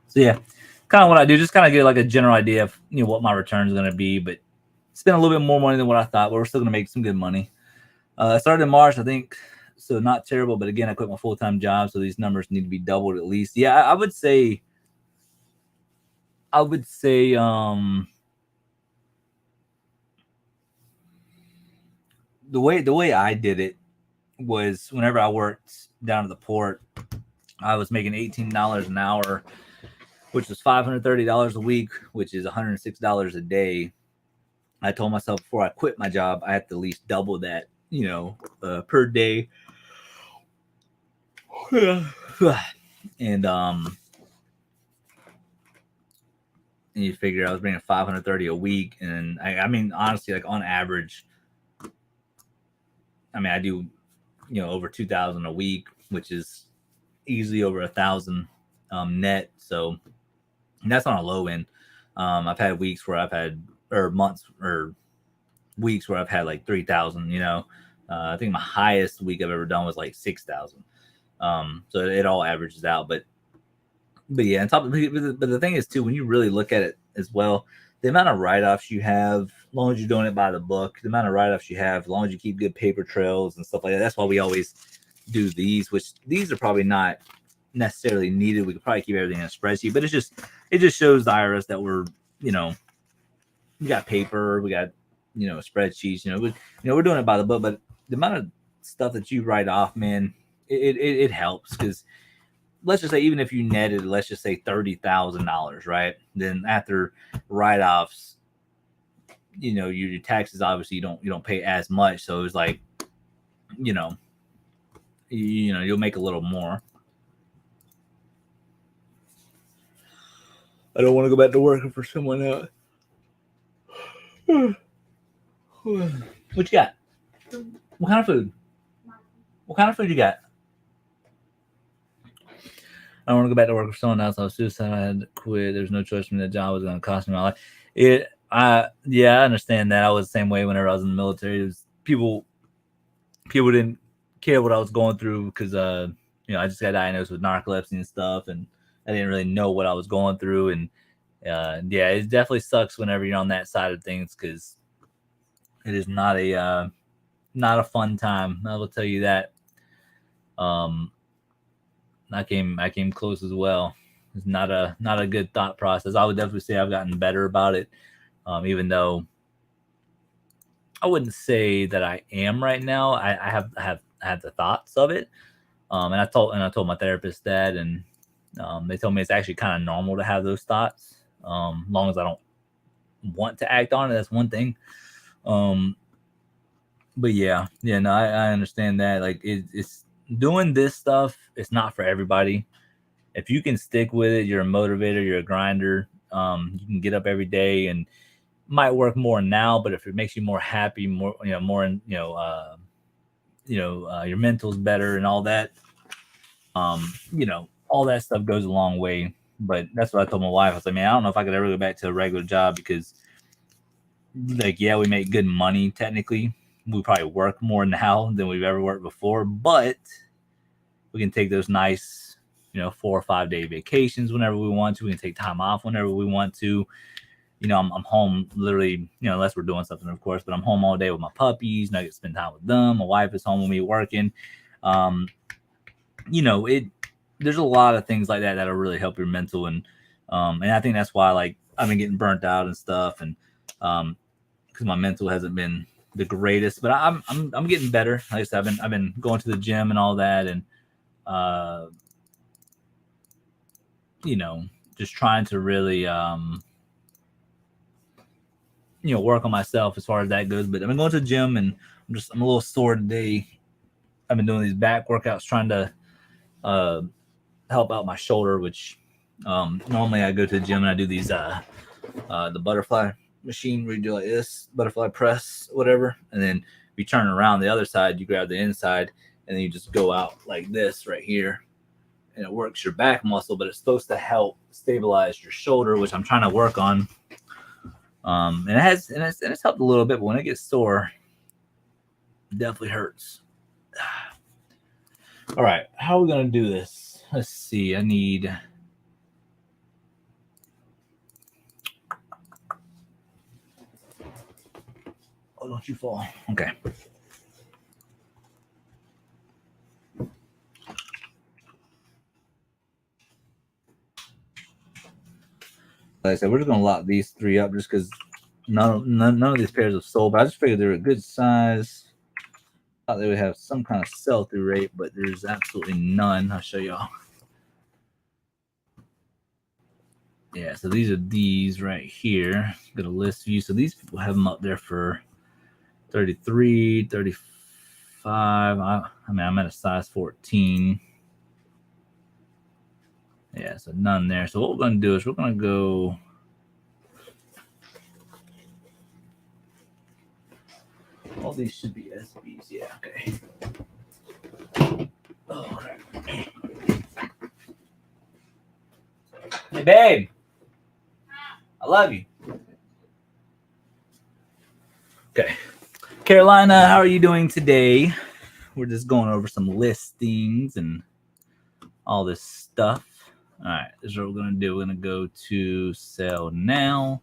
So yeah, kind of what I do, just kind of get like a general idea of, you know, what my return is going to be, but spend a little bit more money than what I thought, but we're still going to make some good money. I started in March, I think, so not terrible, but again, I quit my full-time job, so these numbers need to be doubled at least. Yeah, I would say the way I did it was whenever I worked down at the port, I was making $18 an hour, which was $530 a week, which is $106 a day. I told myself before I quit my job, I had to at least double that, you know, per day. And And you figure I was bringing 530 a week, and I mean, honestly, like on average, I mean, I do, over 2,000 a week, which is easily over 1,000 net. So that's on a low end. I've had weeks where I've had, or months or weeks where I've had like 3,000. I think my highest week I've ever done was like 6,000. So it all averages out, but yeah, but the thing is too, when you really look at it as well, the amount of write-offs you have, as long as you're doing it by the book, the amount of write-offs you have, as long as you keep good paper trails and stuff like that. That's why we always do these, which these are probably not necessarily needed. We could probably keep everything in a spreadsheet, but it just shows the IRS that we're, we got paper, we got, spreadsheets, we're doing it by the book, but the amount of stuff that you write off, man, it helps, because let's just say, even if you netted, let's just say $30,000, right? Then after write-offs, your taxes, obviously you don't pay as much. So it's like, you'll make a little more. I don't want to go back to working for someone else. What you got? What kind of food? What kind of food you got? I don't want to go back to work for someone else. I was suicidal. I had to quit. There's no choice for me. That job was going to cost me my life. I understand that. I was the same way whenever I was in the military. It was, people didn't care what I was going through, because I just got diagnosed with narcolepsy and stuff, and I didn't really know what I was going through. And it definitely sucks whenever you're on that side of things, because it is not a fun time. I will tell you that. I came close as well. It's not a good thought process. I would definitely say I've gotten better about it, even though I wouldn't say that I am right now. I have had the thoughts of it, and I told my therapist that, and they told me it's actually kind of normal to have those thoughts, long as I don't want to act on it. That's one thing. But no, I understand that. Like, it's doing this stuff. It's not for everybody. If you can stick with it, you're a motivator, you're a grinder. You can get up every day, and might work more now, but if it makes you more happy, more, your mental's better and all that, all that stuff goes a long way. But that's what I told my wife. I was like, man, I don't know if I could ever go back to a regular job, because, like, yeah, we make good money technically. We probably work more now than we've ever worked before, but we can take those nice, 4 or 5 day vacations whenever we want to. We can take time off whenever we want to. I'm home literally, unless we're doing something, of course, but I'm home all day with my puppies, and I get to spend time with them. My wife is home with me working. There's a lot of things like that that'll really help your mental. And I think that's why, like, I've been getting burnt out and stuff. And, cause my mental hasn't been the greatest, but I'm getting better. Like I said, I've been going to the gym and all that. And, just trying to really, work on myself as far as that goes. But I've been going to the gym, and I'm a little sore today. I've been doing these back workouts, trying to help out my shoulder, which normally I go to the gym and I do these the butterfly machine where you do like this, butterfly press, whatever, and then if you turn around the other side, you grab the inside, and then you just go out like this right here, and it works your back muscle, but it's supposed to help stabilize your shoulder, which I'm trying to work on. And it's helped a little bit, but when it gets sore, it definitely hurts. All right, how are we gonna do this? Let's see. I need. Oh, don't you fall. Okay. Like I said, we're just gonna lock these 3 up, just because none of these pairs have sold. But I just figured they're a good size. Thought they would have some kind of sell-through rate, but there's absolutely none. I'll show y'all. Yeah, so these are these right here. Got a list view. So these people have them up there for 33, 35. I mean, I'm at a size 14. Yeah, so none there. So what we're going to do is we're going to go All these should be SBs. Yeah, okay. Oh, crap. Hey, babe. I love you. Okay. Carolina, how are you doing today? We're just going over some listings and all this stuff. All right, this is what we're going to do. We're going to go to sell now.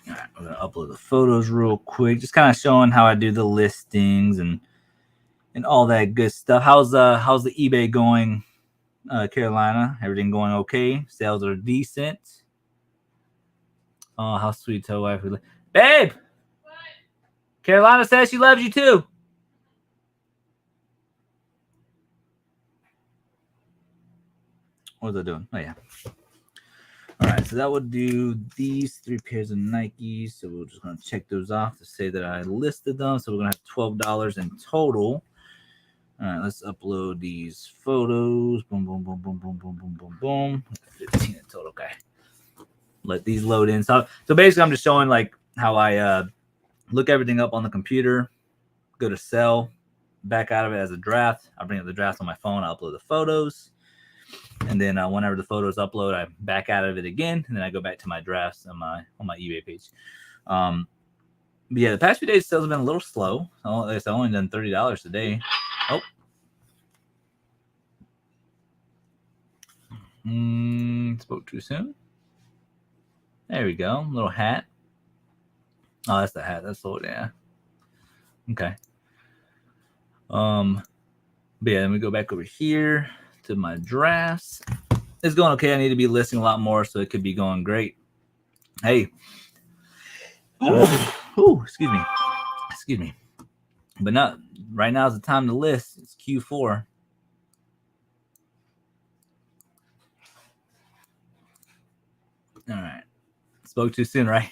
All right, we're going to upload the photos real quick. Just kind of showing how I do the listings and all that good stuff. How's the eBay going, Carolina? Everything going okay? Sales are decent. Oh, how sweet to wife. Babe! What? Carolina says she loves you too. What was I doing? Oh, yeah. All right, so that would do these 3 pairs of Nikes. So we're just going to check those off to say that I listed them. So we're going to have $12 in total. All right, let's upload these photos. Boom, boom, boom, boom, boom, boom, boom, boom, boom. 15 in total. Okay. Let these load in. So basically, I'm just showing like how I look everything up on the computer, go to sell, back out of it as a draft. I bring up the draft on my phone. I upload the photos. And then whenever the photos upload, I back out of it again, and then I go back to my drafts on my eBay page. But yeah, the past few days sales have been a little slow. I've only done $30 today. Oh, spoke too soon. There we go. Little hat. Oh, that's the hat. That's sold. Yeah. Okay. But yeah, let me go back over here to my drafts. It's going okay. I need to be listing a lot more, so it could be going great. Hey. Ooh, excuse me. But not right now is the time to list. It's Q4. All right. Spoke too soon, right?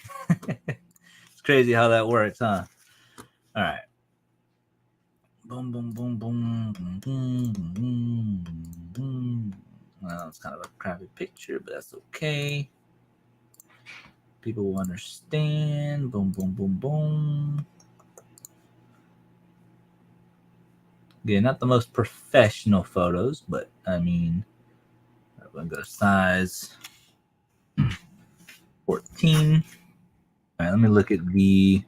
It's crazy how that works, huh? All right. Boom, boom, boom, boom, boom, boom, boom, boom, boom. Well, it's kind of a crappy picture, but that's okay. People will understand. Boom, boom, boom, boom. Yeah, not the most professional photos, but I mean, I'm going to go size 14. All right, let me look at the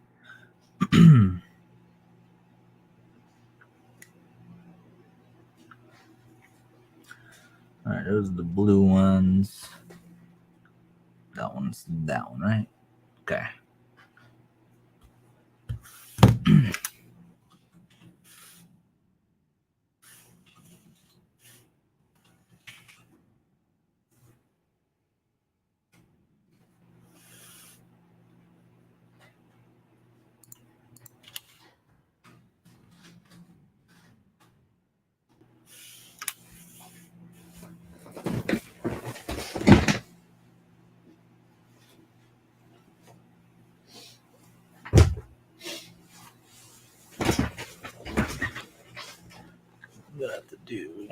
all right, those are the blue ones. That one's that one, right? Okay. What I have to do.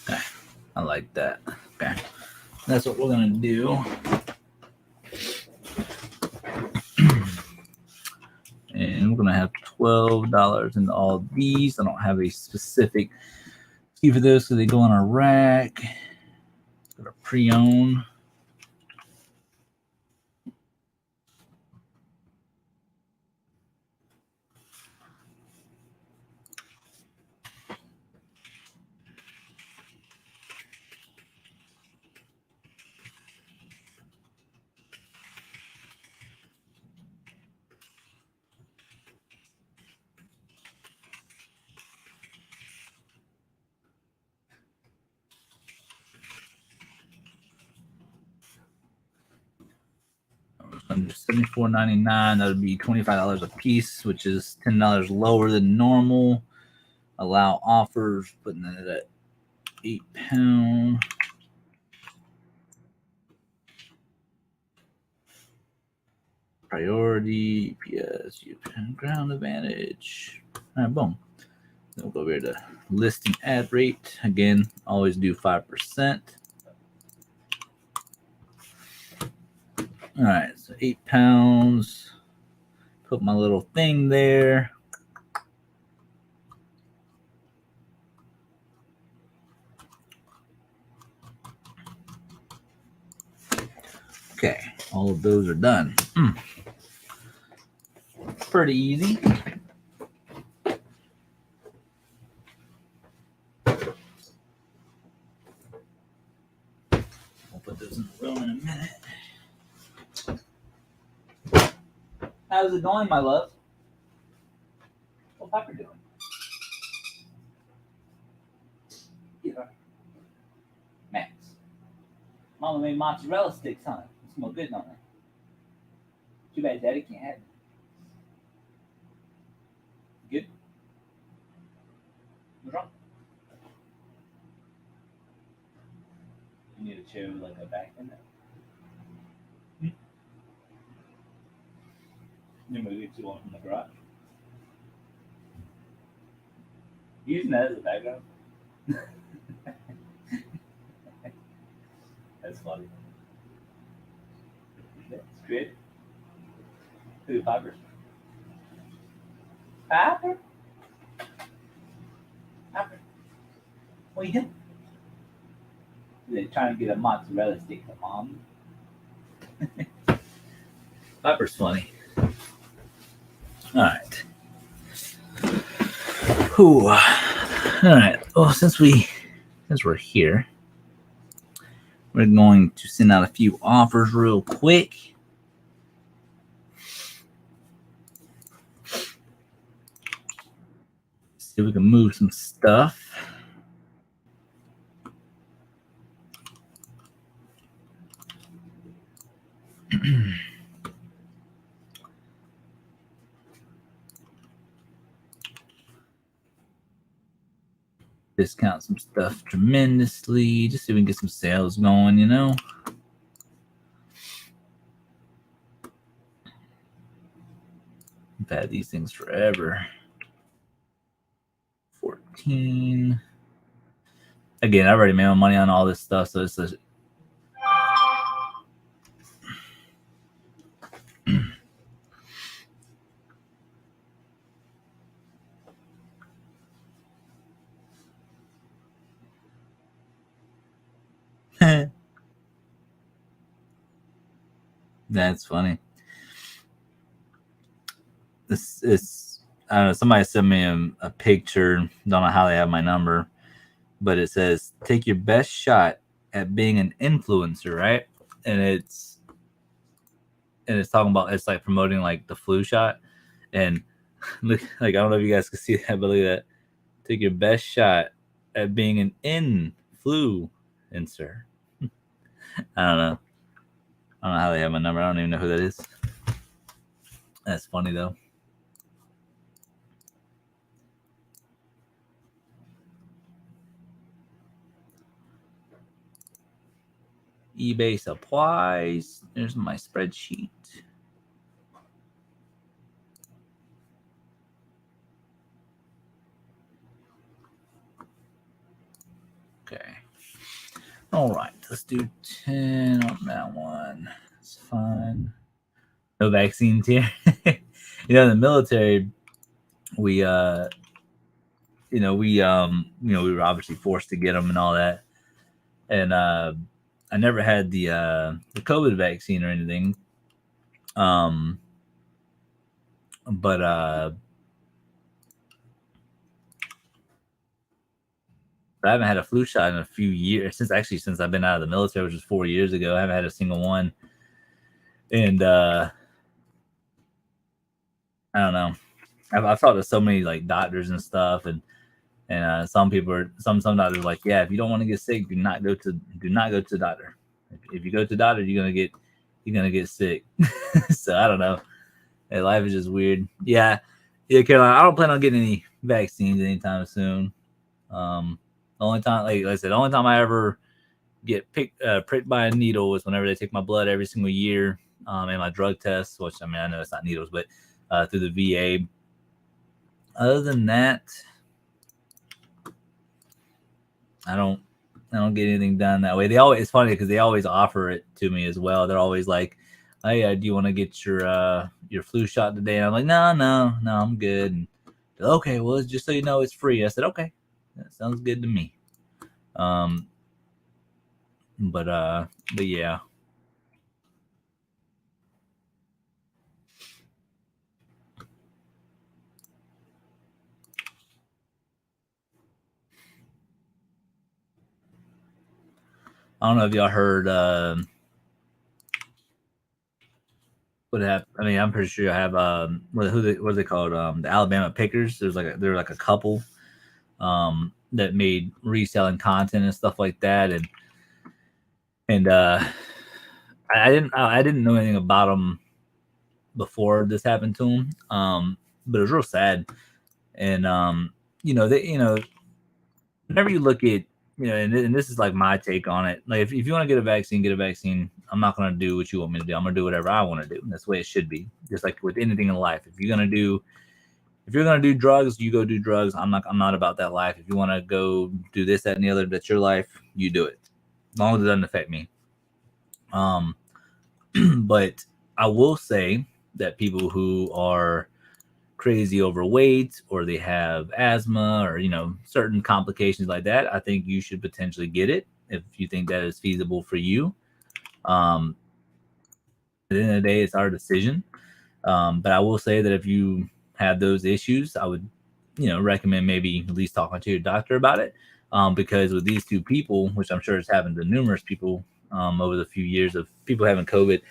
Okay, I like that. Okay, that's what we're gonna do. And we're gonna have $12 in all these. I don't have a specific fee for those because they go on a rack. Go to pre-own. $74.99. That would be $25 a piece, which is $10 lower than normal. Allow offers, putting it at 8 pound. Priority, EPS, ground advantage. All right, boom. Then we'll go over here to listing ad rate. Again, always do 5%. All right, so 8 pounds. Put my little thing there. Okay, all of those are done. Pretty easy. We'll put those in the room in a minute. How's it going, my love? What's Pepper doing? Yeah. Max. Mama made mozzarella sticks, huh? They smell good, don't they? Too bad Daddy can't have it. Good? What's wrong? You need a chair with like a back in it. You maybe get you one from the garage. Using that as a background. That's funny. That's creative. Who, Piper? Piper? Piper? What are you doing? They're trying to get a mozzarella stick to mom. Piper's funny. All right. Ooh. All right. Well, since we're here, we're going to send out a few offers real quick. See if we can move some stuff. Discount some stuff tremendously, just so we can get some sales going, you know. I've had these things forever. 14. Again, I've already made my money on all this stuff, so it's a That's funny. This is, I don't know, somebody sent me a picture. Don't know how they have my number, but it says, take your best shot at being an influencer, right? And it's talking about, it's like promoting like the flu shot. And look, like, I don't know if you guys can see that, but look at that. Take your best shot at being an influencer. I don't know. I don't know how they have my number. I don't even know who that is. That's funny, though. eBay supplies. There's my spreadsheet. Okay. All right. Let's do 10 on that one. It's fine. No vaccines here. You know, in the military, we were obviously forced to get them and all that. And I never had the COVID vaccine or anything. But I haven't had a flu shot in a few years since I've been out of the military, which was 4 years ago. I haven't had a single one. And I don't know. I've talked to so many like doctors and stuff, and some doctors are like, yeah, if you don't want to get sick, do not go to the doctor. If you go to the doctor, you're gonna get you're gonna get sick. So I don't know. Hey, life is just weird. Yeah, Caroline. I don't plan on getting any vaccines anytime soon. The only time, like I said, the only time I ever get pricked by a needle is whenever they take my blood every single year, and my drug tests. Which I mean, I know it's not needles, but through the VA. Other than that, I don't get anything done that way. It's funny because they always offer it to me as well. They're always like, "Hey, do you want to get your flu shot today?" And I'm like, "No, I'm good." And okay, well, just so you know, it's free. I said, "Okay, that sounds good to me." But yeah. I don't know if y'all heard what happened. I mean, I'm pretty sure I have what are they called? The Alabama Pickers. They're like a couple that made reselling content and stuff like that, and I didn't know anything about them before this happened to them. But it was real sad, and whenever you look at and this is like my take on it. Like if you want to get a vaccine, get a vaccine. I'm not gonna do what you want me to do. I'm gonna do whatever I want to do. And that's the way it should be. Just like with anything in life. If you're gonna do drugs, you go do drugs. I'm not about that life. If you want to go do this, that, and the other, that's your life. You do it, as long as it doesn't affect me. But I will say that people who are crazy overweight or they have asthma or certain complications like that, I think you should potentially get it if you think that is feasible for you. At the end of the day, it's our decision. But I will say that if you have those issues, I would recommend maybe at least talking to your doctor about it, because with these two people, which I'm sure has happened to numerous people over the few years of people having COVID,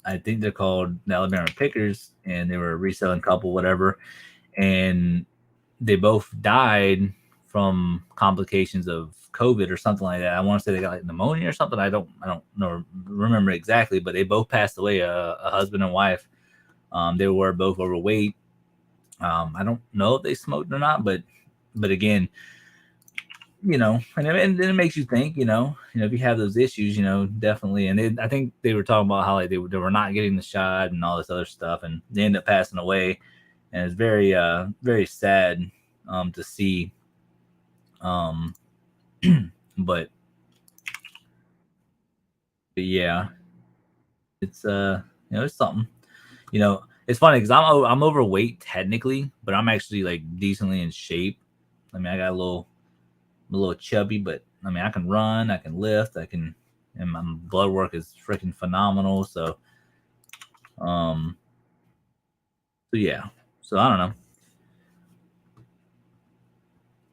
I think they're called the Alabama Pickers, and they were a reselling couple, whatever, and they both died from complications of COVID or something like that. I want to say they got like pneumonia or something. I don't remember exactly, but they both passed away. A husband and wife. They were both overweight. I don't know if they smoked or not, but again, and then it makes you think, if you have those issues, definitely. And I think they were talking about how like they were not getting the shot and all this other stuff, and they ended up passing away. And it's very, very sad to see. But yeah, it's it's something. It's funny because I'm overweight technically, but I'm actually like decently in shape. I mean, I got a little chubby, but I mean, I can run, I can lift, and my blood work is freaking phenomenal. So, so yeah. So I don't know. I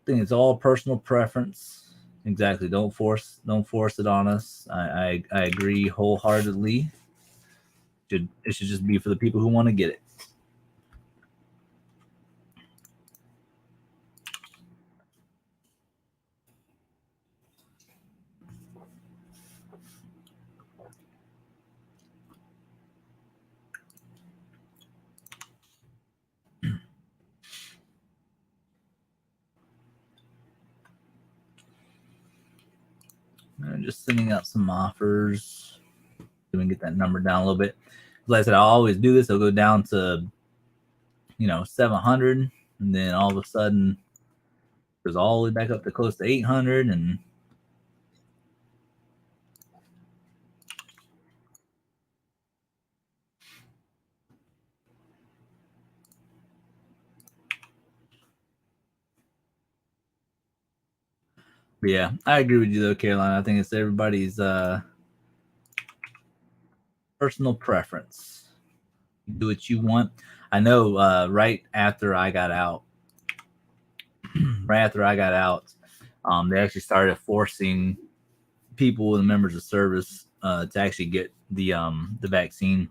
think it's all personal preference. Exactly. Don't force it on us. I agree wholeheartedly. It should just be for the people who want to get it. I'm just sending out some offers. So we can get that number down a little bit. Like I said, I'll always do this. I'll go down to 700, and then all of a sudden it goes all the way back up to close to 800, and yeah, I agree with you though, Caroline. I think it's everybody's personal preference. You do what you want. I know right after I got out, they actually started forcing people and members of service to actually get the vaccine,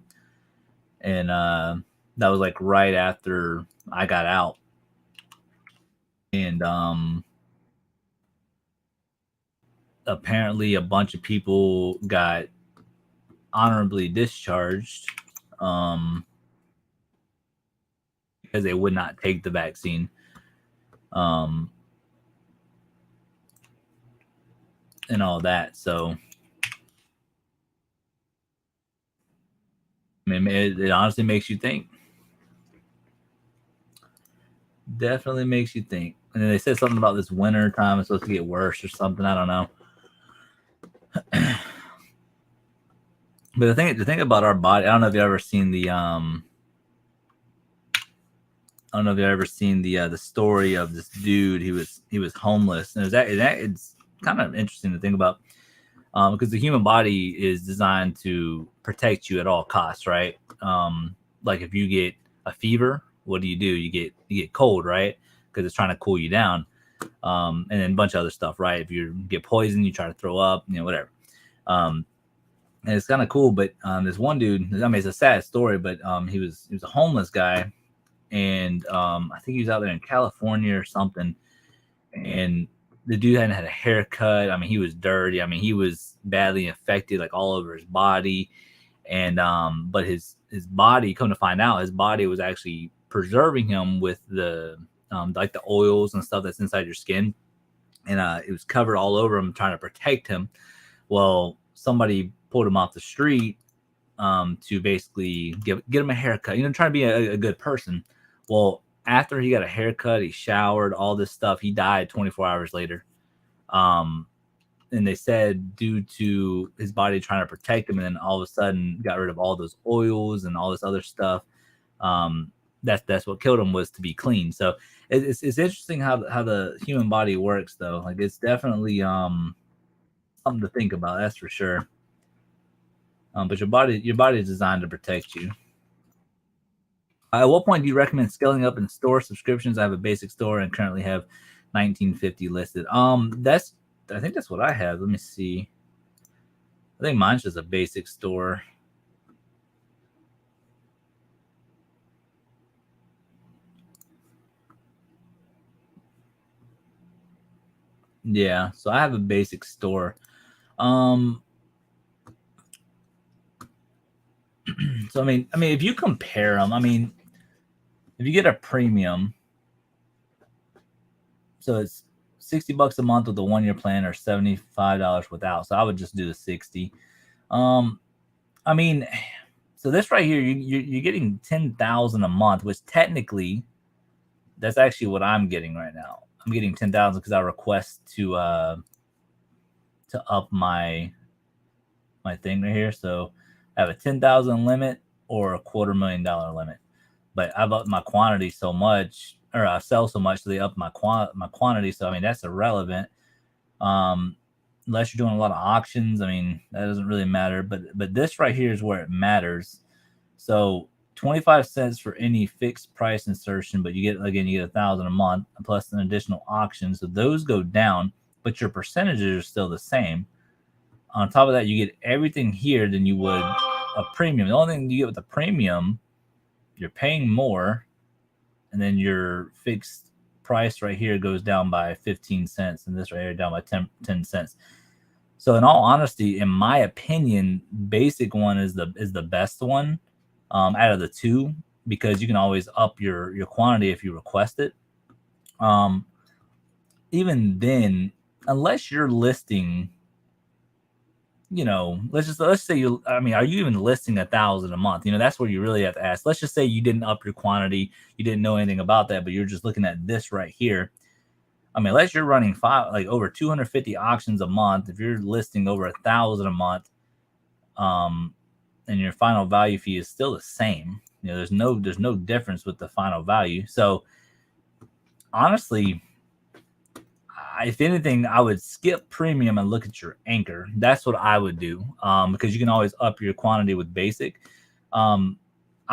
and that was like right after I got out, and apparently a bunch of people got honorably discharged because they would not take the vaccine. And all that. So, I mean, it honestly makes you think. Definitely makes you think. And then they said something about this winter time is supposed to get worse or something. I don't know. But the thing about our body, I don't know if you've ever seen the the story of this dude. He was homeless, and it's kind of interesting to think about, because the human body is designed to protect you at all costs, right? Like if you get a fever, what do? You get cold, right? Because it's trying to cool you down, and then a bunch of other stuff, right? If you get poisoned, you try to throw up, whatever. And it's kind of cool, but this one dude, I mean, it's a sad story, but he was a homeless guy, and I think he was out there in California or something, and the dude hadn't had a haircut. I mean, he was dirty. I mean, he was badly infected, like all over his body, and but his body, come to find out, his body was actually preserving him with the like the oils and stuff that's inside your skin, and it was covered all over him, trying to protect him. Well, somebody pulled him off the street to basically get him a haircut, trying to be a good person. Well, after he got a haircut, he showered, all this stuff, he died 24 hours later. And they said due to his body trying to protect him, and then all of a sudden got rid of all those oils and all this other stuff. That's what killed him, was to be clean. So it's interesting how the human body works, though. Like, it's definitely something to think about, that's for sure. But your body is designed to protect you. At what point do you recommend scaling up in store subscriptions? I have a basic store and currently have 1950 listed. I think that's what I have. Let me see. I think mine's just a basic store. Yeah, so I have a basic store. So I mean, if you compare them, if you get a premium, so it's $60 a month with a 1-year plan, or $75 without. So I would just do the 60. So this right here, you're getting 10,000 a month, which technically, that's actually what I'm getting right now. I'm getting 10,000 because I request to up my thing right here. So I have a 10,000 limit or a $250,000 limit, but I've upped my quantity so much, or I sell so much, so they up my quantity. So that's irrelevant. Unless you're doing a lot of auctions, that doesn't really matter. But this right here is where it matters. So 25 cents for any fixed price insertion, but you get 1,000 a month plus an additional auction. So those go down, but your percentages are still the same. On top of that, you get everything here than you would a premium. The only thing you get with a premium, you're paying more, and then your fixed price right here goes down by 15 cents, and this right here down by 10 cents. So in all honesty, in my opinion, basic one is the best one out of the two, because you can always up your quantity if you request it. Even then, unless you're listing, let's say are you even listing 1,000 a month? That's where you really have to ask. Let's just say you didn't up your quantity, you didn't know anything about that, but you're just looking at this right here. Unless you're running over 250 auctions a month, if you're listing over 1,000 a month, and your final value fee is still the same, there's no difference with the final value. So honestly, if anything, I would skip premium and look at your anchor. That's what I would do, because you can always up your quantity with basic. I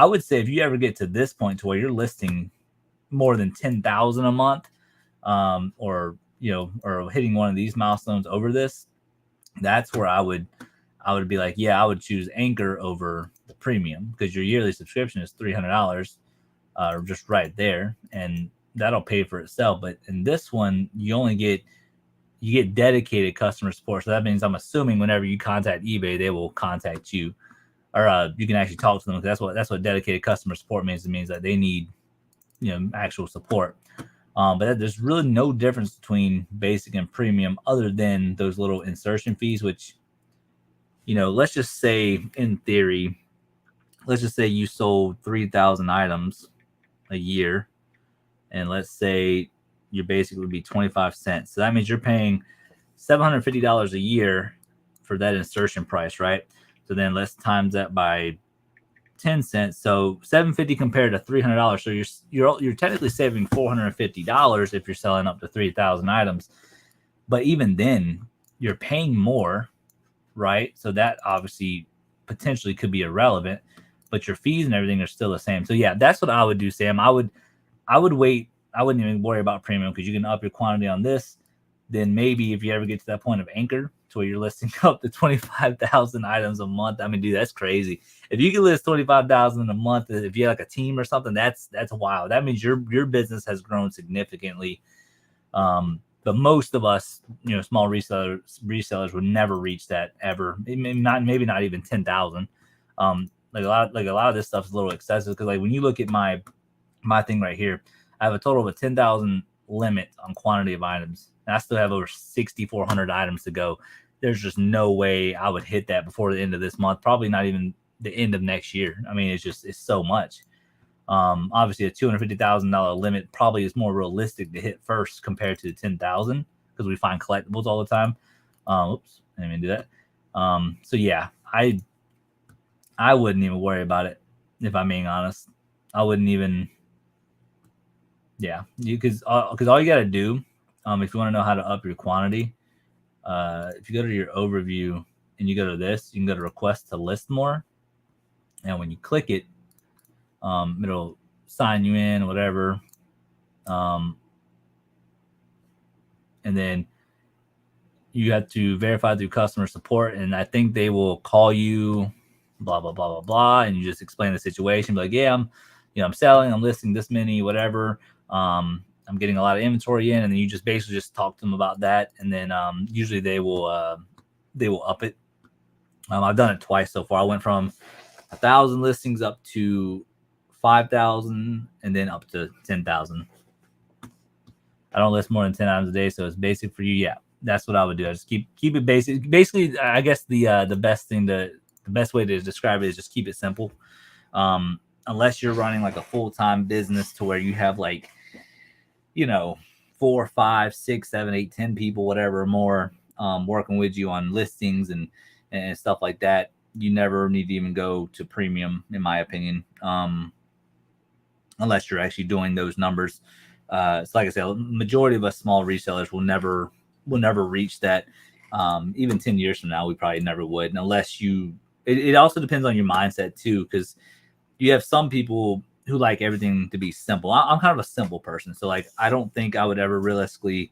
would say if you ever get to this point to where you're listing more than 10,000 a month, or hitting one of these milestones over this, that's where I would be like, yeah, I would choose anchor over the premium, because your yearly subscription is $300, just right there, and that'll pay for itself. But in this one, you only get you get dedicated customer support. So that means I'm assuming whenever you contact eBay, they will contact you, or you can actually talk to them. That's what dedicated customer support means. It means that they need, actual support. But there's really no difference between basic and premium other than those little insertion fees, which, let's just say in theory, let's just say you sold 3,000 items a year, and let's say your basic would be 25 cents. So that means you're paying $750 a year for that insertion price, right? So then let's times that by 10 cents. So $750 compared to $300. So you're technically saving $450 if you're selling up to 3,000 items. But even then, you're paying more, right? So that obviously potentially could be irrelevant, but your fees and everything are still the same. So yeah, that's what I would do, Sam. I would wait. I wouldn't even worry about premium because you can up your quantity on this. Then maybe if you ever get to that point of anchor to where you're listing up to 25,000 items a month, I mean, dude, that's crazy. If you can list 25,000 a month, if you have like a team or something, that's wild. That means your business has grown significantly. But most of us, small resellers would never reach that ever. Maybe not even 10,000. Like a lot of this stuff is a little excessive because like when you look at my thing right here, I have a total of a 10,000 limit on quantity of items. And I still have over 6,400 items to go. There's just no way I would hit that before the end of this month. Probably not even the end of next year. I mean, it's so much. Obviously a $250,000 limit probably is more realistic to hit first compared to the 10,000 because we find collectibles all the time. Oops, I didn't even do that. So yeah, I wouldn't even worry about it if I'm being honest. I wouldn't even. Yeah, because all you got to do, if you want to know how to up your quantity, if you go to your overview and you go to this, you can go to request to list more, and when you click it, it'll sign you in, whatever, and then you have to verify through customer support, and I think they will call you, blah blah blah blah blah, and you just explain the situation, like, yeah, I'm selling, I'm listing this many, whatever. I'm getting a lot of inventory in, and then you just basically just talk to them about that, and then usually they will up it. I've done it twice so far. I went from 1,000 listings up to 5,000, and then up to 10,000. I don't list more than 10 items a day, so it's basic for you. Yeah, that's what I would do. I just keep it basic. Basically, I guess the best way to describe it is just keep it simple. Unless you're running like a full-time business to where you have like, 4, 5, 6, 7, 8, 10 people, whatever, more working with you on listings and stuff like that, you never need to even go to premium, in my opinion, unless you're actually doing those numbers. So like I said, majority of us small resellers will never reach that. Even 10 years from now, we probably never would, and unless it also depends on your mindset too, because you have some people who like everything to be simple. I'm kind of a simple person. So like, I don't think I would ever realistically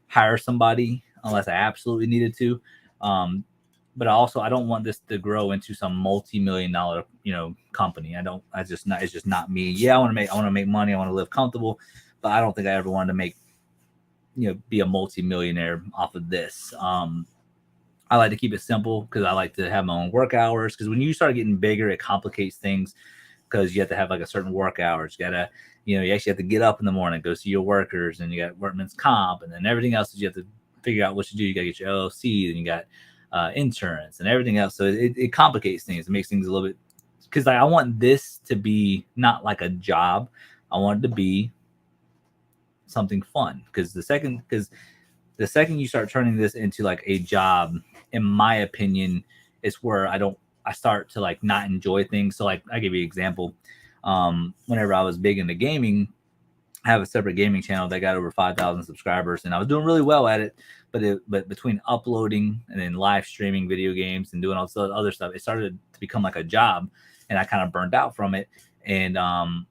hire somebody unless I absolutely needed to. But I don't want this to grow into some multi-million-dollar, company. It's just not me. Yeah, I want to make money. I want to live comfortable, but I don't think I ever wanted to make, be a multi-millionaire off of this. I like to keep it simple because I like to have my own work hours. Because when you start getting bigger, it complicates things. Because you have to have like a certain work hours. You gotta, you actually have to get up in the morning, go see your workers, and you got workman's comp, and then everything else that you have to figure out what to do. You gotta get your LLC, and you got insurance and everything else. So it complicates things. It makes things a little bit, because I want this to be not like a job. I want it to be something fun. Because the second you start turning this into like a job, in my opinion, it's where I start to like not enjoy things. So like, I give you an example. Whenever I was big into gaming, I have a separate gaming channel that got over 5,000 subscribers, and I was doing really well at it. But between uploading and then live streaming video games and doing all this other stuff, it started to become like a job, and I kind of burned out from it. And I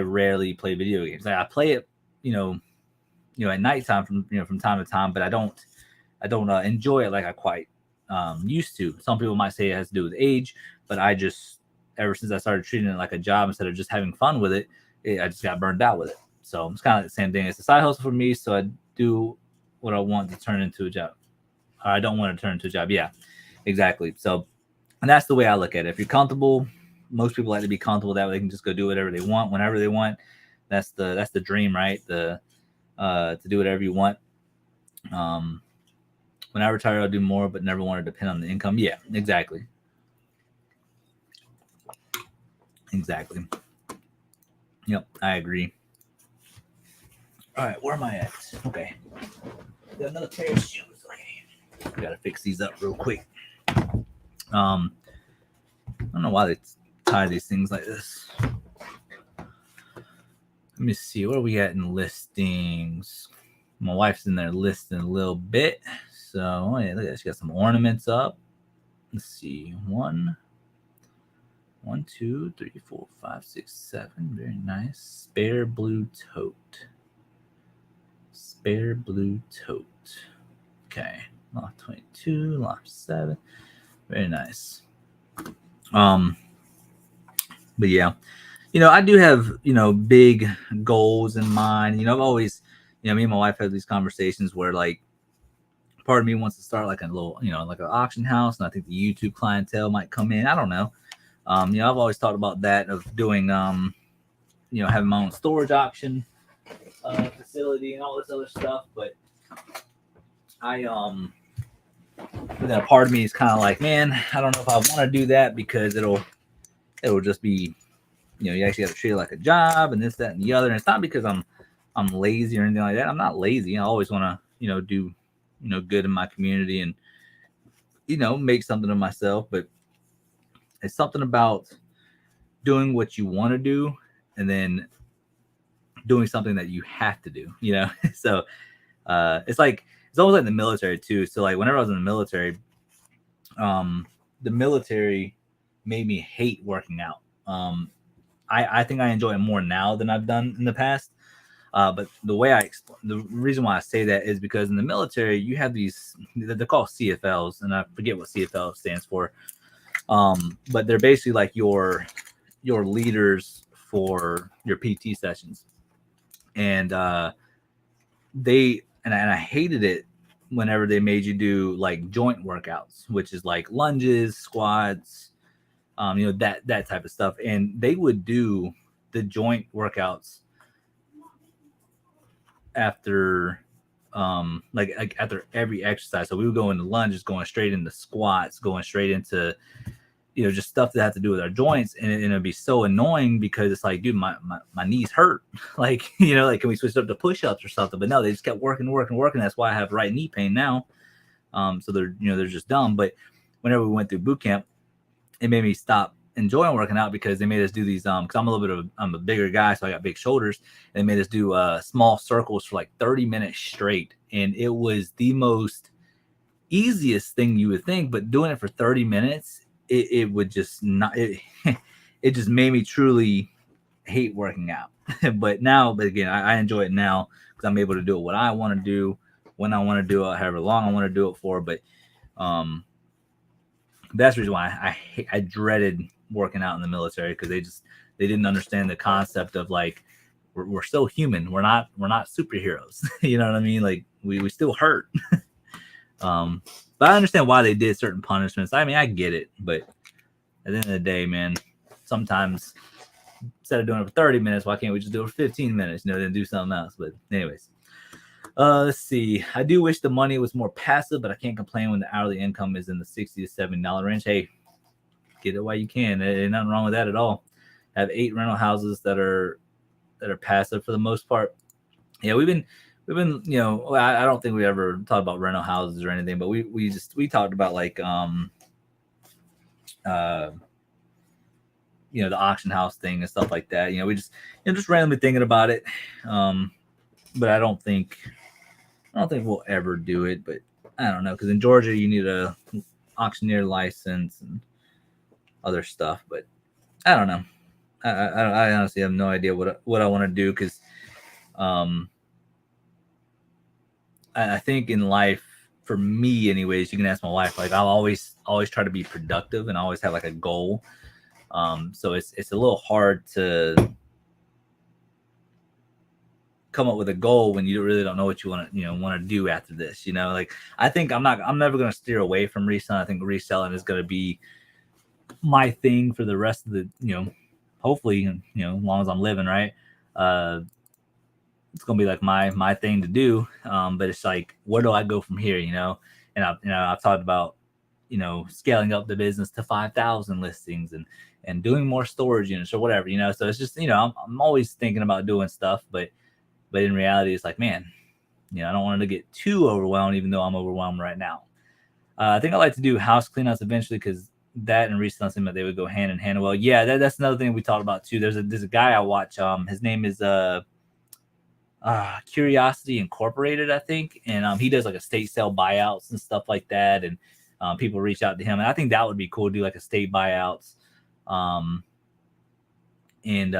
rarely play video games. Like I play it, at nighttime from time to time, but I don't enjoy it like I quite used to. Some people might say it has to do with age, but ever since I started treating it like a job instead of just having fun with it, I just got burned out with it. So it's kind of the same thing. It's a side hustle for me. So I do what I want to turn into a job. Or I don't want to turn into a job. Yeah, exactly. So, and that's the way I look at it. If you're comfortable, most people like to be comfortable that way. They can just go do whatever they want whenever they want. That's the dream, right? To do whatever you want. When I retire, I'll do more, but never want to depend on the income. Yeah, exactly. Exactly. Yep, I agree. All right, where am I at? Okay. Got another pair of shoes. Okay. We gotta fix these up real quick. I don't know why they tie these things like this. Let me see, where are we at in listings? My wife's in there listing a little bit. So, oh yeah, look at that. She got some ornaments up. Let's see. 1, 2, 3, 4, 5, 6, 7. Very nice. Spare blue tote. Spare blue tote. Okay. Loft 22, loft 7. Very nice. But yeah, I do have, big goals in mind. I've always, me and my wife have these conversations where like part of me wants to start like a little, like an auction house. And I think the YouTube clientele might come in. I don't know. I've always thought about that of doing, having my own storage auction facility and all this other stuff. But but then a part of me is kind of like, man, I don't know if I want to do that because it'll just be, you actually have to treat it like a job and this, that, and the other. And it's not because I'm lazy or anything like that. I'm not lazy. I always want to, do, good in my community and, make something of myself. But it's something about doing what you want to do and then doing something that you have to do, So it's almost like the military too. So like whenever I was in the military made me hate working out. I think I enjoy it more now than I've done in the past. But the reason why I say that is because in the military, you have these, they're called CFLs, and I forget what CFL stands for. But they're basically like your leaders for your PT sessions. And I hated it whenever they made you do like joint workouts, which is like lunges, squats, that type of stuff. And they would do the joint workouts after after every exercise. So we would go into lunges, going straight into squats, going straight into just stuff that had to do with our joints, and it'd be so annoying because it's like, dude, my knees hurt. Like, like, can we switch it up to push-ups or something? But no, they just kept working. That's why I have right knee pain now. So they're just dumb. But whenever we went through boot camp, it made me stop enjoying working out because they made us do these because I'm a bigger guy, so I got big shoulders. And they made us do small circles for like 30 minutes straight, and it was the most easiest thing you would think, but doing it for 30 minutes, it would just not it just made me truly hate working out. But again, I enjoy it now because I'm able to do it what I want to do, when I want to do it, however long I want to do it for. But that's the reason why I dreaded working out in the military, because they didn't understand the concept of like we're still human. We're not superheroes. You know what I mean? Like we still hurt. But I understand why they did certain punishments. I mean, I get it, but at the end of the day, man, sometimes instead of doing it for 30 minutes, why can't we just do it for 15 minutes? Then do something else. But anyways, let's see. I do wish the money was more passive, but I can't complain when the hourly income is in the $60 to $70 range. Hey, get it while you can. There ain't nothing wrong with that at all. I have 8 rental houses that are passive for the most part. Yeah, we've been, I don't think we ever talked about rental houses or anything, but we talked about like the auction house thing and stuff like that. We just randomly thinking about it. But I don't think we'll ever do it. But I don't know, because in Georgia you need a auctioneer license and other stuff. But I don't know. I honestly have no idea what I want to do, because I think in life, for me anyways, you can ask my wife, like I'll always try to be productive and always have like a goal. So it's a little hard to come up with a goal when you really don't know what you want to do after this. Like I think I'm never going to steer away from reselling. I think reselling is going to be my thing for the rest of the, hopefully, as long as I'm living, right. It's going to be like my thing to do. But it's like, where do I go from here? And I've talked about, scaling up the business to 5,000 listings and doing more storage units or whatever, so it's just, I'm always thinking about doing stuff, but in reality, it's like, man, I don't want it to get too overwhelmed, even though I'm overwhelmed right now. I think I like to do house cleanouts eventually, because that and reselling seem like they would go hand in hand. Well, yeah, that's another thing we talked about too. There's a guy I watch. His name is Curiosity Incorporated, I think, and he does like estate sale buyouts and stuff like that, and people reach out to him, and I think that would be cool to do like estate buyouts. And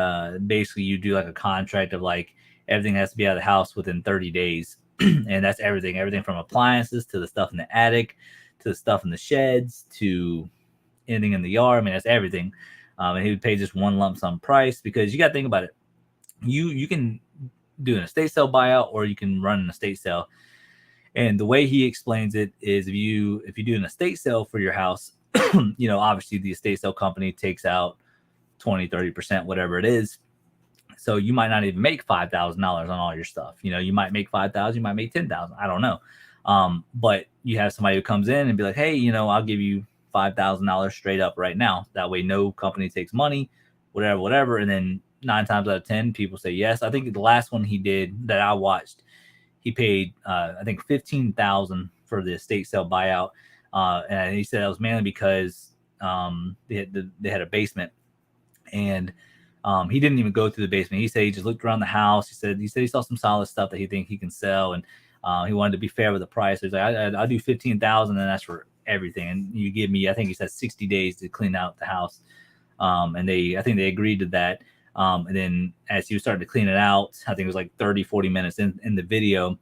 basically you do like a contract of like everything has to be out of the house within 30 days. And that's everything from appliances to the stuff in the attic, to the stuff in the sheds, to anything in the yard. I mean, that's everything. And he would pay just one lump sum price, because you got to think about it. You can do an estate sale buyout, or you can run an estate sale. And the way he explains it is, if you do an estate sale for your house, obviously the estate sale company takes out 20-30%, whatever it is. So you might not even make $5,000 on all your stuff. You might make 5,000, you might make 10,000. I don't know. But you have somebody who comes in and be like, hey, I'll give you $5,000 straight up right now. That way, no company takes money, whatever. And then 9 times out of 10, people say yes. I think the last one he did that I watched, he paid, I think, $15,000 for the estate sale buyout. And he said that was mainly because they had a basement, and he didn't even go through the basement. He said he just looked around the house. He said he saw some solid stuff that he think he can sell, and he wanted to be fair with the price. So he's like, I'll do $15,000, and that's for everything. And you give me, I think he said 60 days to clean out the house. And I think they agreed to that. And then as he was starting to clean it out, I think it was like 30-40 minutes in the video,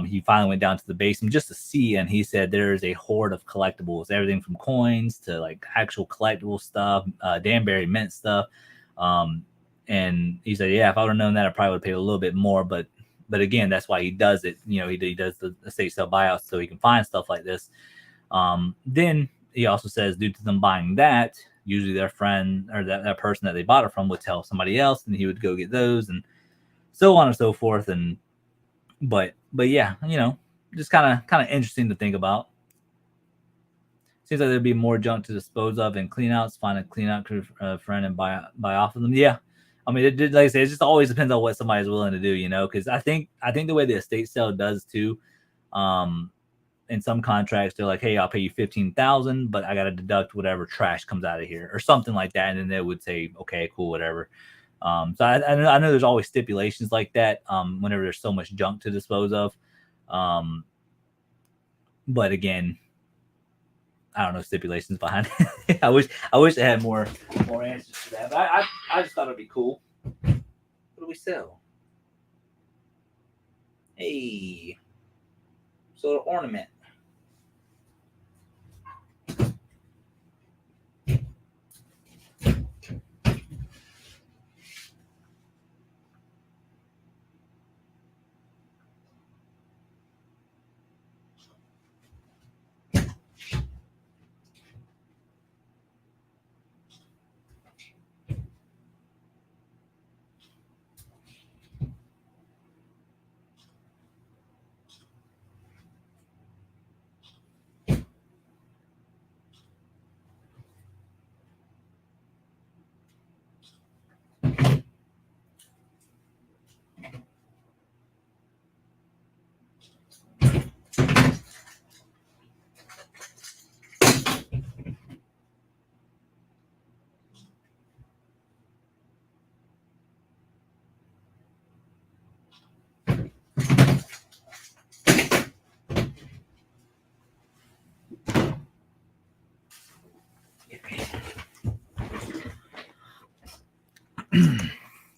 he finally went down to the basement just to see, and he said there's a horde of collectibles, everything from coins to like actual collectible stuff, Danbury mint stuff. And he said, yeah, if I would have known that, I probably would have paid a little bit more, but again, that's why he does it. He does the estate sale buyouts so he can find stuff like this. Then he also says, due to them buying that, usually their friend or that person that they bought it from would tell somebody else, and he would go get those, and so on and so forth. And but yeah, just kind of interesting to think about. Seems like there'd be more junk to dispose of and cleanouts. Find a cleanout friend and buy off of them. Yeah, I mean, like I say, it just always depends on what somebody's willing to do, because I think the way the estate sale does too. In some contracts, they're like, hey, I'll pay you $15,000, but I got to deduct whatever trash comes out of here or something like that. And then they would say, okay, cool, whatever. So I know there's always stipulations like that whenever there's so much junk to dispose of. But again, I don't know stipulations behind it. I wish I had more answers to that. But I just thought it'd be cool. What do we sell? Hey, so an ornament.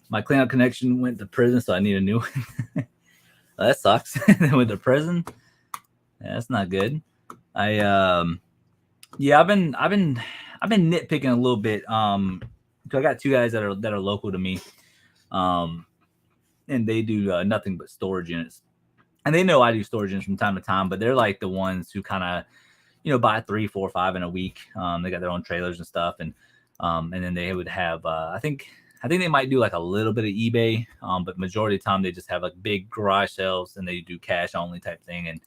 My cleanout connection went to prison, so I need a new one. Well, that sucks. Went to prison. Yeah, that's not good. I've been nitpicking a little bit. So I got 2 guys that are local to me. and they do nothing but storage units. And they know I do storage units from time to time, but they're like the ones who kind of, buy 3, 4, 5 in a week. They got their own trailers and stuff, and then they would have I think they might do like a little bit of eBay, but majority of the time they just have like big garage sales and they do cash only type thing. And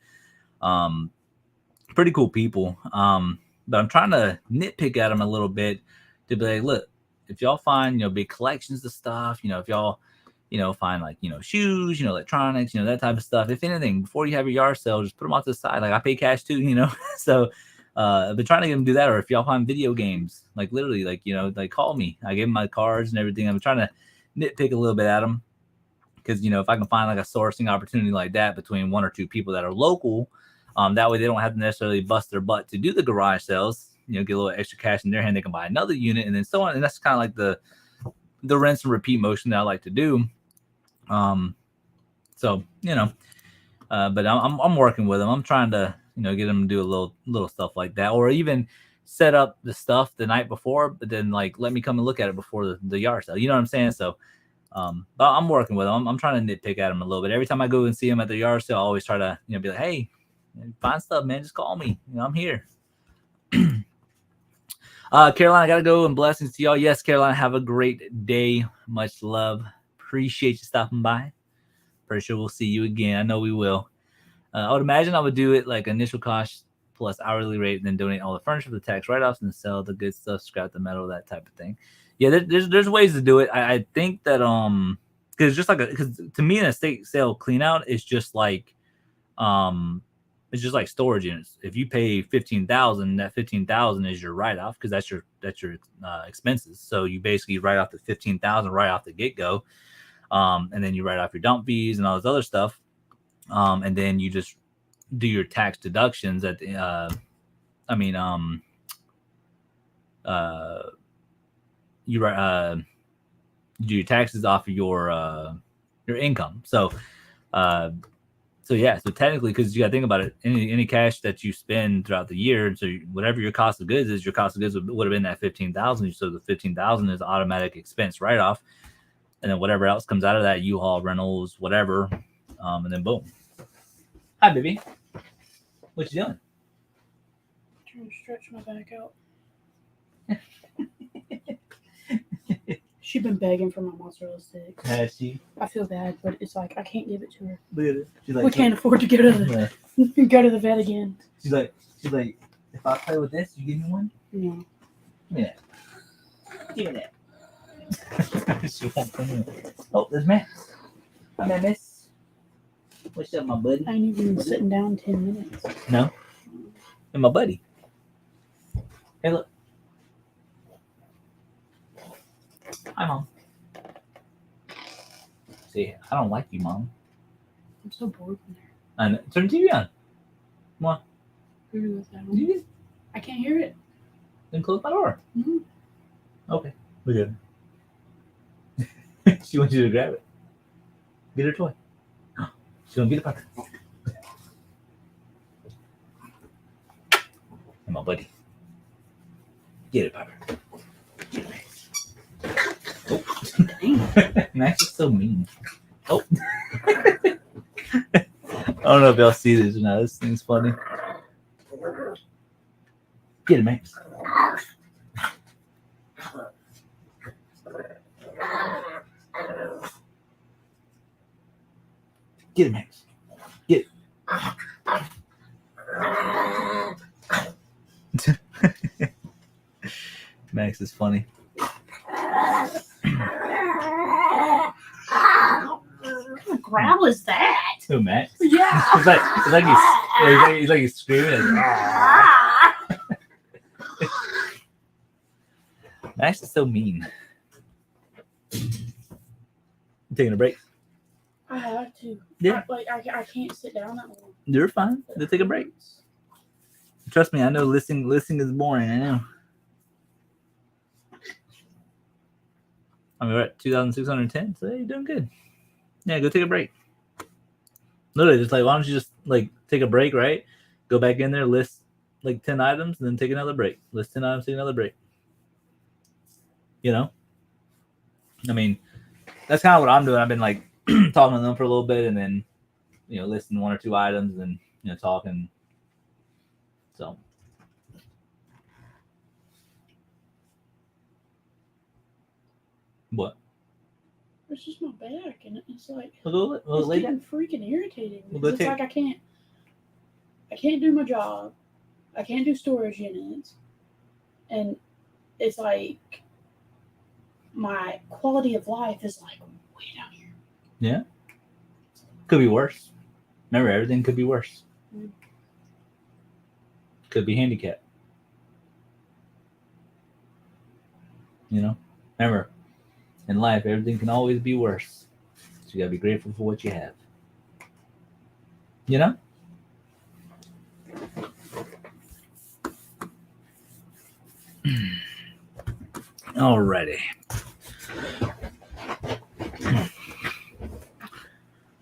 pretty cool people. But I'm trying to nitpick at them a little bit to be like, look, if y'all find big collections of stuff, if y'all find like shoes, electronics, that type of stuff. If anything, before you have your yard sale, just put them off to the side. Like I pay cash too, So I've been trying to get them to do that. Or if y'all find video games, like literally, like like call me. I give them my cards and everything. I'm trying to nitpick a little bit at them because if I can find like a sourcing opportunity like that between 1 or 2 people that are local, that way they don't have to necessarily bust their butt to do the garage sales. Get a little extra cash in their hand, they can buy another unit, and then so on. And that's kind of like the rinse and repeat motion that I like to do. So but I'm working with them. I'm trying to get them to do a little stuff like that, or even set up the stuff the night before, but then like let me come and look at it before the yard sale. You know what I'm saying? So but I'm working with them. I'm trying to nitpick at them a little bit. Every time I go and see them at the yard sale, I always try to be like, hey, find stuff, man, just call me. I'm here. Caroline, I gotta go, and blessings to y'all. Yes, Caroline, have a great day. Much love. Appreciate you stopping by. Pretty sure we'll see you again. I know we will. I would imagine I would do it like initial cost plus hourly rate, and then donate all the furniture for the tax write-offs and sell the good stuff, scrap the metal, that type of thing. Yeah, there's ways to do it. I think that because just like because to me an estate sale clean out is just like it's just like storage units. If you pay $15,000, that $15,000 is your write-off because that's your expenses. So you basically write off the $15,000 right off the get-go. And then you write off your dump fees and all this other stuff. And then you just do your tax deductions at the, you do your taxes off of your income. So yeah, so technically, because you got to think about it, any cash that you spend throughout the year, so whatever your cost of goods is, your cost of goods would have been that $15,000. So the $15,000 is automatic expense write-off. And then whatever else comes out of that, U-Haul, rentals, whatever, and then boom. Hi, baby. What you doing? Trying to stretch my back out. She's been begging for my mozzarella sticks. Has she? I feel bad, but it's like I can't give it to her. Look at it. She's like, We can't afford to go to the vet again. She's like, if I play with this, you give me one? No. Give me that. Give me that. She won't come in. Oh, there's Max. Hi, Miss. What's up, my buddy? I ain't even been sitting down 10 minutes. No. And my buddy. Hey, look. Hi, Mom. See, I don't like you, Mom. I'm so bored in there. And turn the TV on. Come on. Who was that? You did. I can't hear it. Then close my door. Mm-hmm. Okay. Look at her. She wants you to grab it. Get her toy. She's gonna get it back. And my buddy. Get it, Pepper. Get it. Oh. Max is so mean. Oh. I don't know if y'all see this or not. This thing's funny. Get it, Max. Get it, Max. Get it. Max is funny. What kind of growl is that? Who, Max? Yeah. He's like he's screaming. Max is so mean. You taking a break? I have to. Yeah. I can't sit down that long. You're fine. Let's take a break. Trust me, I know listening is boring. I know. I mean, we're at 2,610, so you're doing good. Yeah, go take a break. Literally, just like, why don't you just like take a break, right? Go back in there, list like 10 items, and then take another break. List 10 items, take another break. You know? I mean, that's kind of what I'm doing. I've been like talking to them for a little bit, and then listing 1 or 2 items, and talking. So what? It's just my back, and it's like Well, it's getting freaking irritating. Well, It's like I can't do my job. I can't do storage units, and it's like my quality of life is like way down here. Yeah, could be worse. Remember, everything could be worse. Mm. Could be handicapped. Remember, in life, everything can always be worse. So you gotta be grateful for what you have. Alrighty.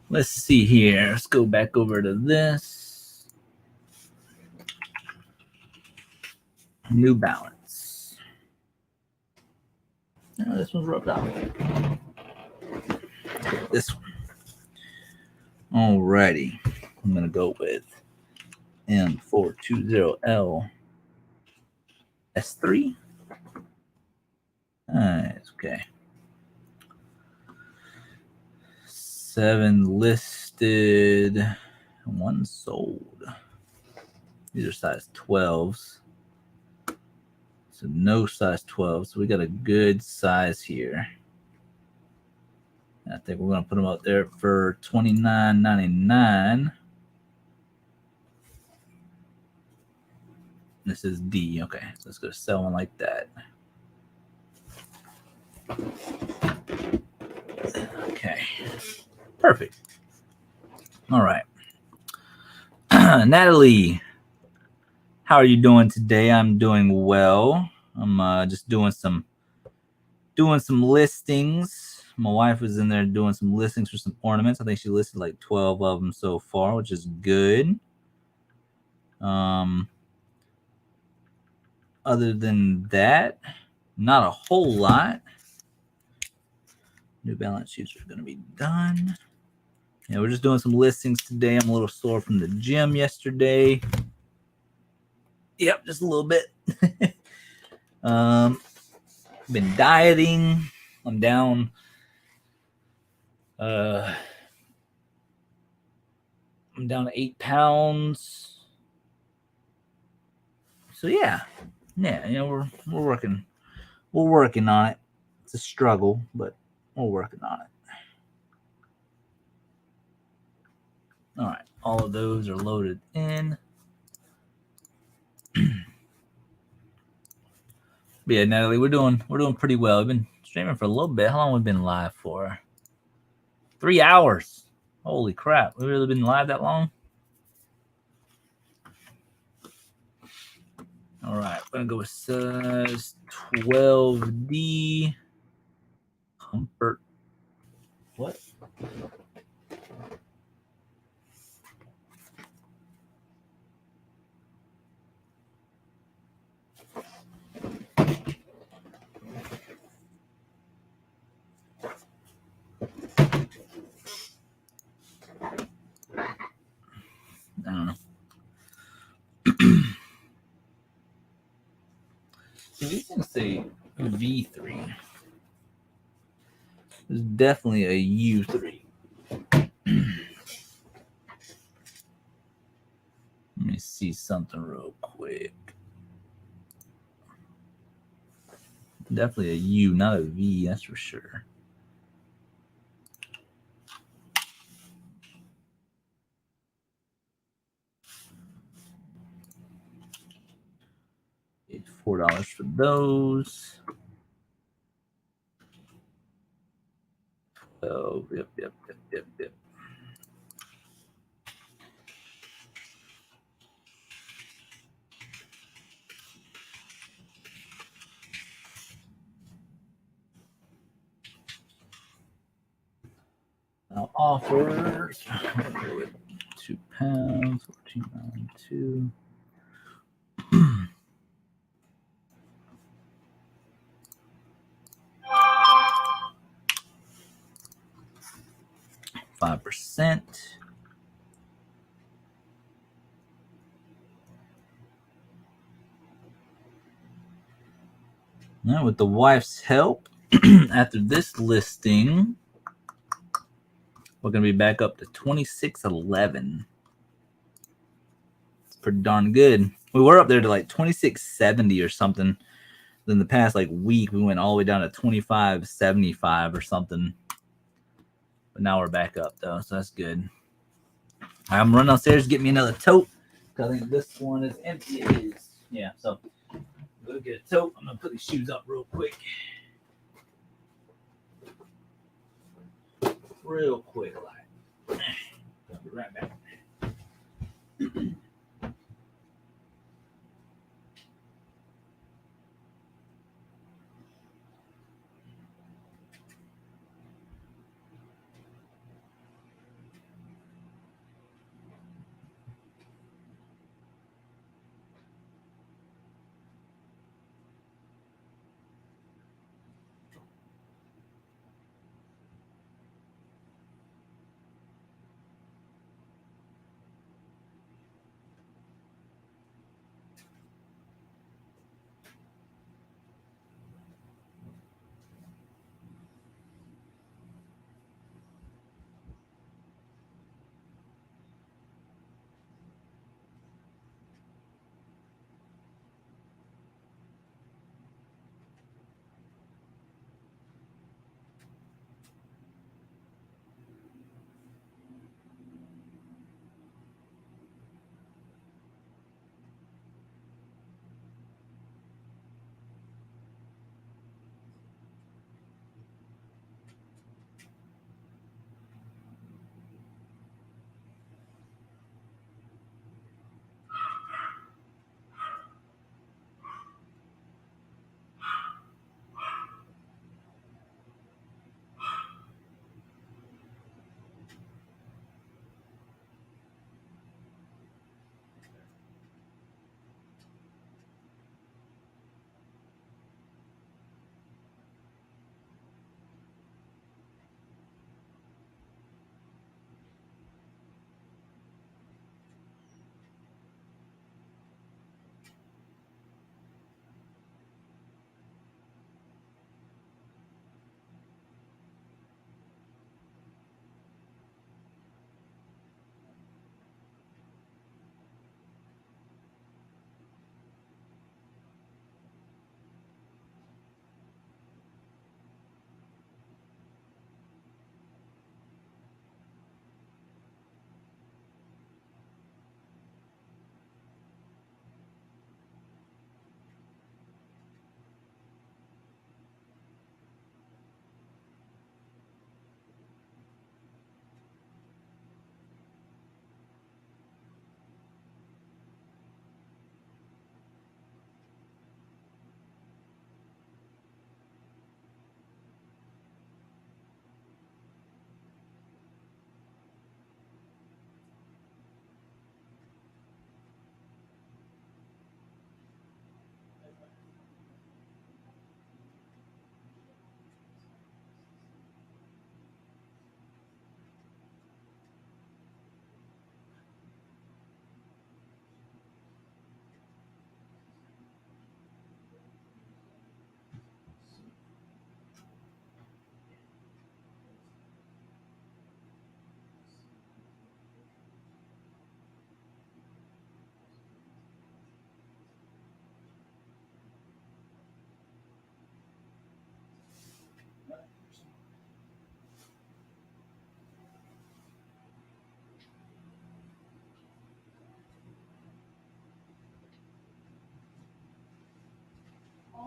Let's see here. Let's go back over to this. New Balance. Oh, this one's rubbed off. This one. Alrighty. I'm going to go with M420L S3. Nice. Okay. 7 listed, 1 sold. These are size 12s. So no size 12. So we got a good size here. I think we're going to put them out there for $29.99. This is D. Okay, so let's go sell one like that. Okay, perfect. All right. Natalie, how are you doing today? I'm doing well. I'm just doing some listings. My wife was in there doing some listings for some ornaments. I think she listed like 12 of them so far, which is good. Other than that, not a whole lot. New Balance shoes are going to be done. Yeah, we're just doing some listings today. I'm a little sore from the gym yesterday. Yep, just a little bit. Been dieting. I'm down. I'm down to 8 pounds. So yeah, we're working. We're working on it. It's a struggle, but we're working on it. All right, all of those are loaded in. But yeah, Natalie, we're doing pretty well. We've been streaming for a little bit. How long have we been live for? 3 hours. Holy crap. We've really been live that long? All right. We're going to go with size 12D. Comfort. What? I don't know. These things say V3. It's definitely a U3. Let me see something real quick. Definitely a U, not a V, that's for sure. It's $4 for those. Oh, yep. Now offers. With 2 pounds, 14.92. 5%. Now, with the wife's help, after this listing, we're going to be back up to 2611. It's pretty darn good. We were up there to like 2670 or something. Then the past like week, we went all the way down to 2575 or something. But now we're back up though, so that's good. I'm running downstairs to get me another tote because I think this one is empty. It is. Yeah, so go get a tote. I'm gonna put these shoes up real quick. Real quick, like. I'll be right back.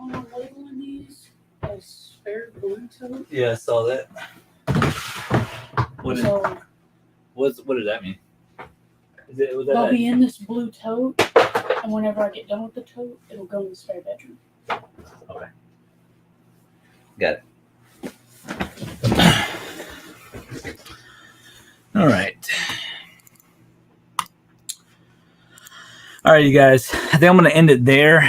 I'm labeling these as spare blue tote. Yeah, I saw that. What does that mean? Was They'll be in this blue tote, and whenever I get done with the tote, it'll go in the spare bedroom. Okay. Got it. All right. All right, you guys. I think I'm going to end it there.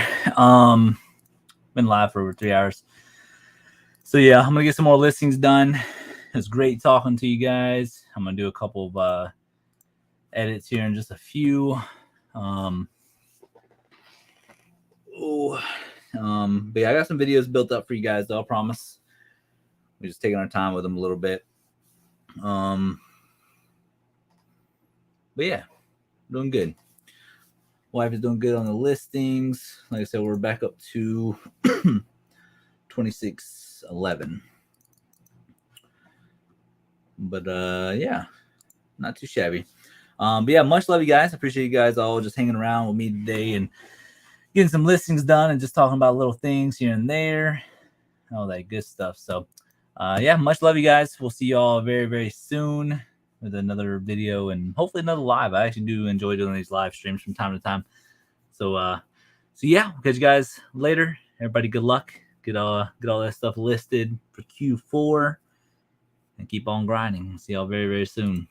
Been live for over 3 hours. So, yeah, I'm going to get some more listings done. It was great talking to you guys. I'm gonna do a couple of edits here in just a few. But yeah, I got some videos built up for you guys, though, I promise. We're just taking our time with them a little bit. But yeah, doing good. Wife is doing good on the listings. Like I said, we're back up to 2611. But yeah, not too shabby. But yeah, much love, you guys. I appreciate you guys all just hanging around with me today and getting some listings done and just talking about little things here and there, all that good stuff. So yeah, much love, you guys. We'll see you all very, very soon with another video and hopefully another live. I actually do enjoy doing these live streams from time to time. So yeah, we'll catch you guys later. Everybody, good luck. Get all that stuff listed for Q4 and keep on grinding. See y'all very, very soon.